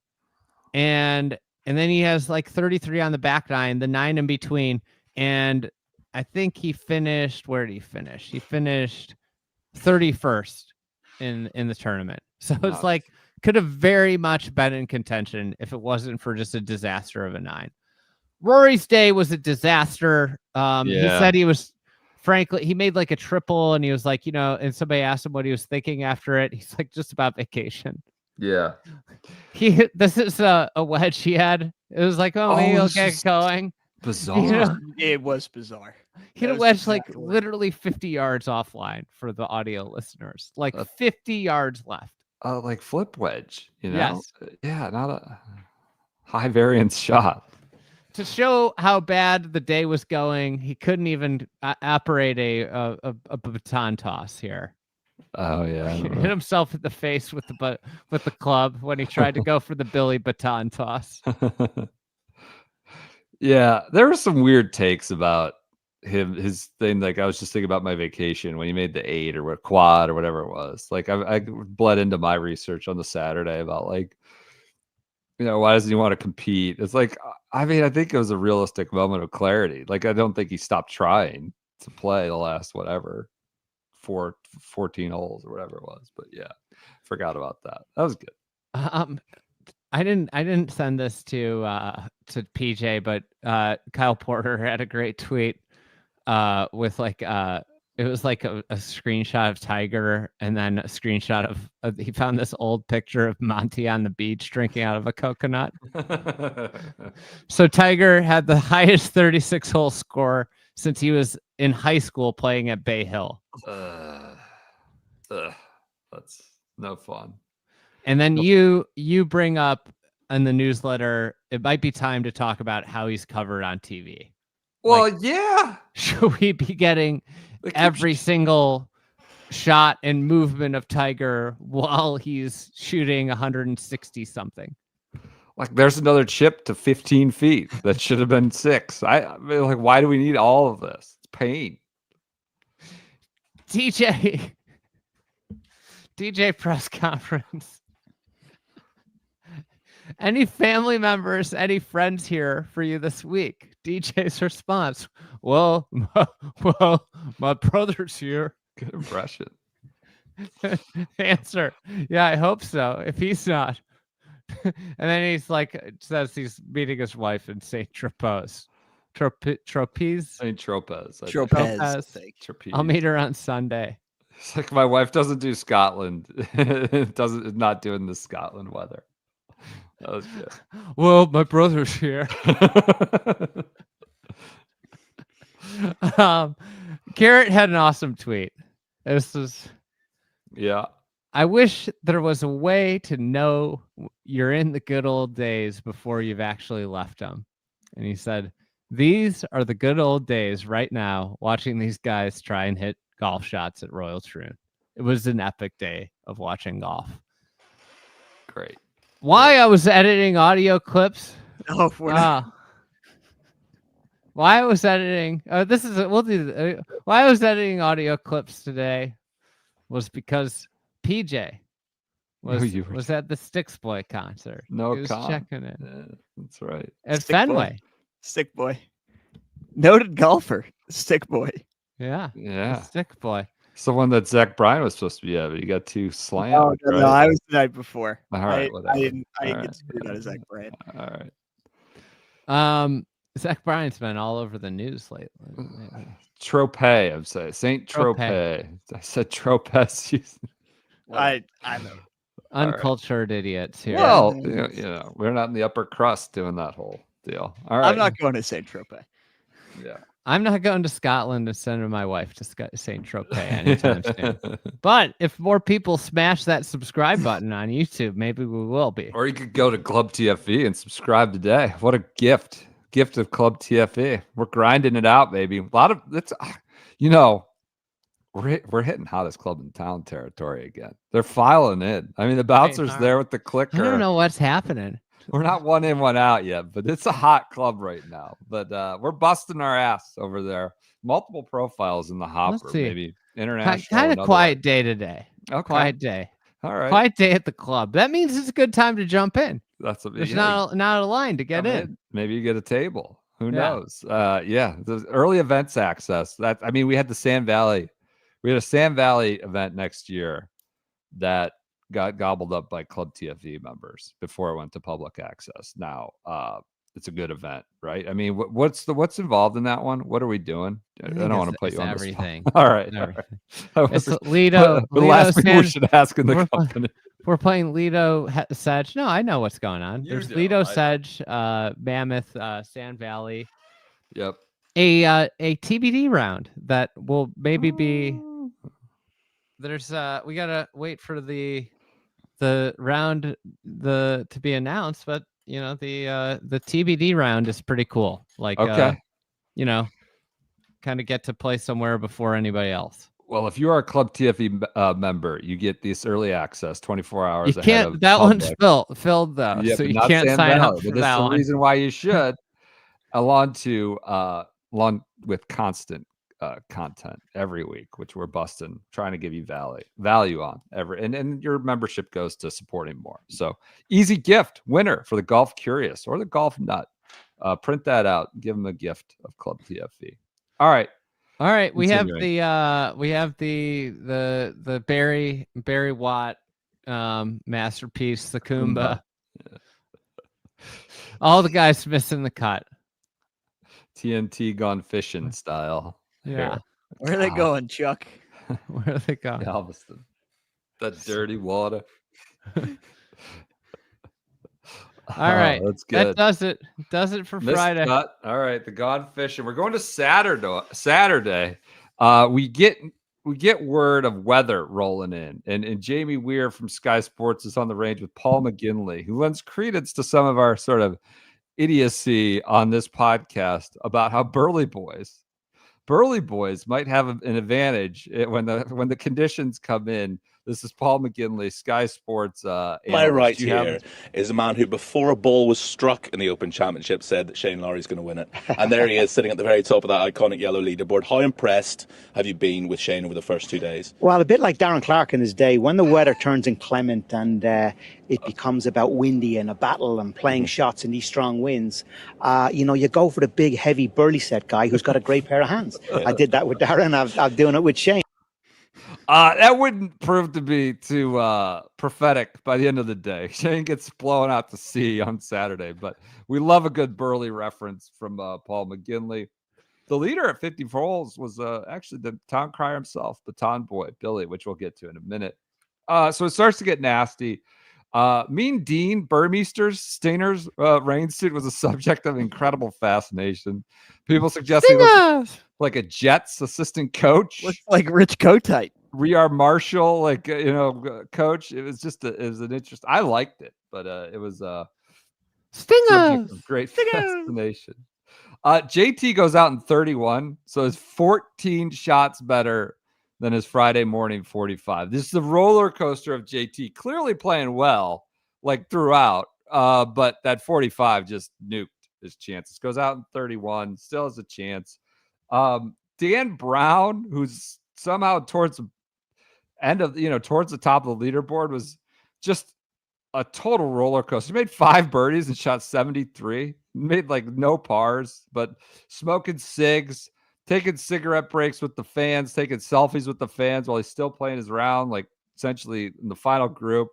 and then he has like 33 on the back 9, the 9 in between, and I think he finished. Where did he finish? He finished 31st in the tournament. So it's like could have very much been in contention if it wasn't for just a disaster of a 9. Rory's day was a disaster. He said he was, frankly, he made like a triple, and he was like, and somebody asked him what he was thinking after it. He's like, just about vacation. Yeah. This is a wedge he had. It was like, maybe he'll get going. Bizarre. It was bizarre. He had a wedge like literally 50 yards offline for the audio listeners, like 50 yards left. Like flip wedge, Yes. Yeah, not a high variance shot. To show how bad the day was going, he couldn't even operate a baton toss here. Oh yeah, He hit himself in the face with the club when he tried to go for the Billy baton toss. Yeah, there were some weird takes about his thing. Like I was just thinking about my vacation when he made the 8 or what quad or whatever it was. Like I bled into my research on the Saturday about like, why doesn't he want to compete? It's like, I mean, I think it was a realistic moment of clarity. Like I don't think he stopped trying to play the last 14 holes or whatever it was. But yeah, forgot about that. That was good. I didn't send this to PJ, but Kyle Porter had a great tweet with like it was like a screenshot of Tiger, and then a screenshot of he found this old picture of Monty on the beach drinking out of a coconut. So Tiger had the highest 36-hole score since he was in high school playing at Bay Hill. That's no fun. And then you bring up in the newsletter, it might be time to talk about how he's covered on TV. Well, yeah. Should we be getting every single shot and movement of Tiger while he's shooting 160 something? Like there's another chip to 15 feet that should have been 6. I mean, like, why do we need all of this? It's pain. DJ press conference. Any family members, any friends here for you this week? DJ's response. Well, my brother's here. Good impression. Answer. Yeah, I hope so. If he's not. And then he's like, says he's meeting his wife in St. Tropez. Tropez? St. Tropez. Tropez. I'll meet her on Sunday. It's like my wife doesn't do Scotland. It's not doing the Scotland weather. That was good. Well, my brother's here. Garrett had an awesome tweet. This is, yeah. I wish there was a way to know you're in the good old days before you've actually left them. And he said, these are the good old days right now, watching these guys try and hit golf shots at Royal Troon. It was an epic day of watching golf. Great. Why I was editing audio clips. Oh, why I was editing. Why I was editing audio clips today was because PJ was at the Sticks Boy concert. No, he was checking it. Yeah, that's right. At Fenway. Stick Boy. Noted golfer. Stick Boy. Yeah. Yeah. Stick Boy. Someone that Zach Bryan was supposed to be at, but you got too slammed. Oh, no, right? I was the night before. All right, I didn't get screwed out of Zach Bryan. All right. Zach Bryan's been all over the news lately. Tropez, I'm saying. Saint Tropez. I said Tropez. I'm uncultured idiots here. Well, we're not in the upper crust doing that whole deal. All right. I'm not going to Saint Tropez. Yeah. I'm not going to Scotland and sending my wife to Saint Tropez anytime soon. But if more people smash that subscribe button on YouTube, maybe we will be. Or you could go to Club TFE and subscribe today. What a gift. Gift of Club TFE. We're grinding it out, baby. A lot of it's we're hitting hottest club in town territory again. They're filing in. I mean, the bouncer's there with the clicker. I don't know what's happening. We're not 1 in, 1 out yet, but it's a hot club right now. But we're busting our ass over there. Multiple profiles in the hopper, maybe international. Kind of quiet day today. Okay. Quiet day. All right. Quiet day at the club. That means it's a good time to jump in. That's what There's not a line to get in. Maybe you get a table. Who knows? The early events access. We had the Sand Valley. We had a Sand Valley event next year that got gobbled up by Club TFE members before it went to public access. Now, it's a good event, right? I mean, what's involved in that one? What are we doing? I don't want to put you on everything. The spot. All right. It's Lido. The last thing we should ask in the company. We're playing Lido Sedge. No, I know what's going on. There's Lido Sedge, Mammoth, Sand Valley. Yep. A TBD round that will maybe be. There's we gotta wait for the round to be announced, but the TBD round is pretty cool. Like kind of get to play somewhere before anybody else. Well, if you are a Club TFE member, you get this early access 24 hours you ahead can't, of that public. one's filled though, so you can't sign up for that one. That's the reason why you should, along with constant content every week, which we're busting, trying to give you value on and your membership goes to supporting more. So easy gift winner for the golf curious or the golf nut. Print that out, give them a gift of Club TFE. All right. We have the Barry Watt masterpiece, the Kumba. All the guys missing the cut. TNT gone fishing style. Yeah. Where are they going, Chuck? Where are they going? Galveston. That dirty water. All right. That's good. That does it for Friday. Cut. All right. The gone fishing. We're going to Saturday. We get word of weather rolling in. And Jamie Weir from Sky Sports is on the range with Paul McGinley, who lends credence to some of our sort of idiocy on this podcast about how Burley Boys might have an advantage when the conditions come in. This is Paul McGinley, Sky Sports. My right here is a man who, before a ball was struck in the Open Championship, said that Shane Lowry's going to win it. And there he is, sitting at the very top of that iconic yellow leaderboard. How impressed have you been with Shane over the first 2 days? Well, a bit like Darren Clark in his day, when the weather turns inclement and it becomes about windy and a battle and playing shots in these strong winds, you go for the big, heavy Burley set guy who's got a great pair of hands. I did that with Darren. I'm doing it with Shane. That wouldn't prove to be too prophetic by the end of the day. Shane gets blown out to sea on Saturday, but we love a good Burley reference from Paul McGinley. The leader at 54 holes was actually the town crier himself, Baton Boy, Billy, which we'll get to in a minute. So it starts to get nasty. Mean Dean Burmeister's Stainer's rain suit was a subject of incredible fascination. People suggesting like a Jets assistant coach. Looks like Rich Kotite. Riar Marshall, coach. It was just an interest. I liked it, but it was Stingers. Great fascination. JT goes out in 31, so it's 14 shots better than his Friday morning 45. This is the roller coaster of JT, clearly playing well, throughout, but that 45 just nuked his chances. Goes out in 31, still has a chance. Dan Brown, who's somehow towards the end of, towards the top of the leaderboard, was just a total roller coaster. He made 5 birdies and shot 73. Made no pars, but smoking cigs, taking cigarette breaks with the fans, taking selfies with the fans while he's still playing his round, essentially in the final group.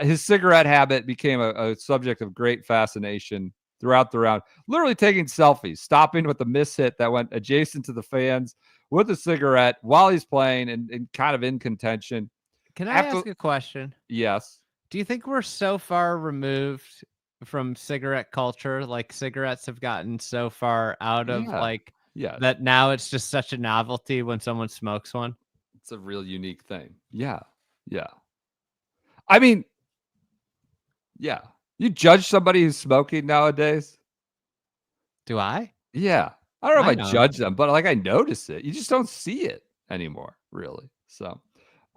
His cigarette habit became a subject of great fascination throughout the round. Literally taking selfies, stopping with the miss hit that went adjacent to the fans with a cigarette while he's playing and kind of in contention. Can I ask a question? Yes. Do you think we're so far removed from cigarette culture? Like cigarettes have gotten so far out of that now it's just such a novelty when someone smokes one? It's a real unique thing. Yeah. Yeah. I mean, yeah. You judge somebody who's smoking nowadays? Do I? Yeah. I don't know if I don't. judge them, but like I notice it. You just don't see it anymore, really. So,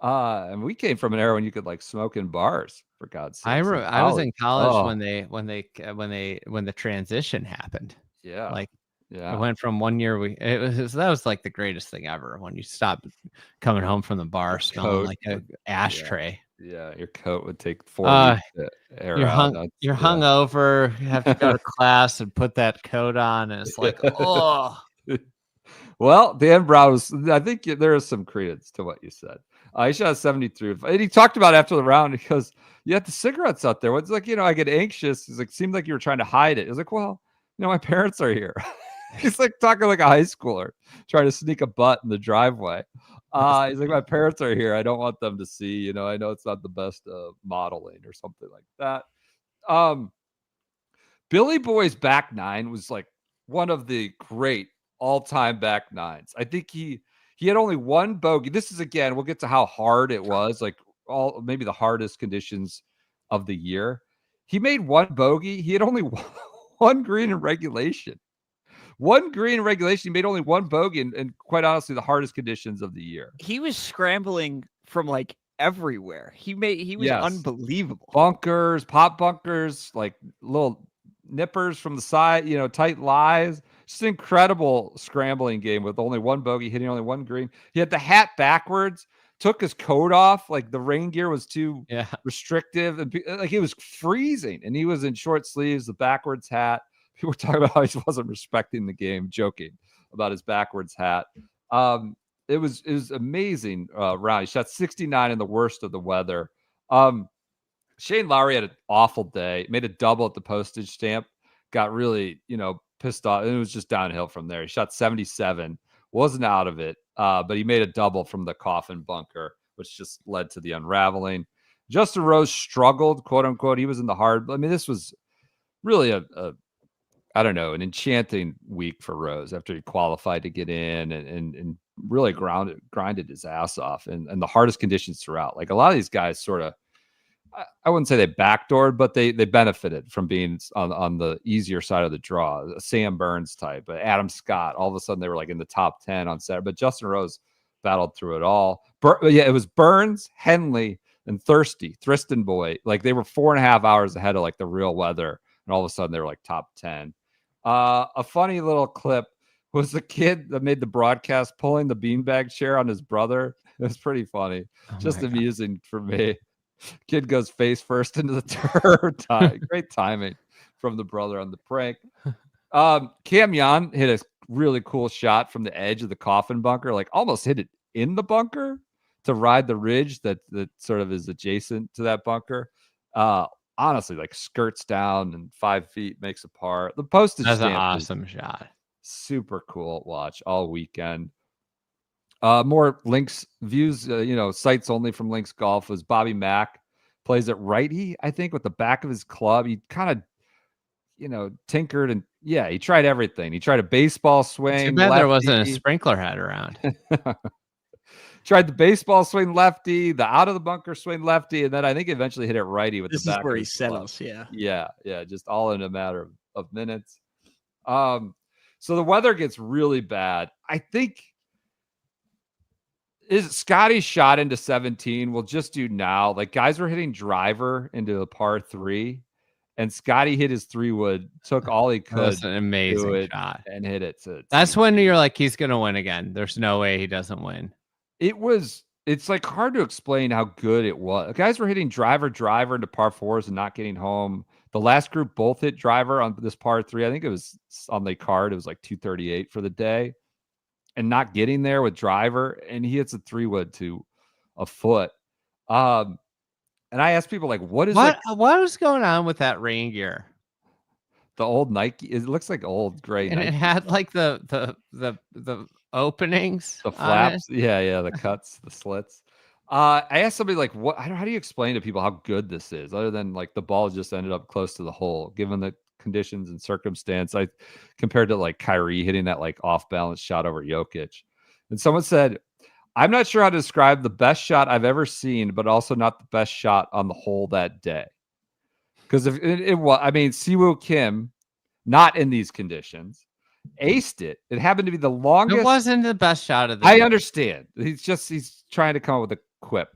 and we came from an era when you could like smoke in bars, for God's sake. I was in college when the transition happened. Yeah. Like yeah. it went from 1 year that was like the greatest thing ever when you stopped coming home from the bar smelling like an ashtray. Yeah, your coat would take 4 weeks to air out. You're hungover. You have to go to class and put that coat on, and it's like, oh. Well, Dan Brown I think there is some credence to what you said. He shot 73. And he talked about after the round because you had the cigarettes out there. It's like, I get anxious. It's like, seemed like you were trying to hide it. It was like, well, my parents are here. He's like talking like a high schooler trying to sneak a butt in the driveway. He's like, my parents are here. I don't want them to see, I know it's not the best modeling or something like that. Billy Boy's back nine was like one of the great all-time back nines. I think he had only one bogey. This is, again, we'll get to how hard it was, like maybe the hardest conditions of the year. He made one bogey. He had only one green in regulation. One green in regulation. He made only one bogey, and quite honestly, the hardest conditions of the year. He was scrambling from like everywhere. He was unbelievable. Bunkers, pop bunkers, like little nippers from the side, tight lies. Just an incredible scrambling game with only one bogey, hitting only one green. He had the hat backwards, took his coat off, like the rain gear was too restrictive, and like it was freezing, and he was in short sleeves, the backwards hat. People were talking about how he wasn't respecting the game, joking about his backwards hat. It was amazing round. He shot 69 in the worst of the weather. Shane Lowry had an awful day, made a double at the postage stamp, got really, pissed off. And it was just downhill from there. He shot 77, wasn't out of it, but he made a double from the coffin bunker, which just led to the unraveling. Justin Rose struggled, quote unquote. He was in the hard. I mean, this was really I don't know, an enchanting week for Rose after he qualified to get in and really grinded his ass off and the hardest conditions throughout. Like a lot of these guys sort of, I wouldn't say they backdoored, but they benefited from being on the easier side of the draw. Sam Burns type, Adam Scott, all of a sudden they were like in the top 10 on Saturday, but Justin Rose battled through it all. It was Burns, Henley, and Tristan Boy. Like they were 4.5 hours ahead of like the real weather. And all of a sudden they were like top 10. A funny little clip was the kid that made the broadcast pulling the beanbag chair on his brother. It was pretty funny. Just amusing for me. Kid goes face first into the turn. Great timing from the brother on the prank. Cam Yan hit a really cool shot from the edge of the coffin bunker, like almost hit it in the bunker to ride the ridge that sort of is adjacent to that bunker. Honestly, like skirts down and 5 feet makes a par. The postage That's stamp an awesome shot. Super cool watch all weekend. More links views, sites only from Links Golf was Bobby Mack plays at righty, I think, with the back of his club. He kind of, tinkered and he tried everything. He tried a baseball swing. Too bad there wasn't a sprinkler head around. Tried the baseball swing lefty, the out of the bunker swing lefty, and then I think eventually hit it righty with the back. This is where of he his club. settles. Yeah. Yeah. Just all in a matter of minutes. So the weather gets really bad. I think Scotty's shot into 17. We'll just do now. Like guys were hitting driver into the par 3, and Scotty hit his 3-wood, took all he could. That's an amazing shot and hit it. That's when you're like, he's gonna win again. There's no way he doesn't win. It's like hard to explain how good it was. Guys were hitting driver into par 4s and not getting home. The last group both hit driver on this par 3. I think it was on the card. It was like 238 for the day and not getting there with driver. And he hits a 3-wood to a foot. And I asked people like, what was going on with that rain gear? The old Nike, it looks like old gray and Nike. it had like the openings. The on it. flaps. Yeah, the cuts, the slits. I asked somebody like, what? How do you explain to people how good this is, other than like the ball just ended up close to the hole, given the conditions and circumstance. I compared to like Kyrie hitting that like off balance shot over Jokic, and someone said, I'm not sure how to describe the best shot I've ever seen, but also not the best shot on the hole that day. Because if it was, I mean, Siwoo Kim, not in these conditions, aced it. It happened to be the longest. It wasn't the best shot of the I day. understand. He's trying to come up with a quip.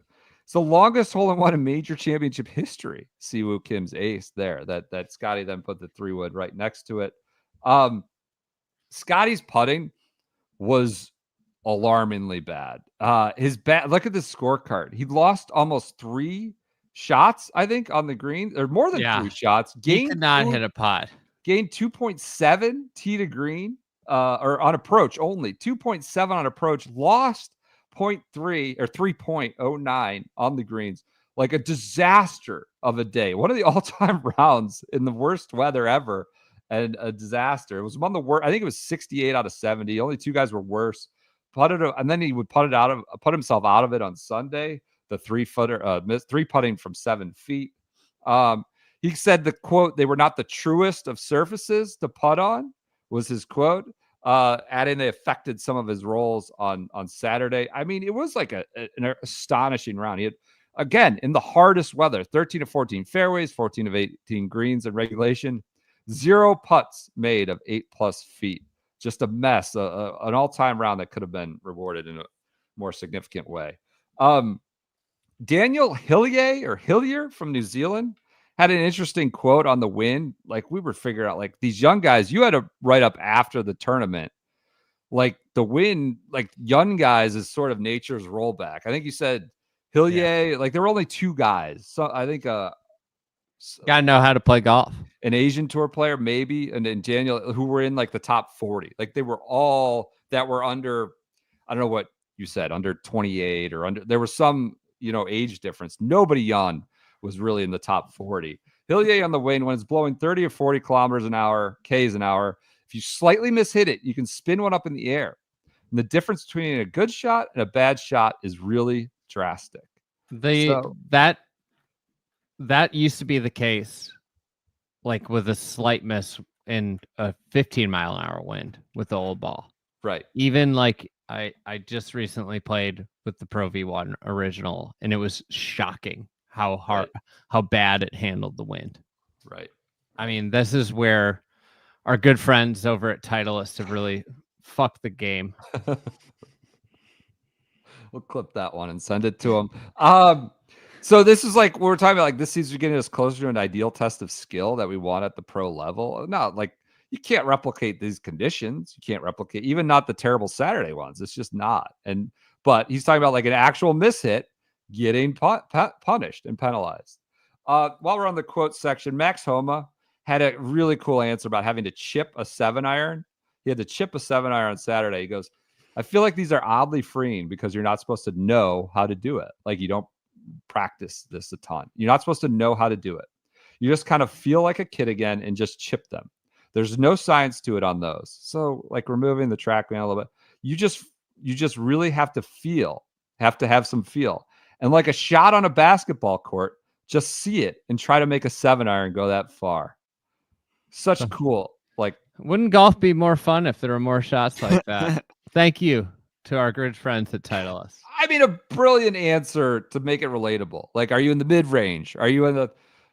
It's the longest hole in one in major championship history. Siwoo Kim's ace there. That Scotty then put the 3-wood right next to it. Scotty's putting was alarmingly bad. His bat. Look at the scorecard. He lost almost 3 shots, I think, on the green, or more than 3 shots. He could not hit a pot. Gained 2.7 tee to green, or on approach only. 2.7 on approach. Lost 0.3 or 3.09 on the greens. Like a disaster of a day. One of the all-time rounds in the worst weather ever, and a disaster. It was one of the worst. I think it was 68 out of 70. Only 2 guys were worse. And then he would put himself out of it on Sunday. The 3-footer, 3 putting from 7 feet. He said the quote, "They were not the truest of surfaces to putt on," was his quote. Adding they affected some of his rolls on Saturday. I mean, it was like an astonishing round. He had, again, in the hardest weather, 13 of 14 fairways, 14 of 18 greens in regulation, 0 putts made of 8+ feet. Just a mess, an all-time round that could have been rewarded in a more significant way. Daniel Hillier from New Zealand had an interesting quote on the win. Like, we were figuring out, like, these young guys, you had to write up after the tournament. Like, the win, like, young guys is sort of nature's rollback. I think you said Hillier, like, there were only 2 guys. So I think gotta know how to play golf. An Asian tour player, maybe, and then Daniel, who were in like the top 40. Like, they were all that were under, I don't know what you said, under 28 or under, there was some, age difference. Nobody young was really in the top 40. Hillier on the win, when it's blowing 30 or 40 kilometers an hour, Ks an hour, if you slightly mishit it, you can spin one up in the air. And the difference between a good shot and a bad shot is really drastic. That used to be the case, like with a slight miss in a 15-mile-an-hour wind with the old ball. Right. Even like I just recently played with the Pro V1 original, and it was shocking how hard, how bad it handled the wind. Right. I mean, this is where our good friends over at Titleist have really fucked the game. We'll clip that one and send it to them. So this is like, we're talking about, like, this season getting us closer to an ideal test of skill that we want at the pro level. No, like, you can't replicate these conditions. You can't replicate, even not the terrible Saturday ones. It's just not. But he's talking about like an actual mishit getting punished and penalized. While we're on the quote section, Max Homa had a really cool answer about having to chip a 7-iron. He had to chip a 7-iron on Saturday. He goes, I feel like these are oddly freeing because you're not supposed to know how to do it. Like, you don't practice this a ton. You're not supposed to know how to do it. You just kind of feel like a kid again and just chip them. There's no science to it on those. So, like, removing the TrackMan a little bit, you just really have to have some feel. And like a shot on a basketball court, just see it and try to make a 7-iron go that far. Such cool. Like, wouldn't golf be more fun if there were more shots like that? Thank you to our good friends at Titleist. I mean, a brilliant answer to make it relatable. Like, are you in the mid-range? Are you in a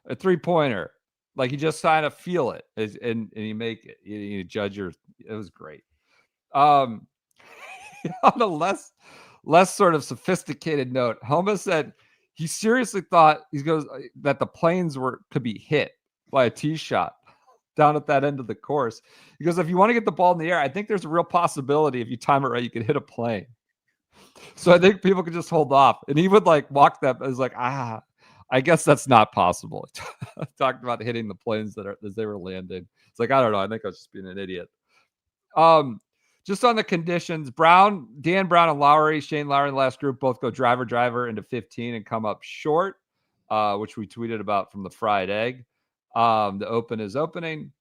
3-pointer? Like, you just kind of feel it, and you make it. You judge your. It was great. On a less sort of sophisticated note, Homa said he seriously thought that the planes could be hit by a tee shot down at that end of the course. He goes, if you want to get the ball in the air, I think there's a real possibility if you time it right, you could hit a plane. So I think people could just hold off. And he would like walk that. It was like, I guess that's not possible. Talked about hitting the planes as they were landing. It's like, I don't know. I think I was just being an idiot. Just on the conditions, Dan Brown and Lowry, Shane Lowry in the last group both go driver into 15 and come up short, which we tweeted about from the fried egg. The Open is opening.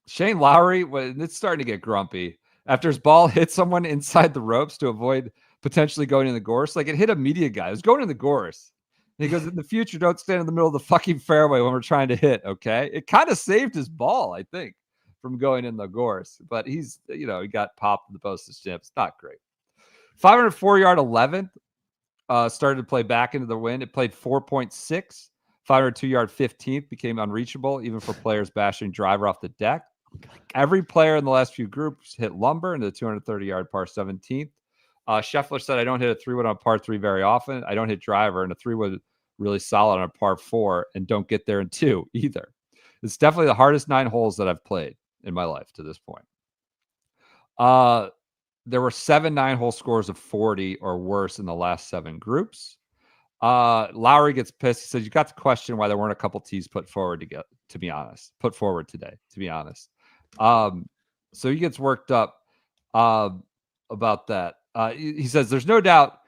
Shane Lowry, it's starting to get grumpy. after his ball hit someone inside the ropes to avoid potentially going in the gorse. Like, it hit a media guy. It was going in the gorse. And he goes, in the future, don't stand in the middle of the fucking fairway when we're trying to hit, okay? It kind of saved his ball, I think, from going in the gorse. But he's, he got popped in the postage stamp. It's not great. 504-yard 11th. Started to play back into the wind. It played 4.6. 502-yard 15th became unreachable, even for players bashing driver off the deck. Every player in the last few groups hit lumber into the 230-yard par 17th. Scheffler said, I don't hit a 3-wood on par 3 very often. I don't hit driver, and a 3-wood really solid on a par 4, and don't get there in 2 either. It's definitely the hardest 9 holes that I've played in my life to this point. There were 7 9-hole scores of 40 or worse in the last 7 groups. Lowry gets pissed. He says, you got to question why there weren't a couple tees put forward today, to be honest. So he gets worked up about that. He says, there's no doubt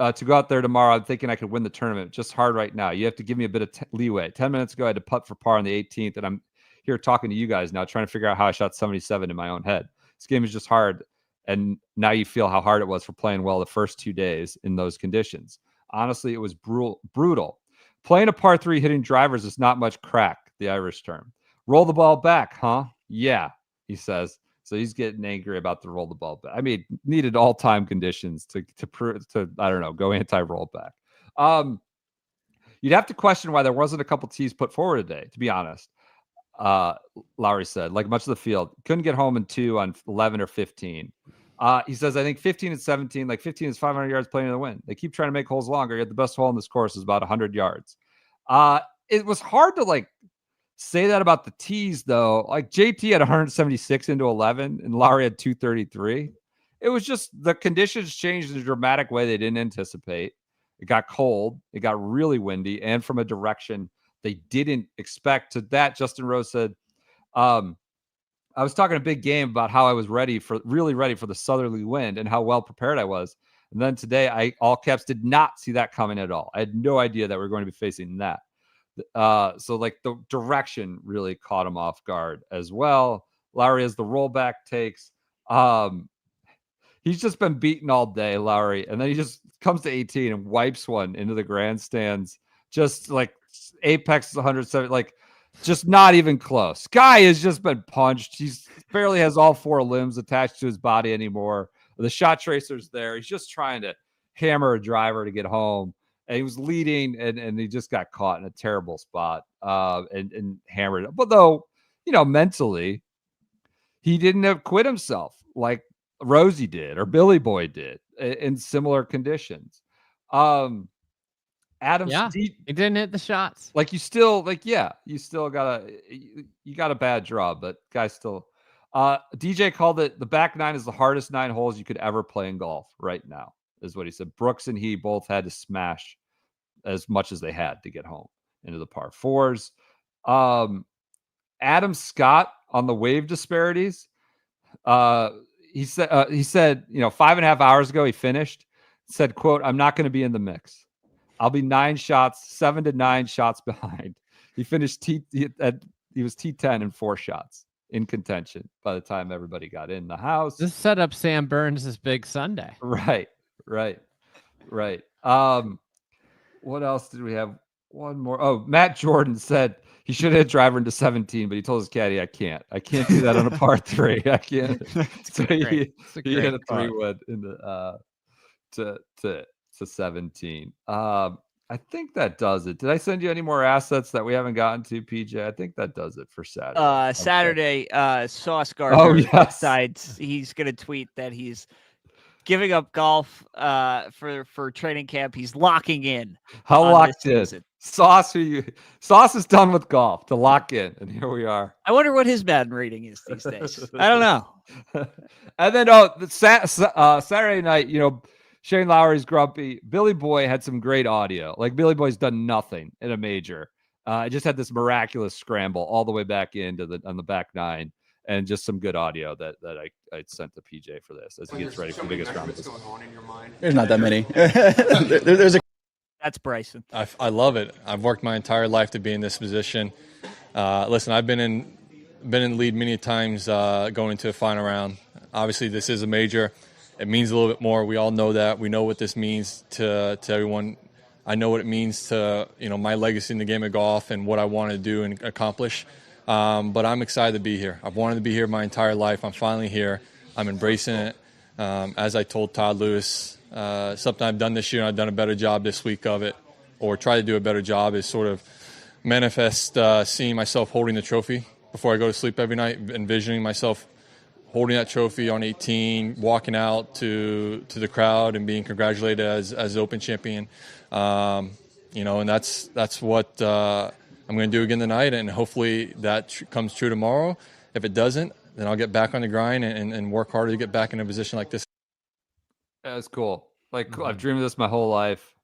to go out there tomorrow. I'm thinking I could win the tournament. Just hard right now. You have to give me a bit of leeway. 10 minutes ago, I had to putt for par on the 18th, and I'm here talking to you guys now, trying to figure out how I shot 77 in my own head. This game is just hard. And now you feel how hard it was for playing well the first 2 days in those conditions. Honestly, it was brutal. Playing a par 3 hitting drivers is not much crack, the Irish term. Roll the ball back, huh? Yeah, he says. So he's getting angry about the roll the ball back. I mean, needed all-time conditions to I don't know, go anti-roll back. You'd have to question why there wasn't a couple tees put forward today, to be honest. Lowry said, like much of the field, couldn't get home in 2 on 11 or 15. He says, I think 15 and 17, like 15 is 500 yards playing in the wind. They keep trying to make holes longer, yet the best hole in this course is about 100 yards. It was hard to say that about the tees, though. Like, JT had 176 into 11 and Lowry had 233. It was just the conditions changed in a dramatic way they didn't anticipate. It got cold. It got really windy, and from a direction they didn't expect. To that, Justin Rose said, I was talking a big game about how I was really ready for the southerly wind and how well prepared I was. And then today, I all caps did not see that coming at all. I had no idea that we were going to be facing that. So the direction really caught him off guard as well. Lowry has the rollback takes. He's just been beaten all day, Lowry. And then he just comes to 18 and wipes one into the grandstands. Just apex 170, just not even close. Guy has just been punched. He's barely has all 4 limbs attached to his body anymore. The shot tracer's there. He's just trying to hammer a driver to get home. And he was leading, and he just got caught in a terrible spot and hammered it. But though, mentally, he didn't quit himself like Rosie did or Billy Boy did in similar conditions. Adams, he didn't hit the shots. You still got a bad draw, but guys still. DJ called it the back 9 is the hardest 9 holes you could ever play in golf right now, is what he said. Brooks and he both had to smash as much as they had to get home into the par 4s. Adam Scott on the wave disparities. He said, 5.5 hours ago he finished. Said, quote, I'm not going to be in the mix. I'll be 7 to 9 shots behind. He finished he was T10 in 4 shots in contention by the time everybody got in the house. This set up Sam Burns' big Sunday. Right. What else did we have? One more. Oh, Matt Jordan said he should have hit driver into 17, but he told his caddy, I can't do that on a par 3. I can't. So he hit a 3-wood into to 17. I think that does it. Did I send you any more assets that we haven't gotten to, PJ? I think that does it for Saturday. Saturday, Sauce Gardner decides he's going to tweet that he's giving up golf for training camp. He's locking in. How locked in? Sauce is done with golf to lock in, and here we are. I wonder what his Madden rating is these days. I don't know. And then Saturday night, Shane Lowry's grumpy. Billy Boy had some great audio. Billy Boy's done nothing in a major. I just had this miraculous scramble all the way back on the back 9, and just some good audio that I sent to PJ for this as he gets ready for the biggest round. What's going on in your mind? There's not that many. There's a. That's Bryson. I love it. I've worked my entire life to be in this position. Listen, I've been in lead many times going into a final round. Obviously, this is a major. It means a little bit more. We all know that. We know what this means to everyone. I know what it means to my legacy in the game of golf and what I want to do and accomplish. But I'm excited to be here. I've wanted to be here my entire life. I'm finally here. I'm embracing it. As I told Todd Lewis, something I've done this year, and I've done a better job this week of it, or try to do a better job, is sort of manifest seeing myself holding the trophy before I go to sleep every night, envisioning myself holding that trophy on 18, walking out to the crowd and being congratulated as Open champion. And that's what I'm going to do again tonight, and hopefully that comes true tomorrow. If it doesn't, then I'll get back on the grind and work harder to get back in a position like this. That's cool. Like, I've dreamed of this my whole life.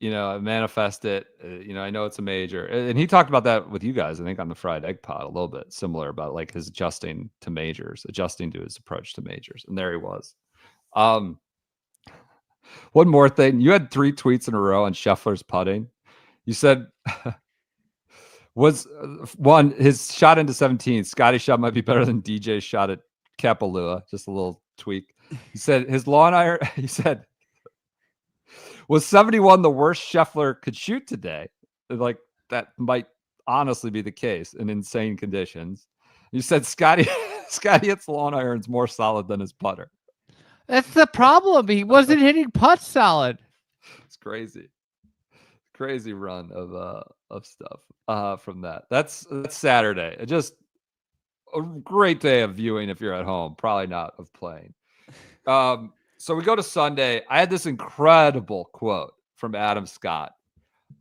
I manifest it. I know it's a major. And he talked about that with you guys, I think, on the Fried Egg Pod, a little bit similar about like his adjusting to his approach to majors. And there he was. One more thing. You had 3 tweets in a row on Scheffler's putting. You said was one, his shot into 17, Scotty's shot might be better than DJ's shot at Kapalua. Just a little tweak. He said his lawn iron, he said, was 71 the worst Scheffler could shoot today? Like, that might honestly be the case in insane conditions. You said Scotty hits lawn irons more solid than his putter. That's the problem. He wasn't hitting putts solid. It's crazy. Crazy run of stuff from that. That's Saturday. Just a great day of viewing if you're at home. Probably not of playing. So we go to Sunday. I had this incredible quote from Adam Scott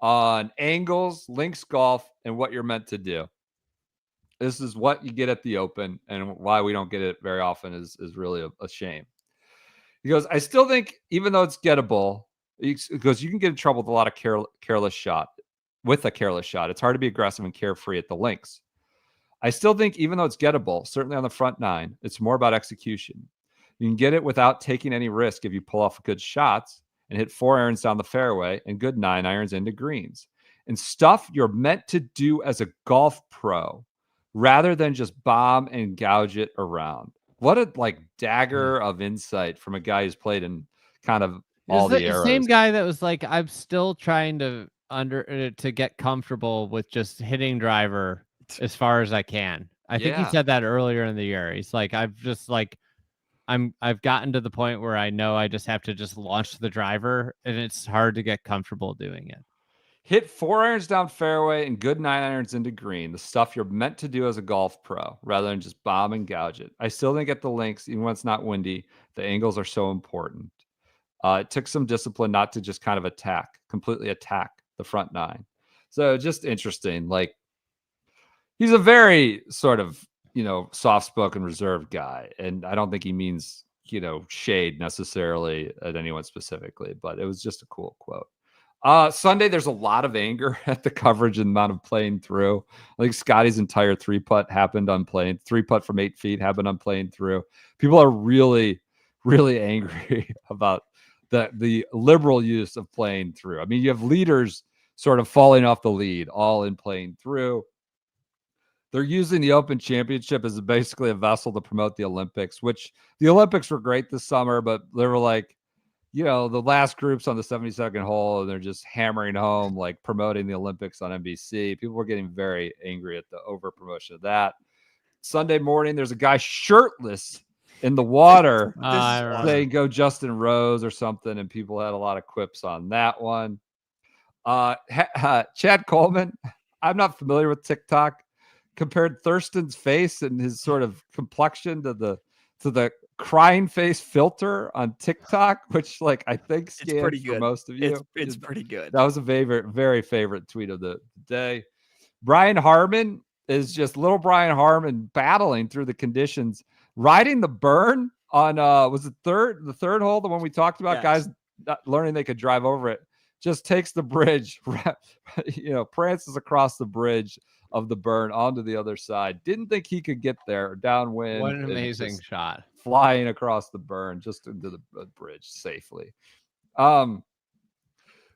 on angles, links golf, and what you're meant to do. This is what you get at the Open, and why we don't get it very often is really a shame. He goes, I still think, even though it's gettable, because you can get in trouble with a lot of careless shot. With a careless shot, it's hard to be aggressive and carefree at the links. I still think, even though it's gettable, certainly on the front 9, it's more about execution. You can get it without taking any risk if you pull off good shots and hit 4 irons down the fairway and good 9 irons into greens. And stuff you're meant to do as a golf pro rather than just bomb and gouge it around. What a dagger of insight from a guy who's played in kind of all the eras. Same guy that was like, I'm still trying to get comfortable with just hitting driver as far as I can. I think he said that earlier in the year. He's like, I've gotten to the point where I know I just have to just launch the driver, and it's hard to get comfortable doing it. Hit 4 irons down fairway and good 9 irons into green, the stuff you're meant to do as a golf pro, rather than just bomb and gouge it. I still think at the links, even when it's not windy, the angles are so important. It took some discipline not to just kind of completely attack the front 9. So just interesting. Like, he's a very sort of, soft-spoken, reserved guy. And I don't think he means, shade necessarily at anyone specifically, but it was just a cool quote. Sunday, there's a lot of anger at the coverage and amount of playing through. I think Scotty's entire 3-putt happened on playing. 3-putt from 8 feet happened on playing through. People are really, really angry about the liberal use of playing through. I mean, you have leaders sort of falling off the lead, all in playing through. They're using the Open Championship as basically a vessel to promote the Olympics, which the Olympics were great this summer, but they were like, the last group's on the 72nd hole, and they're just hammering home, promoting the Olympics on NBC. People were getting very angry at the over promotion of that. Sunday morning, there's a guy shirtless in the water saying go Justin Rose or something, and people had a lot of quips on that one. Chad Coleman, I'm not familiar with TikTok, compared Thurston's face and his sort of complexion to the crying face filter on TikTok, which I think scans for most of you. It's pretty good. That was a very favorite tweet of the day. Brian Harmon is just little Brian Harmon battling through the conditions, riding the burn on was it the third hole, the one we talked about, guys not learning they could drive over it. Just takes the bridge, prances across the bridge of the burn onto the other side. Didn't think he could get there downwind. What an amazing shot. Flying across the burn just into the bridge safely.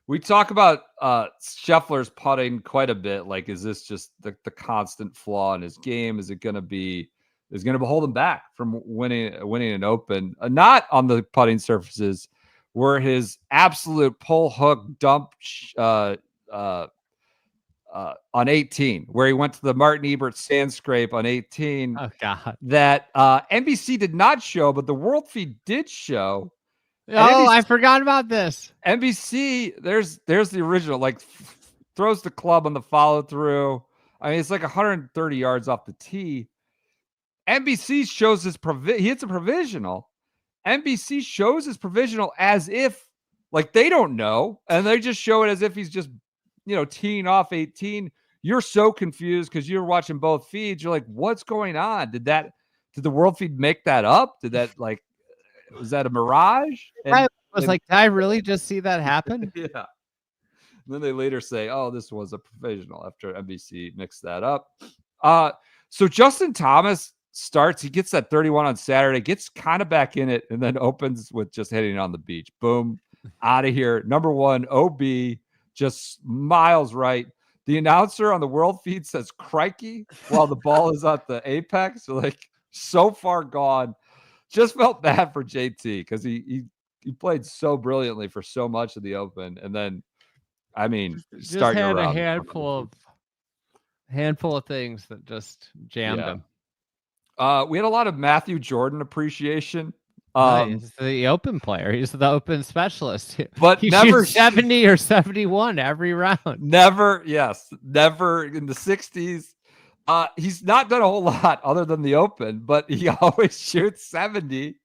We talk about Scheffler's putting quite a bit. Is this just the constant flaw in his game? Is it going to be is going to hold him back from winning an Open, not on the putting surfaces, where his absolute pull hook dump on 18, where he went to the Martin Ebert sand scrape on 18. Oh God! That NBC did not show, but the World Feed did show. Oh, I forgot about this. NBC, there's the original, like throws the club on the follow through. I mean, it's like 130 yards off the tee. NBC shows his he hits a provisional. NBC shows his provisional as if like they don't know, and they just show it as if he's just, teeing off 18. You're so confused because you're watching both feeds. You're like, what's going on? Did the World Feed make that up? Was that a mirage? And I was like, did I really just see that happen? Yeah. And then they later say, oh, this was a provisional after NBC mixed that up. So Justin Thomas starts, he gets that 31 on Saturday, gets kind of back in it, and then opens with just hitting it on the beach. Boom, out of here. Number 1, OB, just miles right. The announcer on the World Feed says crikey while the ball is at the apex. Like, so far gone. Just felt bad for JT because he played so brilliantly for so much of the Open. And then, I mean, just starting had around. a handful of things that just jammed him. We had a lot of Matthew Jordan appreciation. He's the Open player. He's the Open specialist. But he never shoots 70 or 71 every round. Never in the 60s. He's not done a whole lot other than the Open, but he always shoots 70.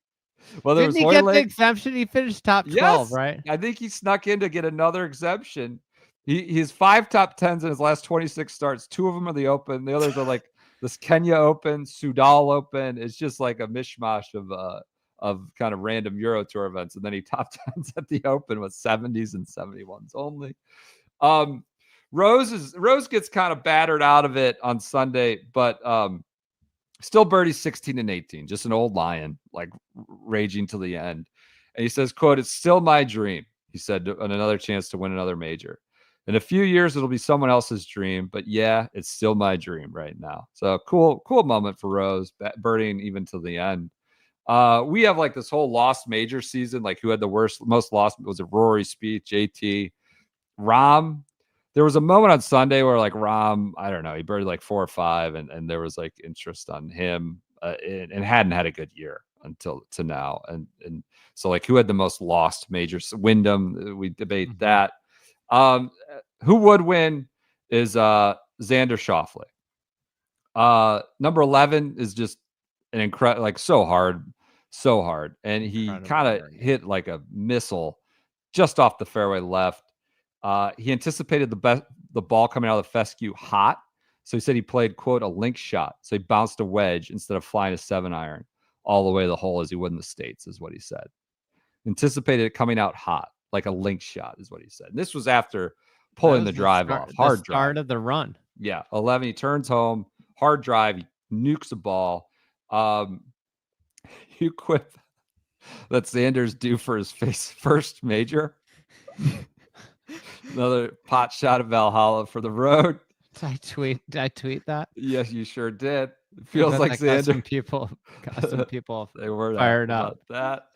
Well, didn't he get the exemption? He finished top 12, right? I think he snuck in to get another exemption. He's 5 top 10s in his last 26 starts. 2 of them are the Open. The others are like this Kenya Open, Sudal Open. It's just like a mishmash of kind of random Euro Tour events. And then he top 10s at the Open with 70s and 71s only. Rose gets kind of battered out of it on Sunday, but still birdies 16 and 18, just an old lion, like raging to the end. And he says, quote, "It's still my dream," he said, on another chance to win another major. In a few years, it'll be someone else's dream, but yeah, it's still my dream right now. So cool moment for Rose, birding even to the end. We have like this whole lost major season, like who had the most lost, was it Rory, Spieth, JT, Rahm? There was a moment on Sunday where like Rahm, I don't know, he birdied like 4 or 5, and there was like interest on him, and hadn't had a good year until to now. And so like who had the most lost majors? Wyndham, we debate that. Who would win is Xander Schauffele. Number 11 is just an incredible, like so hard. And he kind of hit like a missile just off the fairway left. He anticipated the ball coming out of the fescue hot. So he said he played, quote, a link shot. So he bounced a wedge instead of flying a 7-iron all the way to the hole as he would in the States, is what he said. Anticipated it coming out hot, like a link shot, is what he said. And this was after pulling the drive off. Hard drive. Start of the run. Yeah. 11, he turns home, hard drive, he nukes the ball. You quip that Xander's due for his first major. Another pot shot of Valhalla for the road. Did I tweet that? Yes, you sure did. It feels like Xander. Got some people they were fired up. That.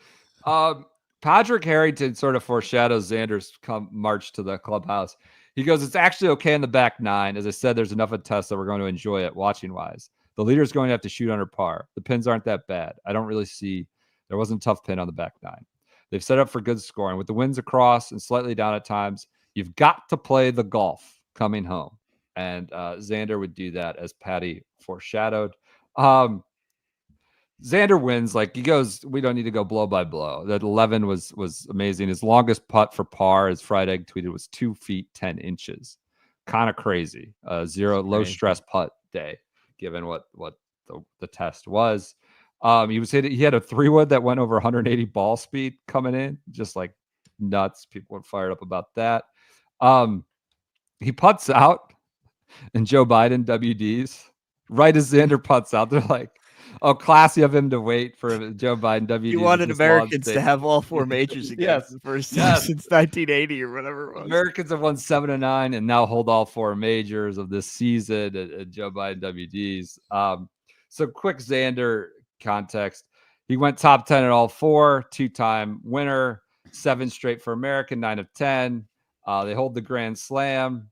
Patrick Harrington sort of foreshadows Xander's march to the clubhouse. He goes, "It's actually okay in the back 9. As I said, there's enough of tests that we're going to enjoy it watching wise. The leader's going to have to shoot under par. The pins aren't that bad. I don't really see. There wasn't a tough pin on the back 9. They've set up for good scoring. With the winds across and slightly down at times, you've got to play the golf coming home." And Xander would do that, as Patty foreshadowed. Xander wins. Like he goes, we don't need to go blow by blow. That 11 was amazing. His longest putt for par, as Fried Egg tweeted, was 2 feet 10 inches. Kind of crazy. Low stress putt day, given what the test was. He had a 3-wood that went over 180 ball speed coming in, just like nuts. People were fired up about that. He putts out, and Joe Biden WDs right as Xander putts out. They're like, "Oh, classy of him to wait for Joe Biden WDs." He wanted Americans to have all 4 majors again. Yes. First since 1980 or whatever it was. Americans have won 7 of 9 and now hold all 4 majors of this season at Joe Biden WDs. So quick Xander context. He went top 10 at all 4, 2-time winner, 7 straight for American, 9 of 10. They hold the Grand Slam.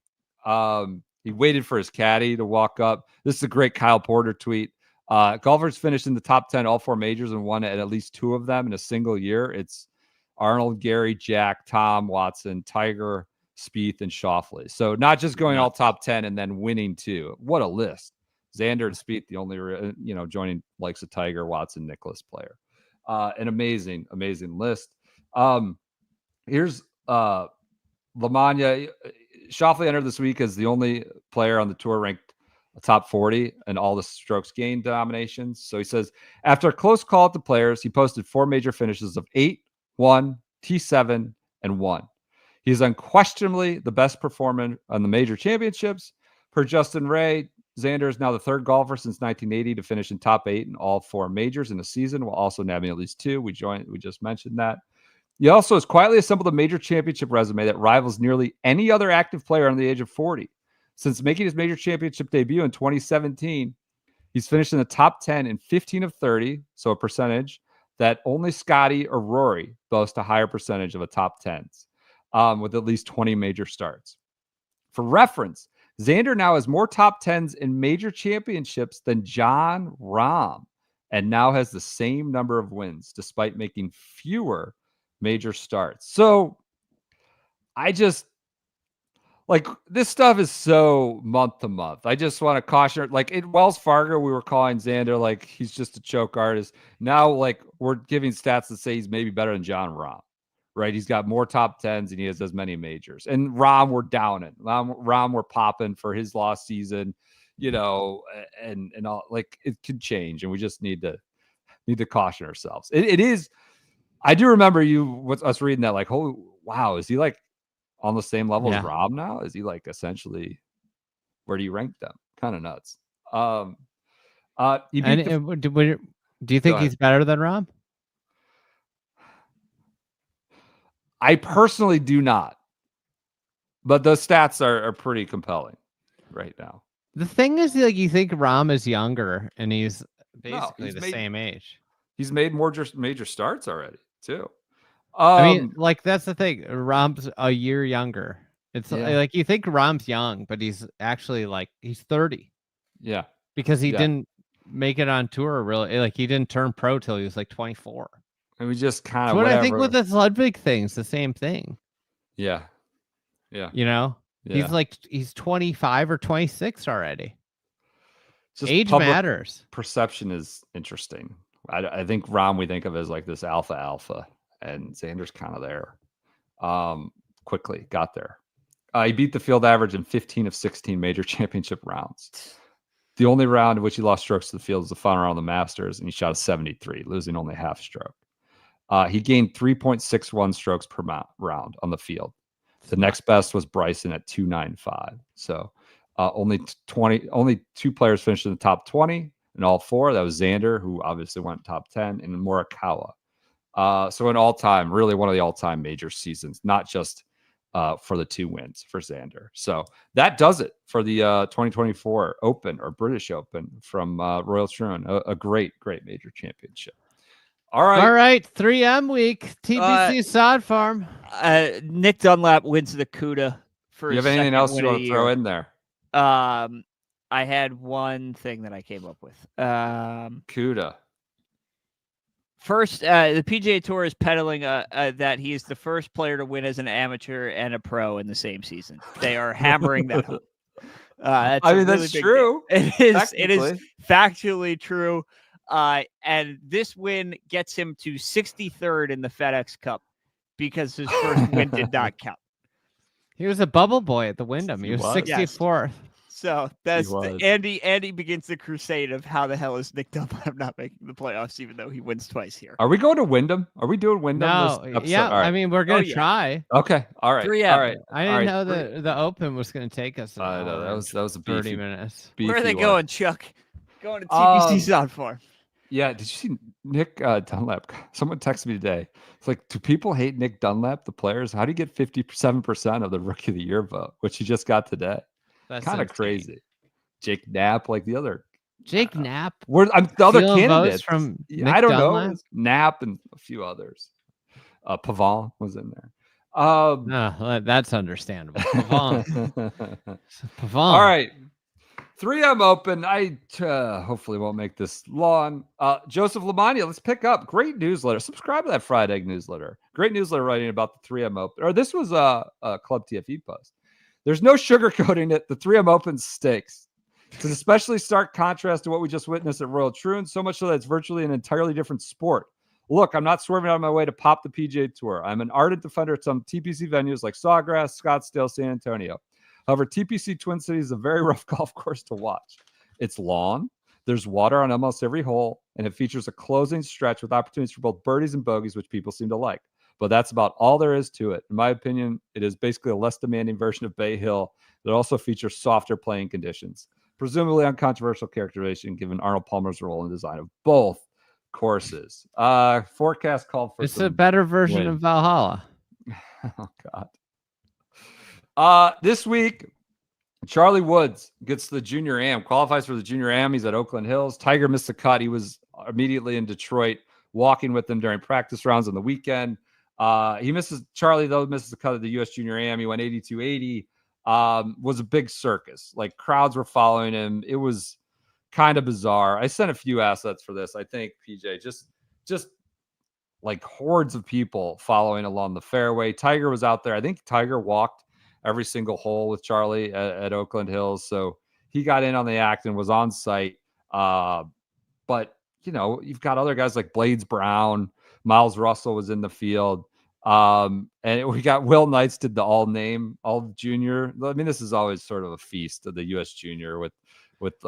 He waited for his caddy to walk up. This is a great Kyle Porter tweet. Golfers finished in the top 10 all 4 majors and won at least 2 of them in a single year. It's Arnold, Gary, Jack, Tom, Watson, Tiger, Spieth, and Schauffele. So not just going all top 10 and then winning 2. What a list. Xander and Spieth, the only, joining likes of Tiger, Watson, Nicklaus player. An amazing, amazing list. Here's LaMagna. Schauffele entered this week as the only player on the tour ranked top 40 in all the strokes gained denominations. So he says, after a close call at the players, he posted 4 major finishes of 8, 1, T7, and 1. He is unquestionably the best performer on the major championships. Per Justin Ray, Xander is now the 3rd golfer since 1980 to finish in top 8 in all 4 majors in a season, while also nabbing at least 2. We just mentioned that. He also has quietly assembled a major championship resume that rivals nearly any other active player under the age of 40. Since making his major championship debut in 2017, he's finished in the top 10 in 15 of 30, so a percentage that only Scotty or Rory boast a higher percentage of a top 10s, with at least 20 major starts. For reference, Xander now has more top 10s in major championships than Jon Rahm, and now has the same number of wins, despite making fewer major starts. So I just this stuff is so month to month. I just want to caution, in Wells Fargo, we were calling Xander he's just a choke artist. Now, we're giving stats that say he's maybe better than Jon Rahm, right? He's got more top 10s and he has as many majors. And Rahm, we're downing. Rahm, we're popping for his lost season, and all. It could change, and we just need to caution ourselves. It is. I do remember us reading that, oh wow, is he on the same level as Rob now? Is he essentially, where do you rank them? Kind of nuts. Do you think he's better than Rob? I personally do not, but those stats are pretty compelling right now. The thing is, you think Rahm is younger, and he's basically the same age. He's made more major starts already too. I mean, that's the thing. Rahm's a year younger. It's you think Rahm's young, but he's actually he's 30. Yeah, because he didn't make it on tour really. He didn't turn pro till he was 24. And we just kind of. What I think with the Ludwig thing's the same thing. Yeah, yeah. He's 25 or 26 already. Just age matters. Perception is interesting. I think Rahm we think of as this alpha, and Xander's kind of there. Quickly got there. He beat the field average in 15 of 16 major championship rounds. The only round in which he lost strokes to the field is the final round of the Masters, and he shot a 73, losing only half stroke. He gained 3.61 strokes per round on the field. The next best was Bryson at 2.95. So only 2 players finished in the top 20 in all 4. That was Xander, who obviously went top 10, and Morikawa. So an all-time, really one of the all-time major seasons, not just for the 2 wins for Xander. So that does it for the 2024 Open or British Open from Royal Troon. A great, great major championship. All right. 3M week, TPC Sod Farm. Nick Dunlap wins the CUDA for. You have anything else you want to throw in there? I had one thing that I came up with. CUDA. First, the PGA Tour is peddling that he is the first player to win as an amateur and a pro in the same season. They are hammering that home. That's true. It is factually true. And this win gets him to 63rd in the FedEx Cup because his first win did not count. He was a bubble boy at the Wyndham. He was 64th. So that's Andy begins the crusade of how the hell is Nick Dunlap not making the playoffs, even though he wins twice here. Are we going to Wyndham? Are we doing Wyndham? No, yeah. Right. I mean, we're gonna try. Okay, all right, 3M. All right. I didn't know the Open was gonna take us. No, that was a 30 minutes. Where are they going, Chuck? Going to TPC Sod Farm. Yeah, did you see Nick Dunlap? Someone texted me today. It's do people hate Nick Dunlap, the players? How do you get 57% of the Rookie of the Year vote, which he just got today? That's kind of crazy. Jake Knapp, the other Jake Knapp. The other Stealing votes candidates from Nick I don't Dunlap? know. It's Knapp and a few others. Pavon was in there. No, that's understandable. Pavon. All right. 3M Open. I hopefully won't make this long. Joseph Lamagna, let's pick up. Great newsletter. Subscribe to that Fried Egg newsletter. Great newsletter writing about the 3M Open. Or this was a Club TFE post. There's no sugarcoating it. The 3M Open stakes. It's an especially stark contrast to what we just witnessed at Royal Troon, so much so that it's virtually an entirely different sport. Look, I'm not swerving out of my way to pop the PGA Tour. I'm an ardent defender at some TPC venues like Sawgrass, Scottsdale, San Antonio. However, TPC Twin Cities is a very rough golf course to watch. It's long, there's water on almost every hole, and it features a closing stretch with opportunities for both birdies and bogeys, which people seem to like. But that's about all there is to it. In my opinion, it is basically a less demanding version of Bay Hill that also features softer playing conditions. Presumably uncontroversial characterization given Arnold Palmer's role in the design of both courses. Forecast called for it's a better version of Valhalla. Oh God. This week, Charlie Woods gets the Junior Am, qualifies for the Junior Am. He's at Oakland Hills. Tiger missed the cut. He was immediately in Detroit, walking with them during practice rounds on the weekend. Charlie, though, misses the cut of the U.S. Junior Am. He went 82-80. Was a big circus. Like, crowds were following him. It was kind of bizarre. I sent a few assets for this. I think, PJ, just like hordes of people following along the fairway. Tiger was out there. I think Tiger walked every single hole with Charlie at Oakland Hills. So he got in on the act and was on site. But, you know, you've got other guys like Blades Brown. Miles Russell was in the field. And we got Will Knights did the all junior. I mean, this is always sort of a feast of the U.S. Junior with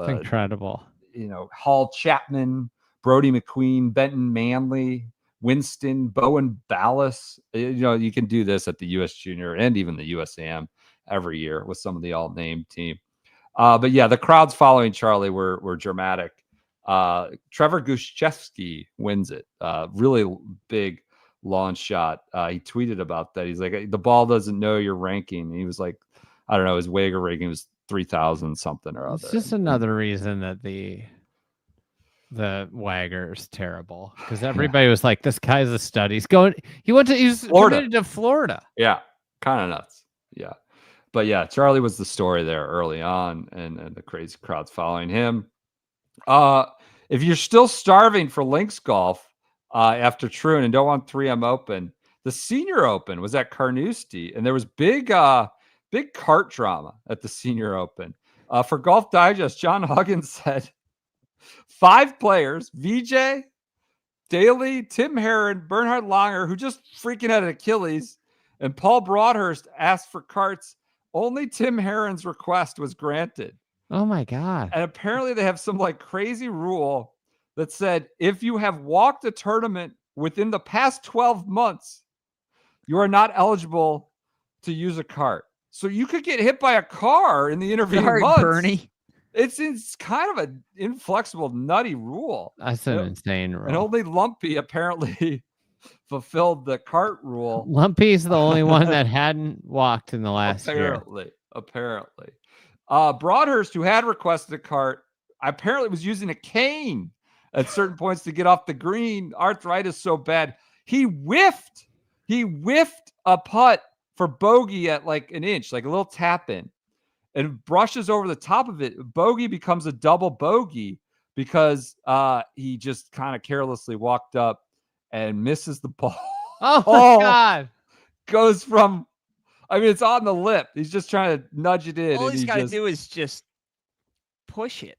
incredible. You know, Hall Chapman, Brody McQueen, Benton Manley, Winston, Bowen Ballas. You know, you can do this at the U.S. Junior and even the USAM every year with some of the all-named team. But yeah, the crowds following Charlie were dramatic. Trevor Gushchevsky wins it. Really big launch shot. He tweeted about that. He's like, the ball doesn't know your ranking. He was like, I don't know, his Wager ranking was 3,000 something or other. It's just another reason that the Wager is terrible, because everybody was like, this guy's a stud. He's committed to Florida. Yeah, kind of nuts. Yeah. But yeah, Charlie was the story there early on, and the crazy crowds following him. If you're still starving for links golf after Troon and don't want 3M Open, the Senior Open was at Carnoustie, and there was big cart drama at the Senior Open. For Golf Digest, John Huggins said 5 players, VJ, Daly, Tim Herron, Bernhard Langer, who just freaking had an Achilles, and Paul Broadhurst asked for carts. Only Tim Herron's request was granted. Oh my God. And apparently they have some like crazy rule that said, if you have walked a tournament within the past 12 months, you are not eligible to use a cart. So you could get hit by a car in the intervening months. Bernie. It's kind of an inflexible, nutty rule. That's an insane rule. And only Lumpy apparently fulfilled the cart rule. Lumpy's the only one that hadn't walked in the last year. Apparently. Broadhurst, who had requested a cart, apparently was using a cane at certain points to get off the green. Arthritis so bad. He whiffed a putt for bogey at like an inch, like a little tap in, and brushes over the top of it. Bogey becomes a double bogey because he just kind of carelessly walked up and misses the ball. Oh my God. Goes from, I mean, it's on the lip. He's just trying to nudge it in. All he's got to do is just push it.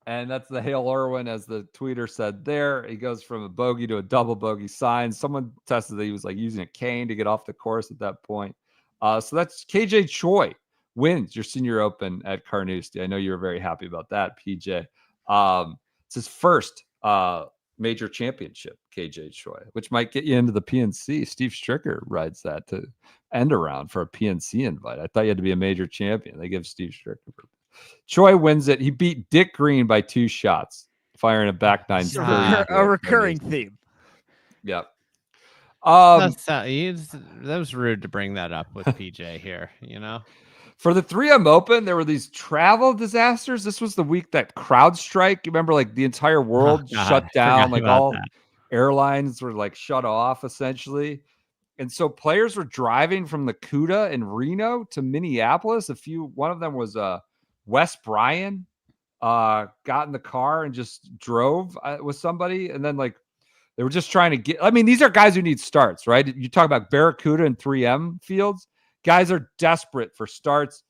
And that's the Hale Irwin, as the tweeter said there. He goes from a bogey to a double bogey sign. Someone tested that he was like using a cane to get off the course at that point. So that's KJ Choi wins your Senior Open at Carnoustie. I know you were very happy about that, PJ. It's his first major championship, KJ Choi, which might get you into the PNC. Steve Stricker rides that to end around for a PNC invite. I thought you had to be a major champion. They give Steve Stricker. Choi wins it. He beat Dick Green by 2 shots, firing a back nine. A recurring theme. Yep. That was rude to bring that up with PJ here, you know? For the 3M Open, there were these travel disasters. This was the week that CrowdStrike, you remember, like the entire world shut down, like all airlines were like shut off essentially. And so players were driving from the CUDA in Reno to Minneapolis. One of them was Wes Bryan, got in the car and just drove with somebody. And then like they were just trying to get, I mean, these are guys who need starts, right? You talk about Barracuda and 3M fields. Guys are desperate for starts.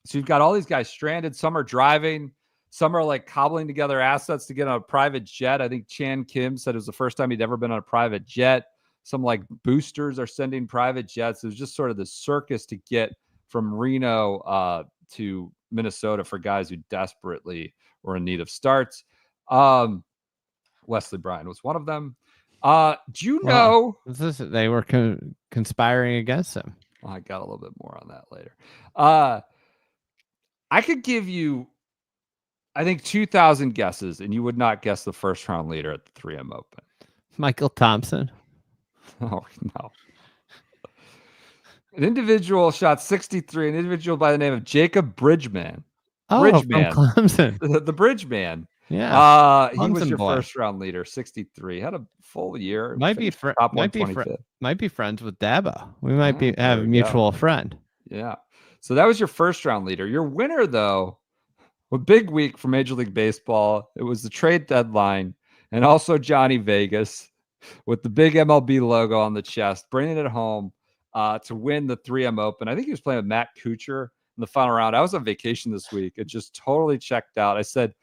So you've got all these guys stranded. Some are driving. Some are like cobbling together assets to get on a private jet. I think Chan Kim said it was the first time he'd ever been on a private jet. Some like boosters are sending private jets. It was just sort of the circus to get from Reno to Minnesota for guys who desperately were in need of starts. Wesley Bryan was one of them. Do you know they were conspiring against him? Well, I got a little bit more on that later. I could give you, I think, 2,000 guesses, and you would not guess the first round leader at the 3M Open. Michael Thompson. Oh, no. An individual shot 63, an individual by the name of Jacob Bridgman. Bridgman. From Clemson. The Bridgman. Yeah. He was your first round leader, 63. Had a full year. Might be friends with Dabo. We might have a mutual friend. Yeah. So that was your first round leader. Your winner, though, a big week for Major League Baseball. It was the trade deadline, and also Johnny Vegas with the big MLB logo on the chest, bringing it home to win the 3M Open. I think he was playing with Matt Kuchar in the final round. I was on vacation this week. It just totally checked out. I said,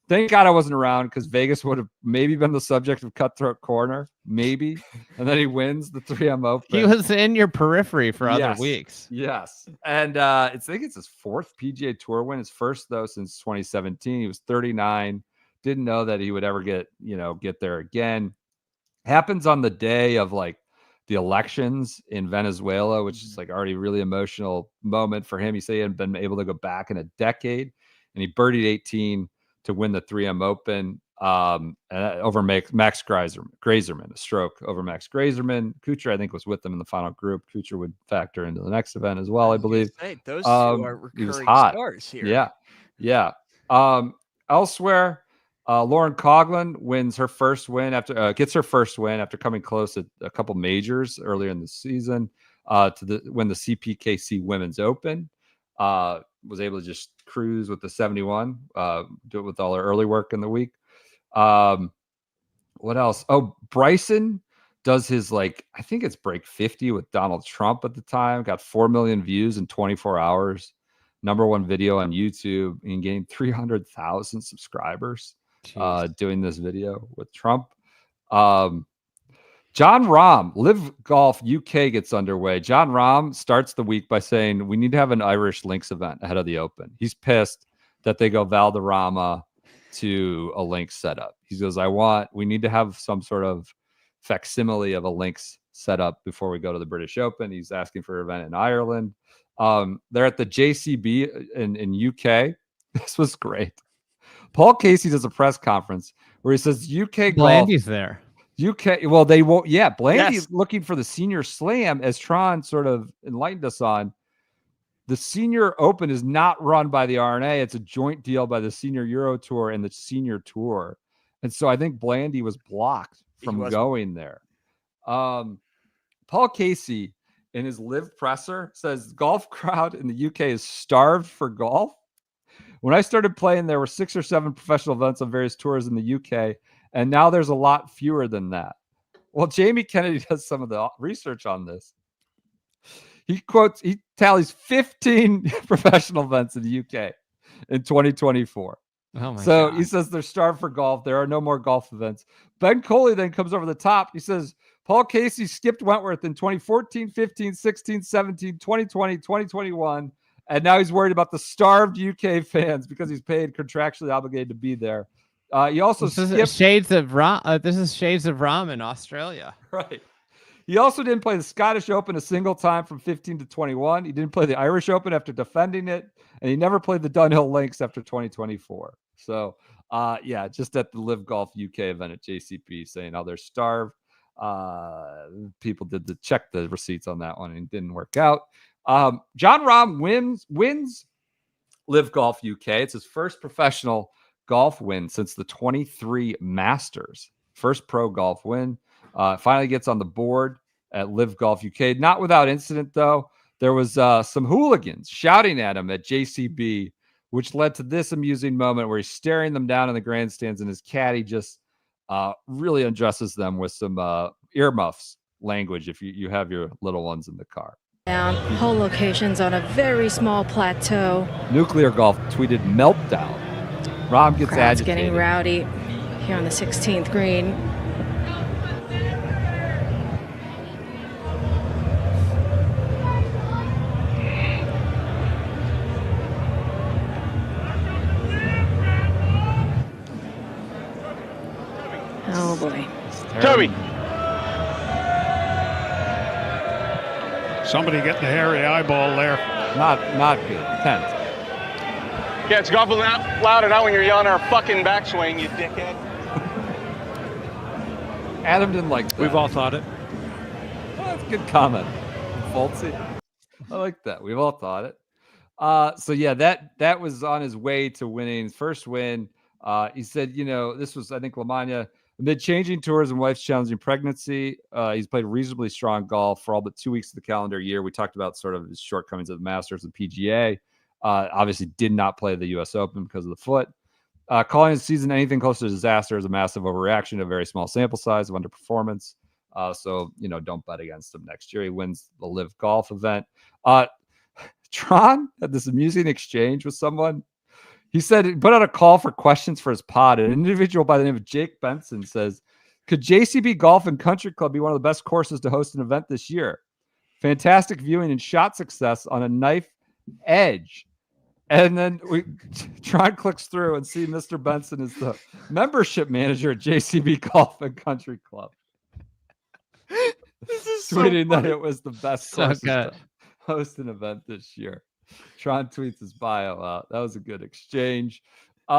thank God I wasn't around because Vegas would have maybe been the subject of Cutthroat Corner, maybe. And then he wins the 3M Open. He was in your periphery for other weeks. Yes. And I think it's his fourth PGA Tour win. His first, though, since 2017. He was 39. Didn't know that he would ever get there again. Happens on the day of like the elections in Venezuela, which is like already a really emotional moment for him. He said he hadn't been able to go back in a decade, and he birdied 18 to win the 3M Open over Max Grazerman, a stroke over Max Grazerman. Kuchar, I think, was with them in the final group. Kuchar would factor into the next event as well, I believe. Those two are recurring stars here. Yeah. Yeah. Elsewhere, Lauren Coughlin wins her first win gets her first win after coming close at a couple majors earlier in the season to win the CPKC Women's Open. Was able to just cruise with the 71, do it with all her early work in the week. What else? Oh, Bryson does his I think it's break 50 with Donald Trump at the time. Got 4 million views in 24 hours. #1 video on YouTube, and gained 300,000 subscribers doing this video with Trump. John Rahm, Live Golf UK gets underway. John Rahm starts the week by saying, we need to have an Irish Links event ahead of the Open. He's pissed that they go Valderrama to a Links setup. He goes, we need to have some sort of facsimile of a Links setup before we go to the British Open. He's asking for an event in Ireland. They're at the JCB in UK. This was great. Paul Casey does a press conference where he says UK Blandy's there. UK, well, they won't. Yeah, Blandy's looking for the Senior Slam, as Tron sort of enlightened us on. The Senior Open is not run by the RNA. It's a joint deal by the Senior Euro Tour and the Senior Tour. And so I think Blandy was blocked from going there. Paul Casey, in his live presser, says golf crowd in the UK is starved for golf. When I started playing, there were 6 or 7 professional events on various tours in the UK, and now there's a lot fewer than that. Well, Jamie Kennedy does some of the research on this. He tallies 15 professional events in the UK in 2024. Oh my God. God. He says they're starved for golf. There are no more golf events. Ben Coley then comes over the top. He says Paul Casey skipped Wentworth in 2014, 15, 16, 17, 2020, 2021. And now he's worried about the starved UK fans because he's paid contractually obligated to be there. He also this is Shades of Rom in Australia. Right. He also didn't play the Scottish Open a single time from 15 to 21. He didn't play the Irish Open after defending it, and he never played the Dunhill Links after 2024. So, just at the Live Golf UK event at JCP, saying how they're starved. People did check the receipts on that one, and it didn't work out. John Rahm wins Live Golf UK. It's his first professional golf win since the 23 Masters. First pro golf win. Finally gets on the board at Live Golf UK. Not without incident, though. There was some hooligans shouting at him at JCB, which led to this amusing moment where he's staring them down in the grandstands, and his caddy just really undresses them with some earmuffs language if you have your little ones in the car. Down hole locations on a very small plateau. Nuclear Golf tweeted meltdown. Rahm gets Crowd's agitated. getting rowdy here on the 16th green. Oh boy. Toby. Somebody getting a hairy eyeball there. Not good. 10. Yeah, it's gobbling out loud enough when you're yelling our fucking backswing, you dickhead. Adam didn't like that. We've all thought it. Oh, that's a good comment. Folksy. I like that. We've all thought it. So yeah, that was on his way to winning his first win. He said, this was, I think, LaMagna. Amid changing tours and wife's challenging pregnancy, he's played reasonably strong golf for all but 2 weeks of the calendar year. We talked about sort of his shortcomings at the Masters and PGA. Obviously did not play the U.S. Open because of the foot. Calling his season anything close to disaster is a massive overreaction to a very small sample size of underperformance. So, don't bet against him next year. He wins the Live Golf event. Tron had this amusing exchange with someone. He said he put out a call for questions for his pod. An individual by the name of Jake Benson says, could JCB Golf and Country Club be one of the best courses to host an event this year? Fantastic viewing and shot success on a knife edge. And then Tron clicks through and see Mr. Benson is the membership manager at JCB Golf and Country Club. This is tweeting so that it was the best course to host an event this year. Tron tweets his bio out. That was a good exchange. We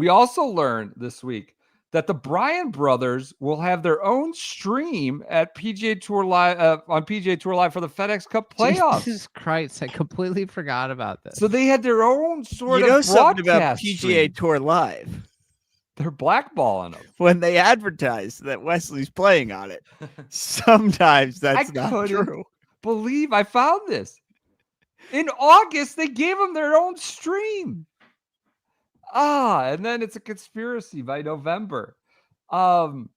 also learned this week that the Bryan brothers will have their own stream at PGA Tour Live on PGA Tour Live for the FedEx Cup playoffs. Jesus Christ, I completely forgot about this. So they had their own sort of something about PGA stream. Tour Live. They're blackballing them. When they advertise that Wesley's playing on it, sometimes that's not true. Believe I found this. In August, they gave them their own stream. And then it's a conspiracy by November. And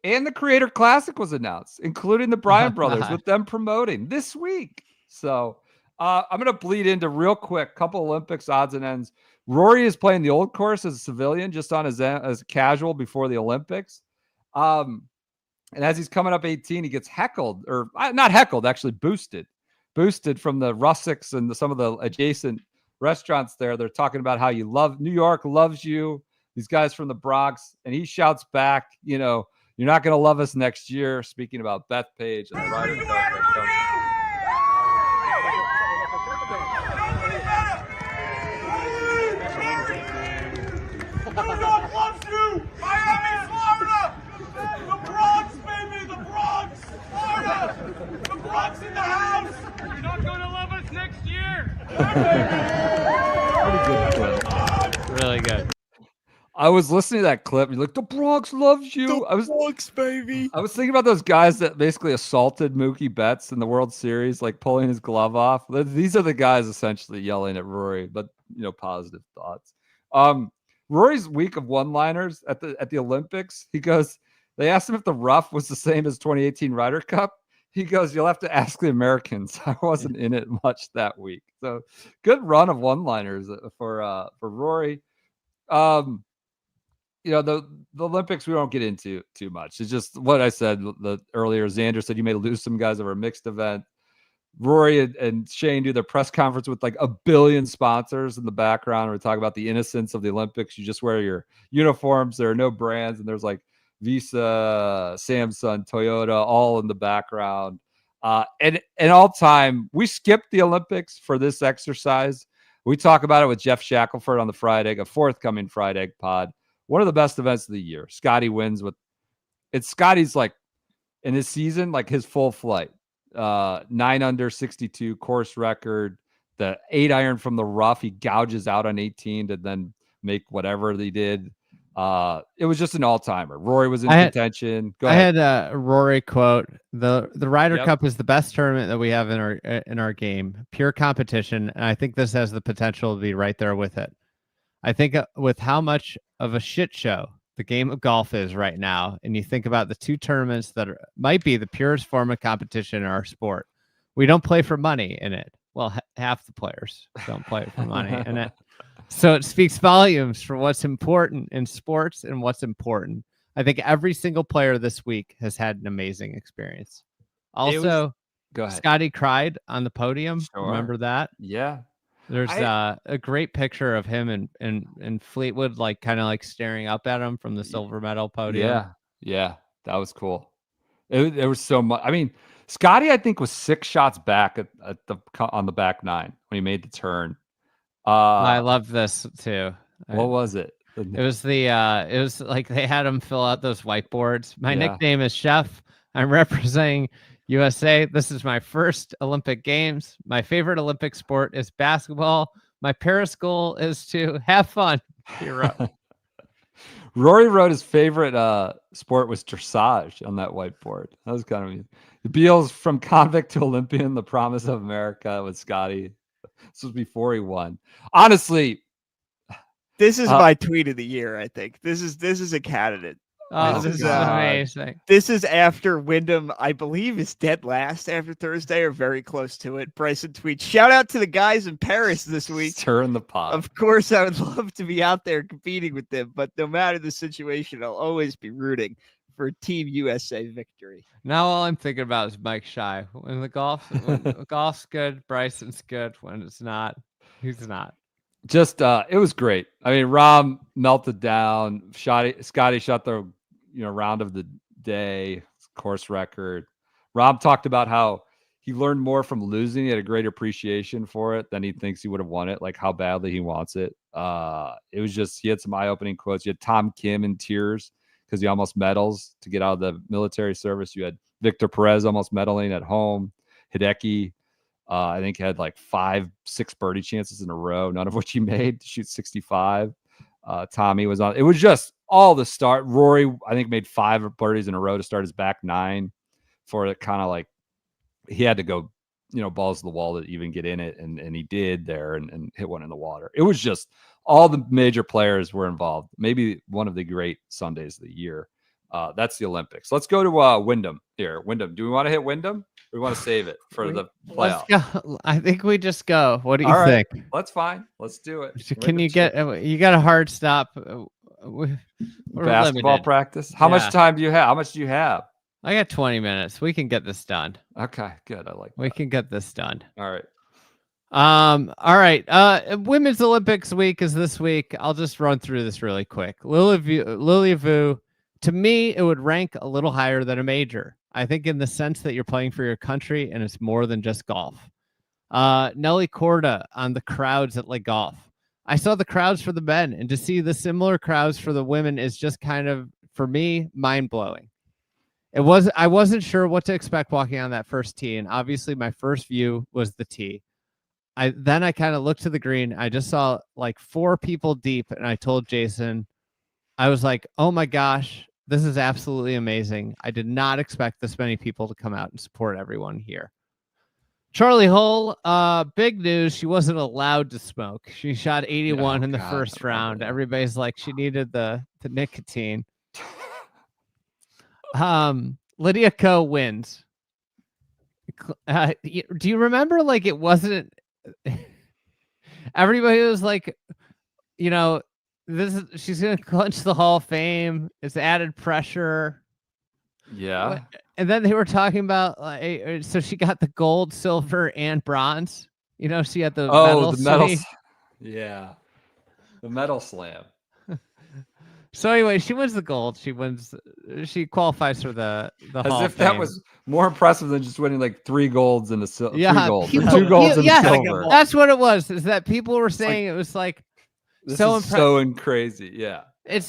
the Creator Classic was announced, including the Bryan brothers, with them promoting this week. So I'm going to bleed into real quick, couple Olympics odds and ends. Rory is playing the old course as a civilian, just on as a casual before the Olympics. And as he's coming up 18, he gets heckled, or not heckled, actually boosted from the Russicks and some of the adjacent restaurants there. They're talking about how New York loves you. These guys from the Bronx, and he shouts back, you're not going to love us next year. Speaking about Bethpage and the Ryder Cup. New York loves you! Miami, Florida! The Bronx, baby! The Bronx! Florida! The Bronx in the house! You're not going to love us next year! Really good. I was listening to that clip. You're like, the Bronx loves you. The Bronx, baby. I was thinking about those guys that basically assaulted Mookie Betts in the World Series, like pulling his glove off. These are the guys essentially yelling at Rory, but positive thoughts. Rory's week of one-liners at the Olympics. He goes, they asked him if the rough was the same as 2018 Ryder Cup. He goes, you'll have to ask the Americans. I wasn't in it much that week. So good run of one-liners for Rory. The Olympics we don't get into too much. It's just what I said earlier. Xander said you may lose some guys over a mixed event. Rory and Shane do their press conference with like a billion sponsors in the background. We talk about the innocence of the Olympics. You just wear your uniforms. There are no brands, and there's like Visa, Samsung, Toyota, all in the background. And all time, we skipped the Olympics for this exercise. We talk about it with Jeff Shackelford on the Fried Egg, a forthcoming Fried Egg pod. One of the best events of the year. Scotty wins with it's Scotty's like in his season, like his full flight. 9 under 62 course record. The 8 iron from the rough, he gouges out on 18 to then make whatever they did. It was just an all-timer. Rory was in contention. Go ahead. I had a Rory quote. The Ryder Yep. Cup is the best tournament that we have in our game. Pure competition, and I think this has the potential to be right there with it. I think with how much of a shit show the game of golf is right now, and you think about the 2 tournaments that might be the purest form of competition in our sport. We don't play for money in it. Well, half the players don't play for money in it. So it speaks volumes for what's important in sports and what's important. I think every single player this week has had an amazing experience. Also, go ahead. Scotty cried on the podium. Sure. Remember that? Yeah. There's a great picture of him and Fleetwood, like kind of like staring up at him from the silver medal podium. Yeah, that was cool. It was so much. I mean, Scotty, I think, was 6 shots back on the back 9 when he made the turn. I love this too. What was it? It was it was like they had him fill out those whiteboards. My nickname is Chef. I'm representing USA. This is my first Olympic Games. My favorite Olympic sport is basketball. My Paris goal is to have fun. Rory wrote his favorite sport was dressage on that whiteboard. That was kind of neat. Beals from convict to Olympian, the promise of America with Scotty. This was before he won. Honestly, this is my tweet of the year. I think this is a candidate. Oh, this is amazing. This is after Wyndham, I believe, is dead last after Thursday or very close to it. Bryson tweets, shout out to the guys in Paris this week. Stirring the pot. Of course, I would love to be out there competing with them, but no matter the situation, I'll always be rooting for Team USA victory. Now all I'm thinking about is Mike Shy. When the golf's good, Bryson's good. When it's not, he's not. Just it was great. I mean, Rahm melted down. Scotty shot the round of the day, course record. Rahm talked about how he learned more from losing. He had a greater appreciation for it than he thinks he would have won it, like how badly he wants it. It was just, he had some eye-opening quotes. You had Tom Kim in tears because he almost medals to get out of the military service. You had Victor Perez almost medaling at home. Hideki, I think, had like 5-6 birdie chances in a row, none of which he made to shoot 65. Tommy was on. It was just all the start. Rory, I think, made 5 birdies in a row to start his back 9 for it. Kind of like he had to go, balls to the wall to even get in it. And he did there and hit one in the water. It was just all the major players were involved. Maybe one of the great Sundays of the year. That's the Olympics. Let's go to Wyndham here. Wyndham. Do we want to hit Wyndham? Or we want to save it for the playoff? Let's go. I think we just go. What do you think? That's fine. Let's do it. Can you you got a hard stop? We're basketball limited. Practice. How much time do you have? How much do you have? I got 20 minutes. We can get this done. Okay, good. I like that. We can get this done. All right. All right. Women's Olympics week is this week. I'll just run through this really quick. Lily Vu, to me, it would rank a little higher than a major. I think in the sense that you're playing for your country and it's more than just golf. Nelly Korda on the crowds at Le Golf. I saw the crowds for the men, and to see the similar crowds for the women is just kind of, for me, mind-blowing. I wasn't sure what to expect walking on that first tee, and obviously my first view was the tee. Then I kind of looked to the green. I just saw like 4 people deep, and I told Jason, I was like, oh my gosh, this is absolutely amazing. I did not expect this many people to come out and support everyone here. Charlie Hull, big news. She wasn't allowed to smoke. She shot 81 in the first round. Everybody's like, she needed the nicotine. Lydia Ko wins. Do you remember, like, it wasn't... Everybody was like, she's gonna clinch the Hall of Fame. It's added pressure. Yeah. And then they were talking about, like, so she got the gold, silver, and bronze. She had the medal. Yeah, the medal slam. So anyway, she wins the gold. She qualifies for the Hall As if of that Fame. was more impressive than just winning like 3 golds and a silver. Yeah, 3 golds, 2 golds and a silver. That's what it was. Is that people were saying it was like so impressive, so crazy. Yeah, it's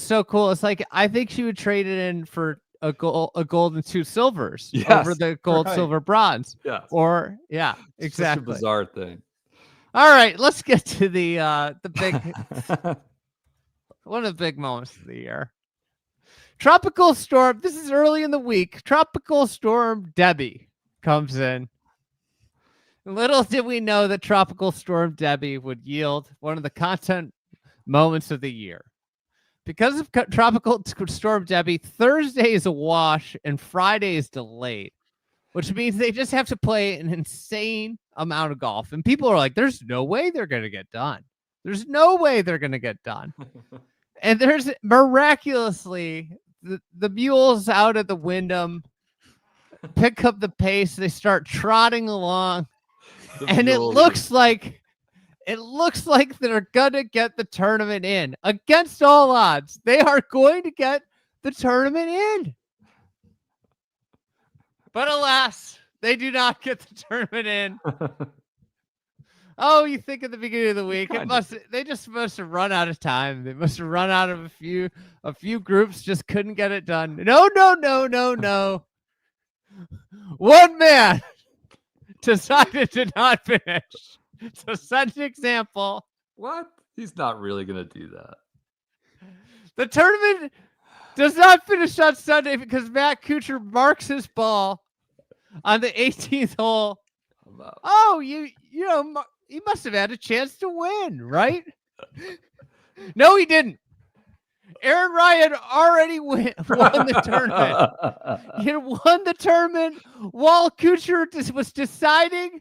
so cool. It's like I think she would trade it in for a gold and 2 silvers Yes, over the gold, right. silver, bronze. Yes. Or It's exactly. such a bizarre thing. All right, let's get to the big one of the big moments of the year. Tropical storm. This is early in the week. Tropical storm Debbie comes in. Little did we know that Tropical Storm Debbie would yield one of the content moments of the year. Because of Tropical Storm Debbie, Thursday is a wash and Friday is delayed, which means they just have to play an insane amount of golf. And people are like, there's no way they're going to get done. There's no way they're going to get done. And there's miraculously the mules out at the Wyndham pick up the pace. They start trotting along. And it looks like they're gonna get the tournament in. Against all odds, they are going to get the tournament in. But alas, they do not get the tournament in. Oh, you think at the beginning of the week, they just must have run out of time. They must have run out of a few groups, just couldn't get it done. No. One man decided to not finish. So such an example. What? He's not really going to do that. The tournament does not finish on Sunday because Matt Kuchar marks his ball on the 18th hole. Oh, you know, he must have had a chance to win, right? No, he didn't. Aaron Ryan already won the tournament. He had won the tournament while Kuchar was deciding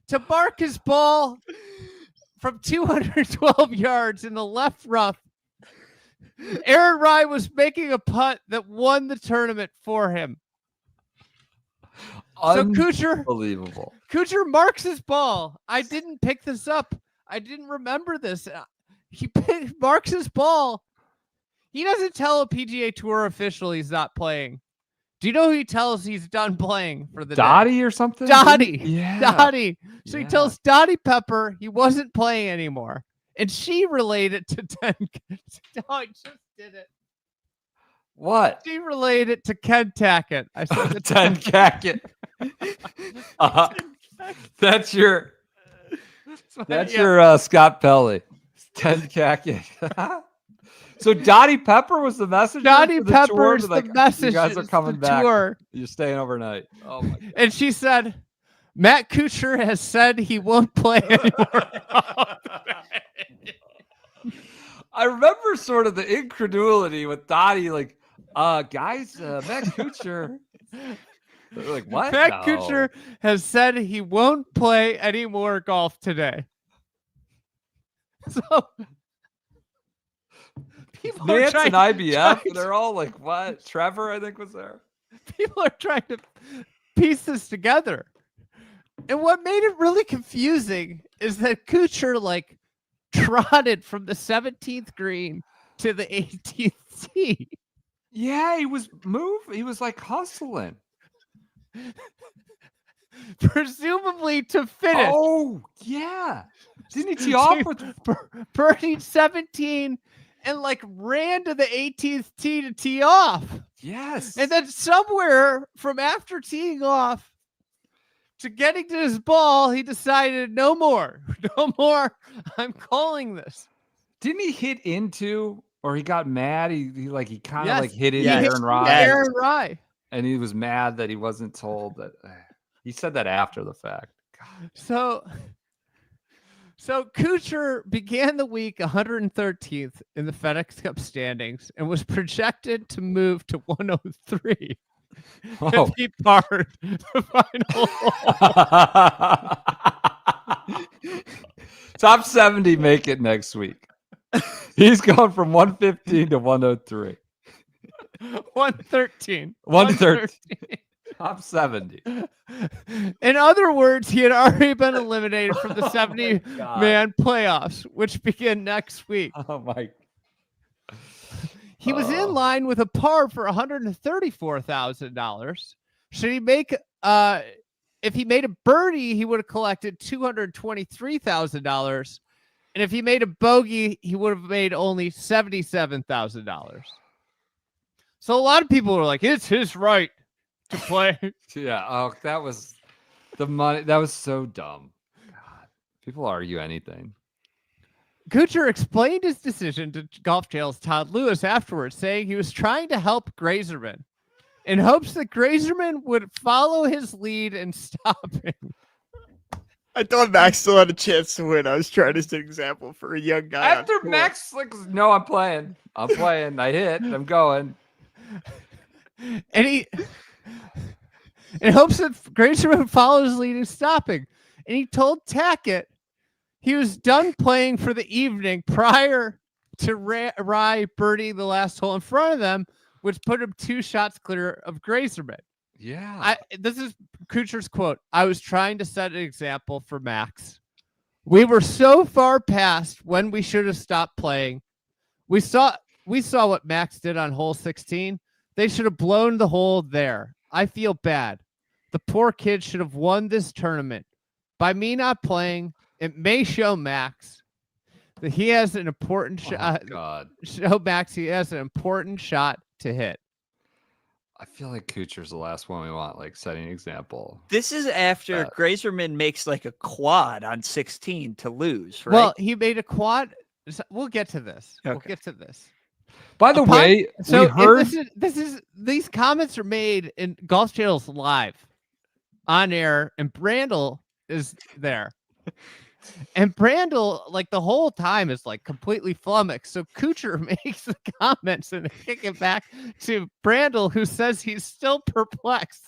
to mark his ball from 212 yards in the left rough. Aaron Ryan was making a putt that won the tournament for him. So Unbelievable. Kuchar marks his ball. I didn't pick this up. I didn't remember this. He marks his ball. He doesn't tell a PGA Tour official he's not playing. Do you know who he tells he's done playing for the Dottie day? or something? Dottie. Yeah. Dottie. So he tells Dottie Pepper he wasn't playing anymore. And she relayed it to 10. Oh, I just did it. What? She relayed it to Ken Tackett. I said 10 Tackett. That's your Scott Pelley. 10 Tackett. So Dottie Pepper was the messenger. Dottie for the Pepper tour? is Like, the message. You guys are coming back. Tour. You're staying overnight. Oh my God. And she said, Matt Kuchar has said he won't play anymore. I remember sort of the incredulity with Dottie, like, guys, Matt Kuchar. They're like, what? Matt No. Kuchar has said he won't play any more golf today. So people Nance are and IBF, they're all like, what? Trevor, I think, was there. People are trying to piece this together. And what made it really confusing is that Kuchar like trotted from the 17th green to the 18th tee. Yeah, he was He was like hustling. Presumably to finish. Oh, yeah. Didn't he tee off with birdied 17 and like ran to the 18th tee to tee off? Yes. And then somewhere from after teeing off to getting to his ball, he decided no more. I'm calling this. Didn't he hit into, or he got mad? He kind of Yes. like hit into He hit Aaron Rye. Aaron Rye. And he was mad that he wasn't told that. He said that after the fact. So Kuchar began the week 113th in the FedEx Cup standings and was projected to move to 103 if he parred the final hole. Top 70 make it next week. He's going from 115 to 103. 113. 113. Top 70. In other words, he had already been eliminated from the 70-man playoffs, which begin next week. Oh my! He was in line with a par for $134,000. Should he make? If he made a birdie, he would have collected $223,000, and if he made a bogey, he would have made only $77,000. So a lot of people were like, it's his right to play. Yeah. Oh, that was the money. That was so dumb. God, people argue anything. Kuchar explained his decision to Golf Channel's Todd Lewis afterwards, saying he was trying to help Grazerman in hopes that Grazerman would follow his lead and stop him. I thought Max still had a chance to win. I was trying to set an example for a young guy. After Max, like, no, I'm playing. I hit. I'm going. And he, in hopes that Grazerman would follow his lead and stopping. And he told Tackett he was done playing for the evening prior to Rye birdieing the last hole in front of them, which put him 2 shots clear of Grazerman. Yeah. This is Kuchar's quote. I was trying to set an example for Max. We were so far past when we should have stopped playing. We saw what Max did on hole 16. They should have blown the hole there. I feel bad. The poor kid should have won this tournament. By me not playing, it may show Max that he has an important shot. God. Show Max he has an important shot to hit. I feel like Kuchar's the last one we want, like, setting an example. This is after Grazerman makes like a quad on 16 to lose, right? Well, he made a quad. We'll get to this. Okay. We'll get to this. By the way, so we heard these comments are made in Golf Channel's live on air, and Brandel is there. And Brandel, like, the whole time is like completely flummoxed. So Kuchar makes the comments and kick it back to Brandel, who says he's still perplexed.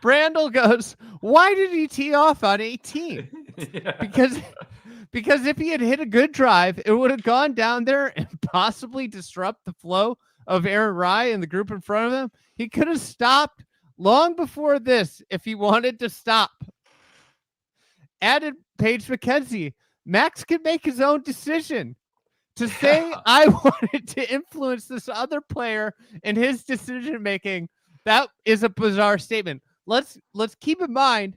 Brandel goes, "Why did he tee off on 18? Yeah. Because if he had hit a good drive, it would have gone down there and possibly disrupt the flow of Aaron Rye and the group in front of him. He could have stopped long before this if he wanted to stop." Added Paige McKenzie, Max could make his own decision. To say I wanted to influence this other player in his decision making, that is a bizarre statement. Let's keep in mind,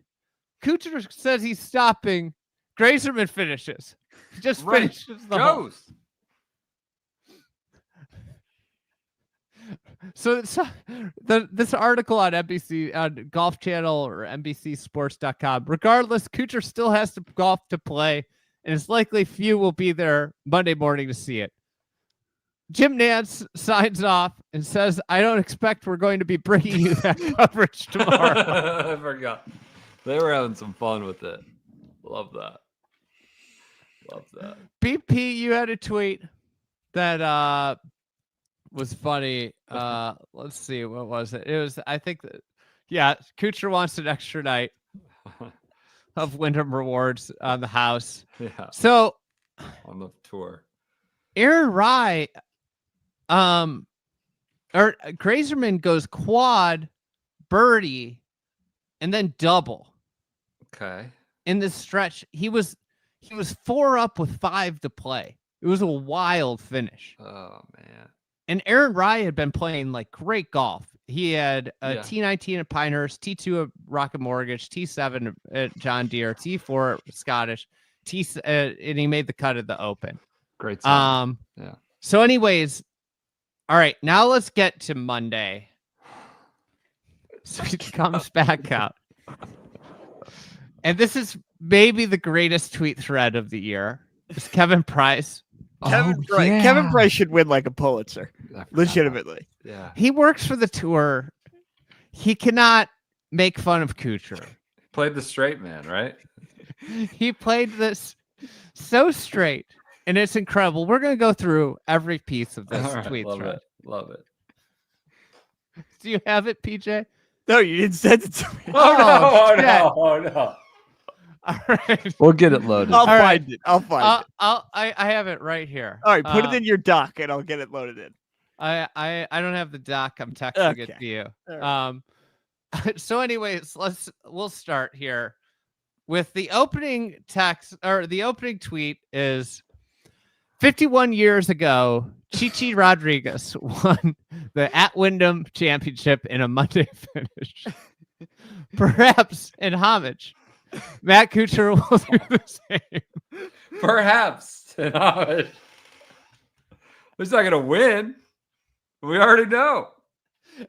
Kuchar says he's stopping. Grazerman finishes. He just finishes the hole. So this article on NBC, on Golf Channel or NBCSports.com, regardless, Kuchar still has to golf to play, and it's likely few will be there Monday morning to see it. Jim Nance signs off and says, "I don't expect we're going to be bringing you that coverage tomorrow." I forgot. They were having some fun with it. Love that. Love that. BP, you had a tweet that was funny. Let's see, what was it? It was, I think that, yeah, Kuchar wants an extra night of Wyndham rewards on the house. Yeah. So on the tour, Aaron Rye, or Grazerman goes quad, birdie, and then double. Okay. In this stretch, he was 4 up with 5 to play. It was a wild finish. Oh man. And Aaron Rye had been playing like great golf. He had a T19 at Pinehurst, T2 at Rocket Mortgage, T7 at John Deere, T4 at Scottish, and he made the cut at the Open. Great. Yeah. So, anyways, all right, now let's get to Monday. So he comes back out, and this is maybe the greatest tweet thread of the year. It's Kevin Price. Kevin Price should win like a Pulitzer, legitimately. Yeah, he works for the tour. He cannot make fun of Kuchar. Played the straight man, right? He played this so straight, and it's incredible. We're gonna go through every piece of this tweet thread. Love it. Do you have it, PJ? No, you didn't send it to me. Oh no. All right. We'll get it loaded. I'll find it. I have it right here. All right, put it in your doc and I'll get it loaded in. I don't have the doc. I'm texting it to you. Right. So anyways, we'll start here with the opening text, or the opening tweet is 51 years ago, Chichi Rodriguez won the at Wyndham Championship in a Monday finish. Perhaps in homage, Matt Kuchar will do the same. Perhaps in homage. He's not going to win. We already know.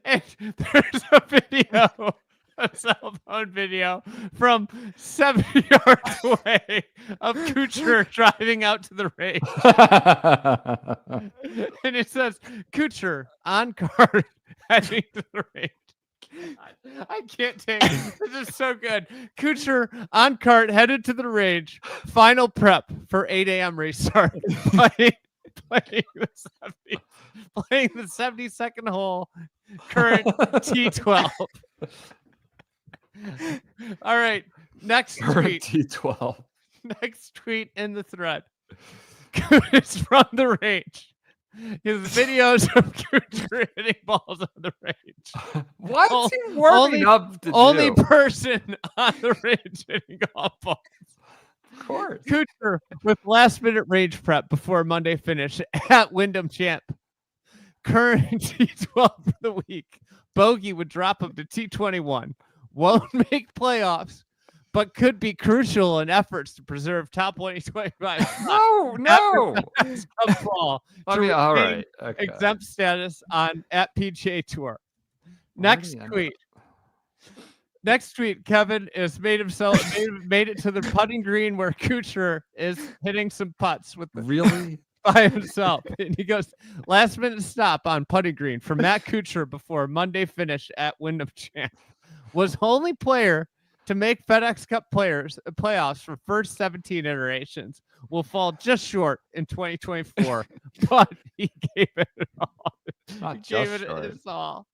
And there's a video, a cell phone video from 70 yards away of Kuchar driving out to the race. And it says, Kuchar on card heading to the race. I can't take it. This is so good. Kuchar on cart headed to the range. Final prep for 8 a.m. race start. Playing the 72nd hole. Current T12. All right. Next Current tweet. T12. Next tweet in the thread. It's from the range. His videos of Kuchar hitting balls on the range. What's he warming up to only do? person on the range hitting golf balls. Of course. Kuchar with last-minute range prep before Monday finish at Wyndham Champ. Current T12 for the week. Bogey would drop him to T21. Won't make playoffs, but could be crucial in efforts to preserve top 2025. No. Fall I to mean, all retain right. Okay. exempt status at PGA Tour. Next tweet. Next tweet, Kevin has made it to the putting green where Kuchar is hitting some putts with really by himself. And he goes, last minute stop on putting green for Matt Kuchar before Monday finish at Wyndham Champ. Was only player to make FedEx Cup playoffs for first 17 iterations. Will fall just short in 2024, but he gave it all. Not He just gave it short. his all.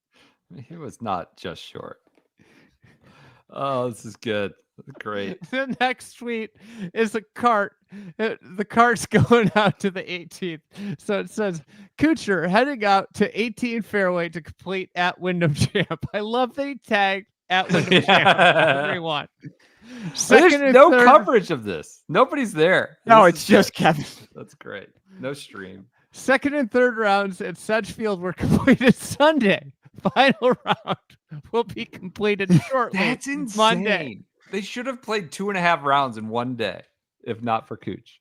He was not just short. Oh, this is good. Great. The next tweet is a cart. The cart's going out to the 18th. So it says, Kuchar heading out to 18 fairway to complete at Wyndham Champ. I love that he tagged at Wyndham Champ. Everyone. There's no coverage of this. Nobody's there. No, This it's is just good. Kevin. That's great. No stream. Second and third rounds at Sedgefield were completed Sunday. Final round will be completed shortly. That's insane. Monday. They should have played 2.5 rounds in one day, if not for Cooch.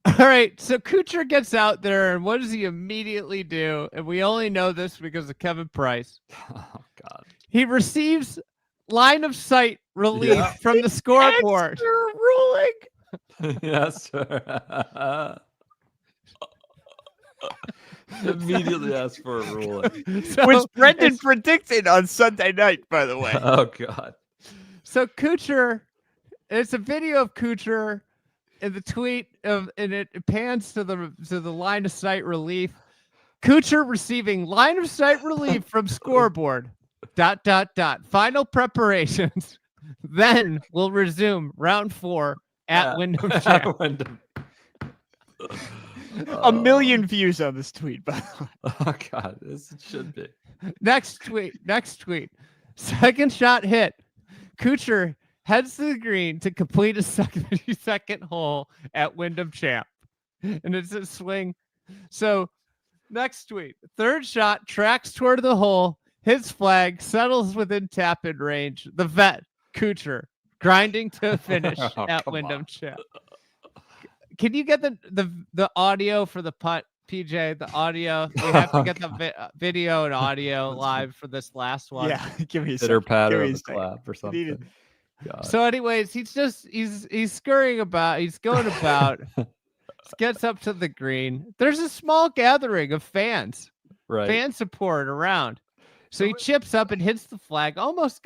All right, so Kuchar gets out there, and what does he immediately do? And we only know this because of Kevin Price. Oh, God. He receives line of sight relief from the scoreboard. Ruling. Yes, sir. Immediately asked for a ruling. So Which Brendan predicted on Sunday night, by the way. Oh, God. So Kuchar, it's a video of Kuchar in the tweet and it pans to the line of sight relief. Kuchar receiving line of sight relief from scoreboard. ... Final preparations. Then we'll resume round 4 at Wyndham Champ. Wyndham. A million views on this tweet, by the way. Oh, God. This should be. Next tweet. Second shot hit. Kuchar heads to the green to complete a 72nd hole at Wyndham Champ. And it's a swing. So next tweet. Third shot tracks toward the hole, hits flag, settles within tap-in range. The vet, Kuchar, grinding to finish at Wyndham Champ. Can you get the audio for the putt, PJ? The audio. We have to get the video and audio live for this last one. Yeah, give me a Pitter second. patter Give me of a the second. clap or something. God. So, anyways, he's scurrying about. He's going about. Gets up to the green. There's a small gathering of fans, Right. fan support around. So he chips up and hits the flag. Almost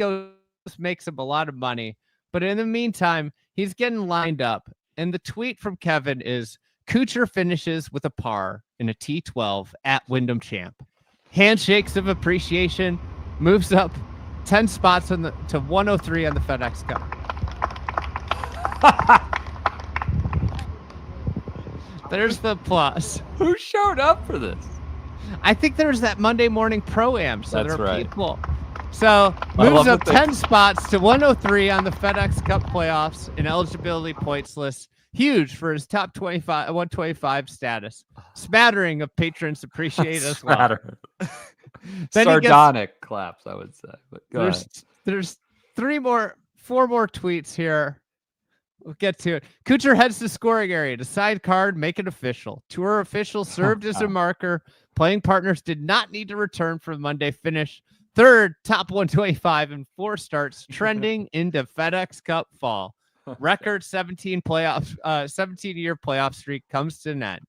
makes him a lot of money. But in the meantime, he's getting lined up. And the tweet from Kevin is, Kuchar finishes with a par in a T12 at Wyndham Champ. Handshakes of appreciation, moves up 10 spots to 103 on the FedEx Cup. There's the applause. Who showed up for this? I think there's that Monday morning pro-am, so That's there are right. people. So I moves love up that they- 10 spots to 103 on the FedEx Cup playoffs and eligibility points list. Huge for his top 125 status. Smattering of patrons appreciate as well. Smatter. Then he gets- Sardonic claps, I would say. But go ahead. There's 4 more tweets here. We'll get to it. Kuchar heads to scoring area to side card, make it official. Tour official served as a marker Playing partners did not need to return for the Monday finish. Third, top 125 in 4 starts, trending into FedEx Cup fall. Record 17-year playoff streak comes to an end.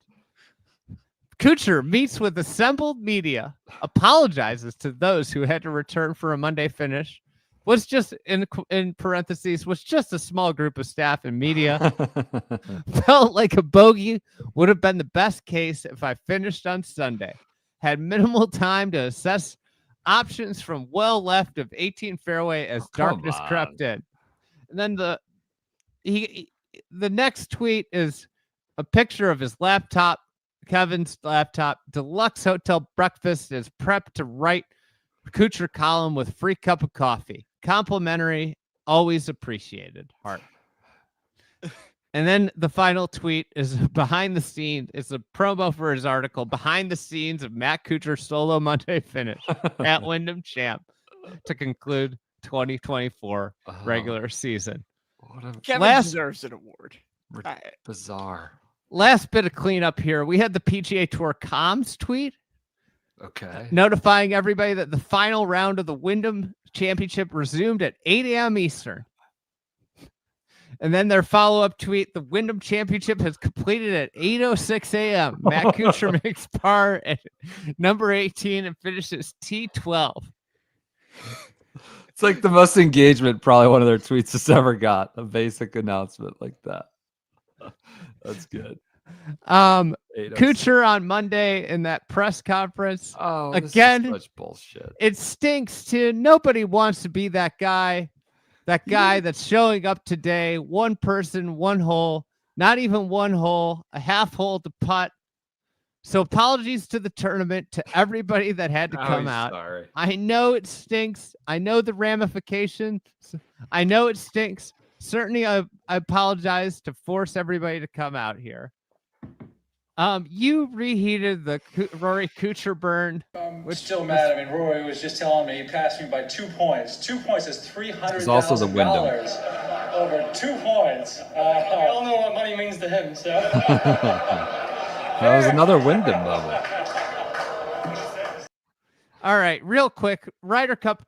Kuchar meets with assembled media, apologizes to those who had to return for a Monday finish. Was just in parentheses, was just a small group of staff and media. Felt like a bogey would have been the best case if I finished on Sunday. Had minimal time to assess options from well left of 18 fairway as darkness crept in. And then the next tweet is a picture of his laptop, Kevin's laptop. Deluxe hotel breakfast is prepped to write Kuchar column with free cup of coffee. Complimentary, always appreciated. Heart. And then the final tweet is behind the scenes. It's a promo for his article, behind the scenes of Matt Kuchar's solo Monday finish at Wyndham Champ to conclude 2024 regular season. Kevin deserves an award. Bizarre. Last bit of cleanup here. We had the PGA Tour comms tweet. Okay. Notifying everybody that the final round of the Wyndham Championship resumed at 8 a.m. Eastern. And then their follow-up tweet, the Wyndham Championship has completed at 8:06 a.m. Matt Kuchar makes par at number 18 and finishes T12. It's like the most engagement probably one of their tweets has ever got. A basic announcement like that. That's good. Kuchar on Monday in that press conference. Oh, again, this is such bullshit. It stinks too. Nobody wants to be that guy. That guy that's showing up today, one person, one hole, not even one hole, a half hole to putt. So apologies to the tournament, to everybody that had to come out. Sorry. I know it stinks. I know the ramifications. I know it stinks. Certainly, I apologize to force everybody to come out here. You reheated the Rory Kuchar burn. Which still mad. I mean, Rory was just telling me he passed me by 2 points. 2 points is $300,000 over 2 points. We all know what money means to him. So that was another Wyndham moment. All right, real quick, Ryder Cup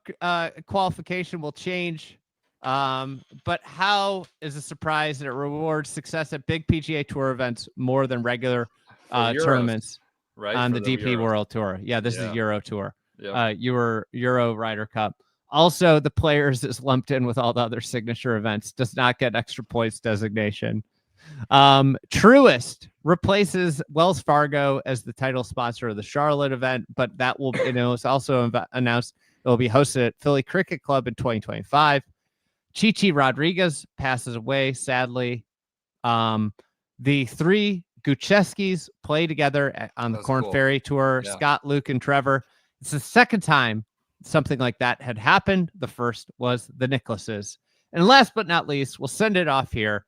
qualification will change. But how is a surprise that it rewards success at big PGA Tour events more than regular tournaments, right? On the DP Euros. World Tour? Yeah, this is Euro Tour. Yep. Euro Ryder Cup. Also, the Players is lumped in with all the other signature events. Does not get extra points designation. Truist replaces Wells Fargo as the title sponsor of the Charlotte event, but that will, it's also announced it will be hosted at Philly Cricket Club in 2025. Chichi Rodriguez passes away, sadly. The 3 Gucheskis play together on the Corn Ferry Tour. Yeah. Scott, Luke, and Trevor. It's the second time something like that had happened. The first was the Nicklases. And last but not least, we'll send it off here.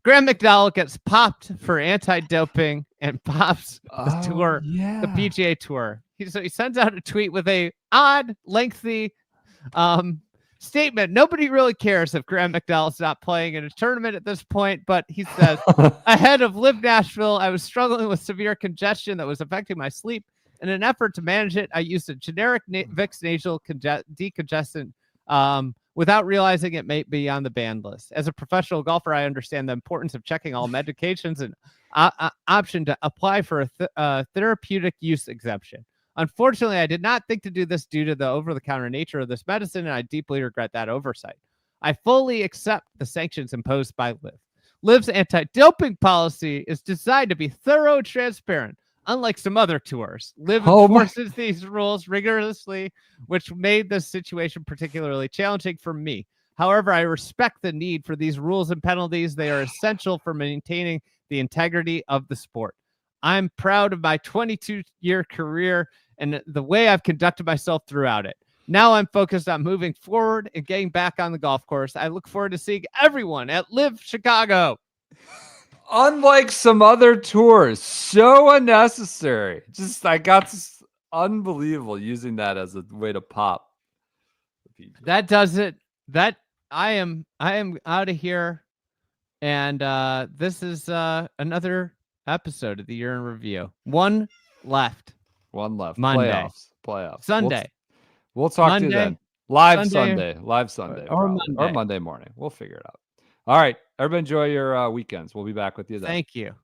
Graham McDowell gets popped for anti-doping and pops the tour, the PGA Tour. He sends out a tweet with a odd, lengthy statement. Nobody really cares if Graham McDowell's not playing in a tournament at this point, but he says, ahead of Live Nashville, I was struggling with severe congestion that was affecting my sleep. In an effort to manage it, I used a generic Vicks nasal decongestant without realizing it may be on the ban list. As a professional golfer, I understand the importance of checking all medications and option to apply for a therapeutic use exemption. Unfortunately, I did not think to do this due to the over-the-counter nature of this medicine, and I deeply regret that oversight. I fully accept the sanctions imposed by Liv. Liv's anti-doping policy is designed to be thorough and transparent, unlike some other tours. Liv enforces these rules rigorously, which made this situation particularly challenging for me. However, I respect the need for these rules and penalties. They are essential for maintaining the integrity of the sport. I'm proud of my 22-year career and the way I've conducted myself throughout it. Now I'm focused on moving forward and getting back on the golf course. I look forward to seeing everyone at Live Chicago. Unlike some other tours, so unnecessary. I got this unbelievable using that as a way to pop. That does it. That I am out of here. And this is another episode of the Year in Review. One left. One left. Monday. Playoffs. Sunday. We'll talk Monday, to you then. Live Sunday, Sunday, or probably. Monday. Or Monday morning. We'll figure it out. All right. Everybody enjoy your weekends. We'll be back with you then. Thank you.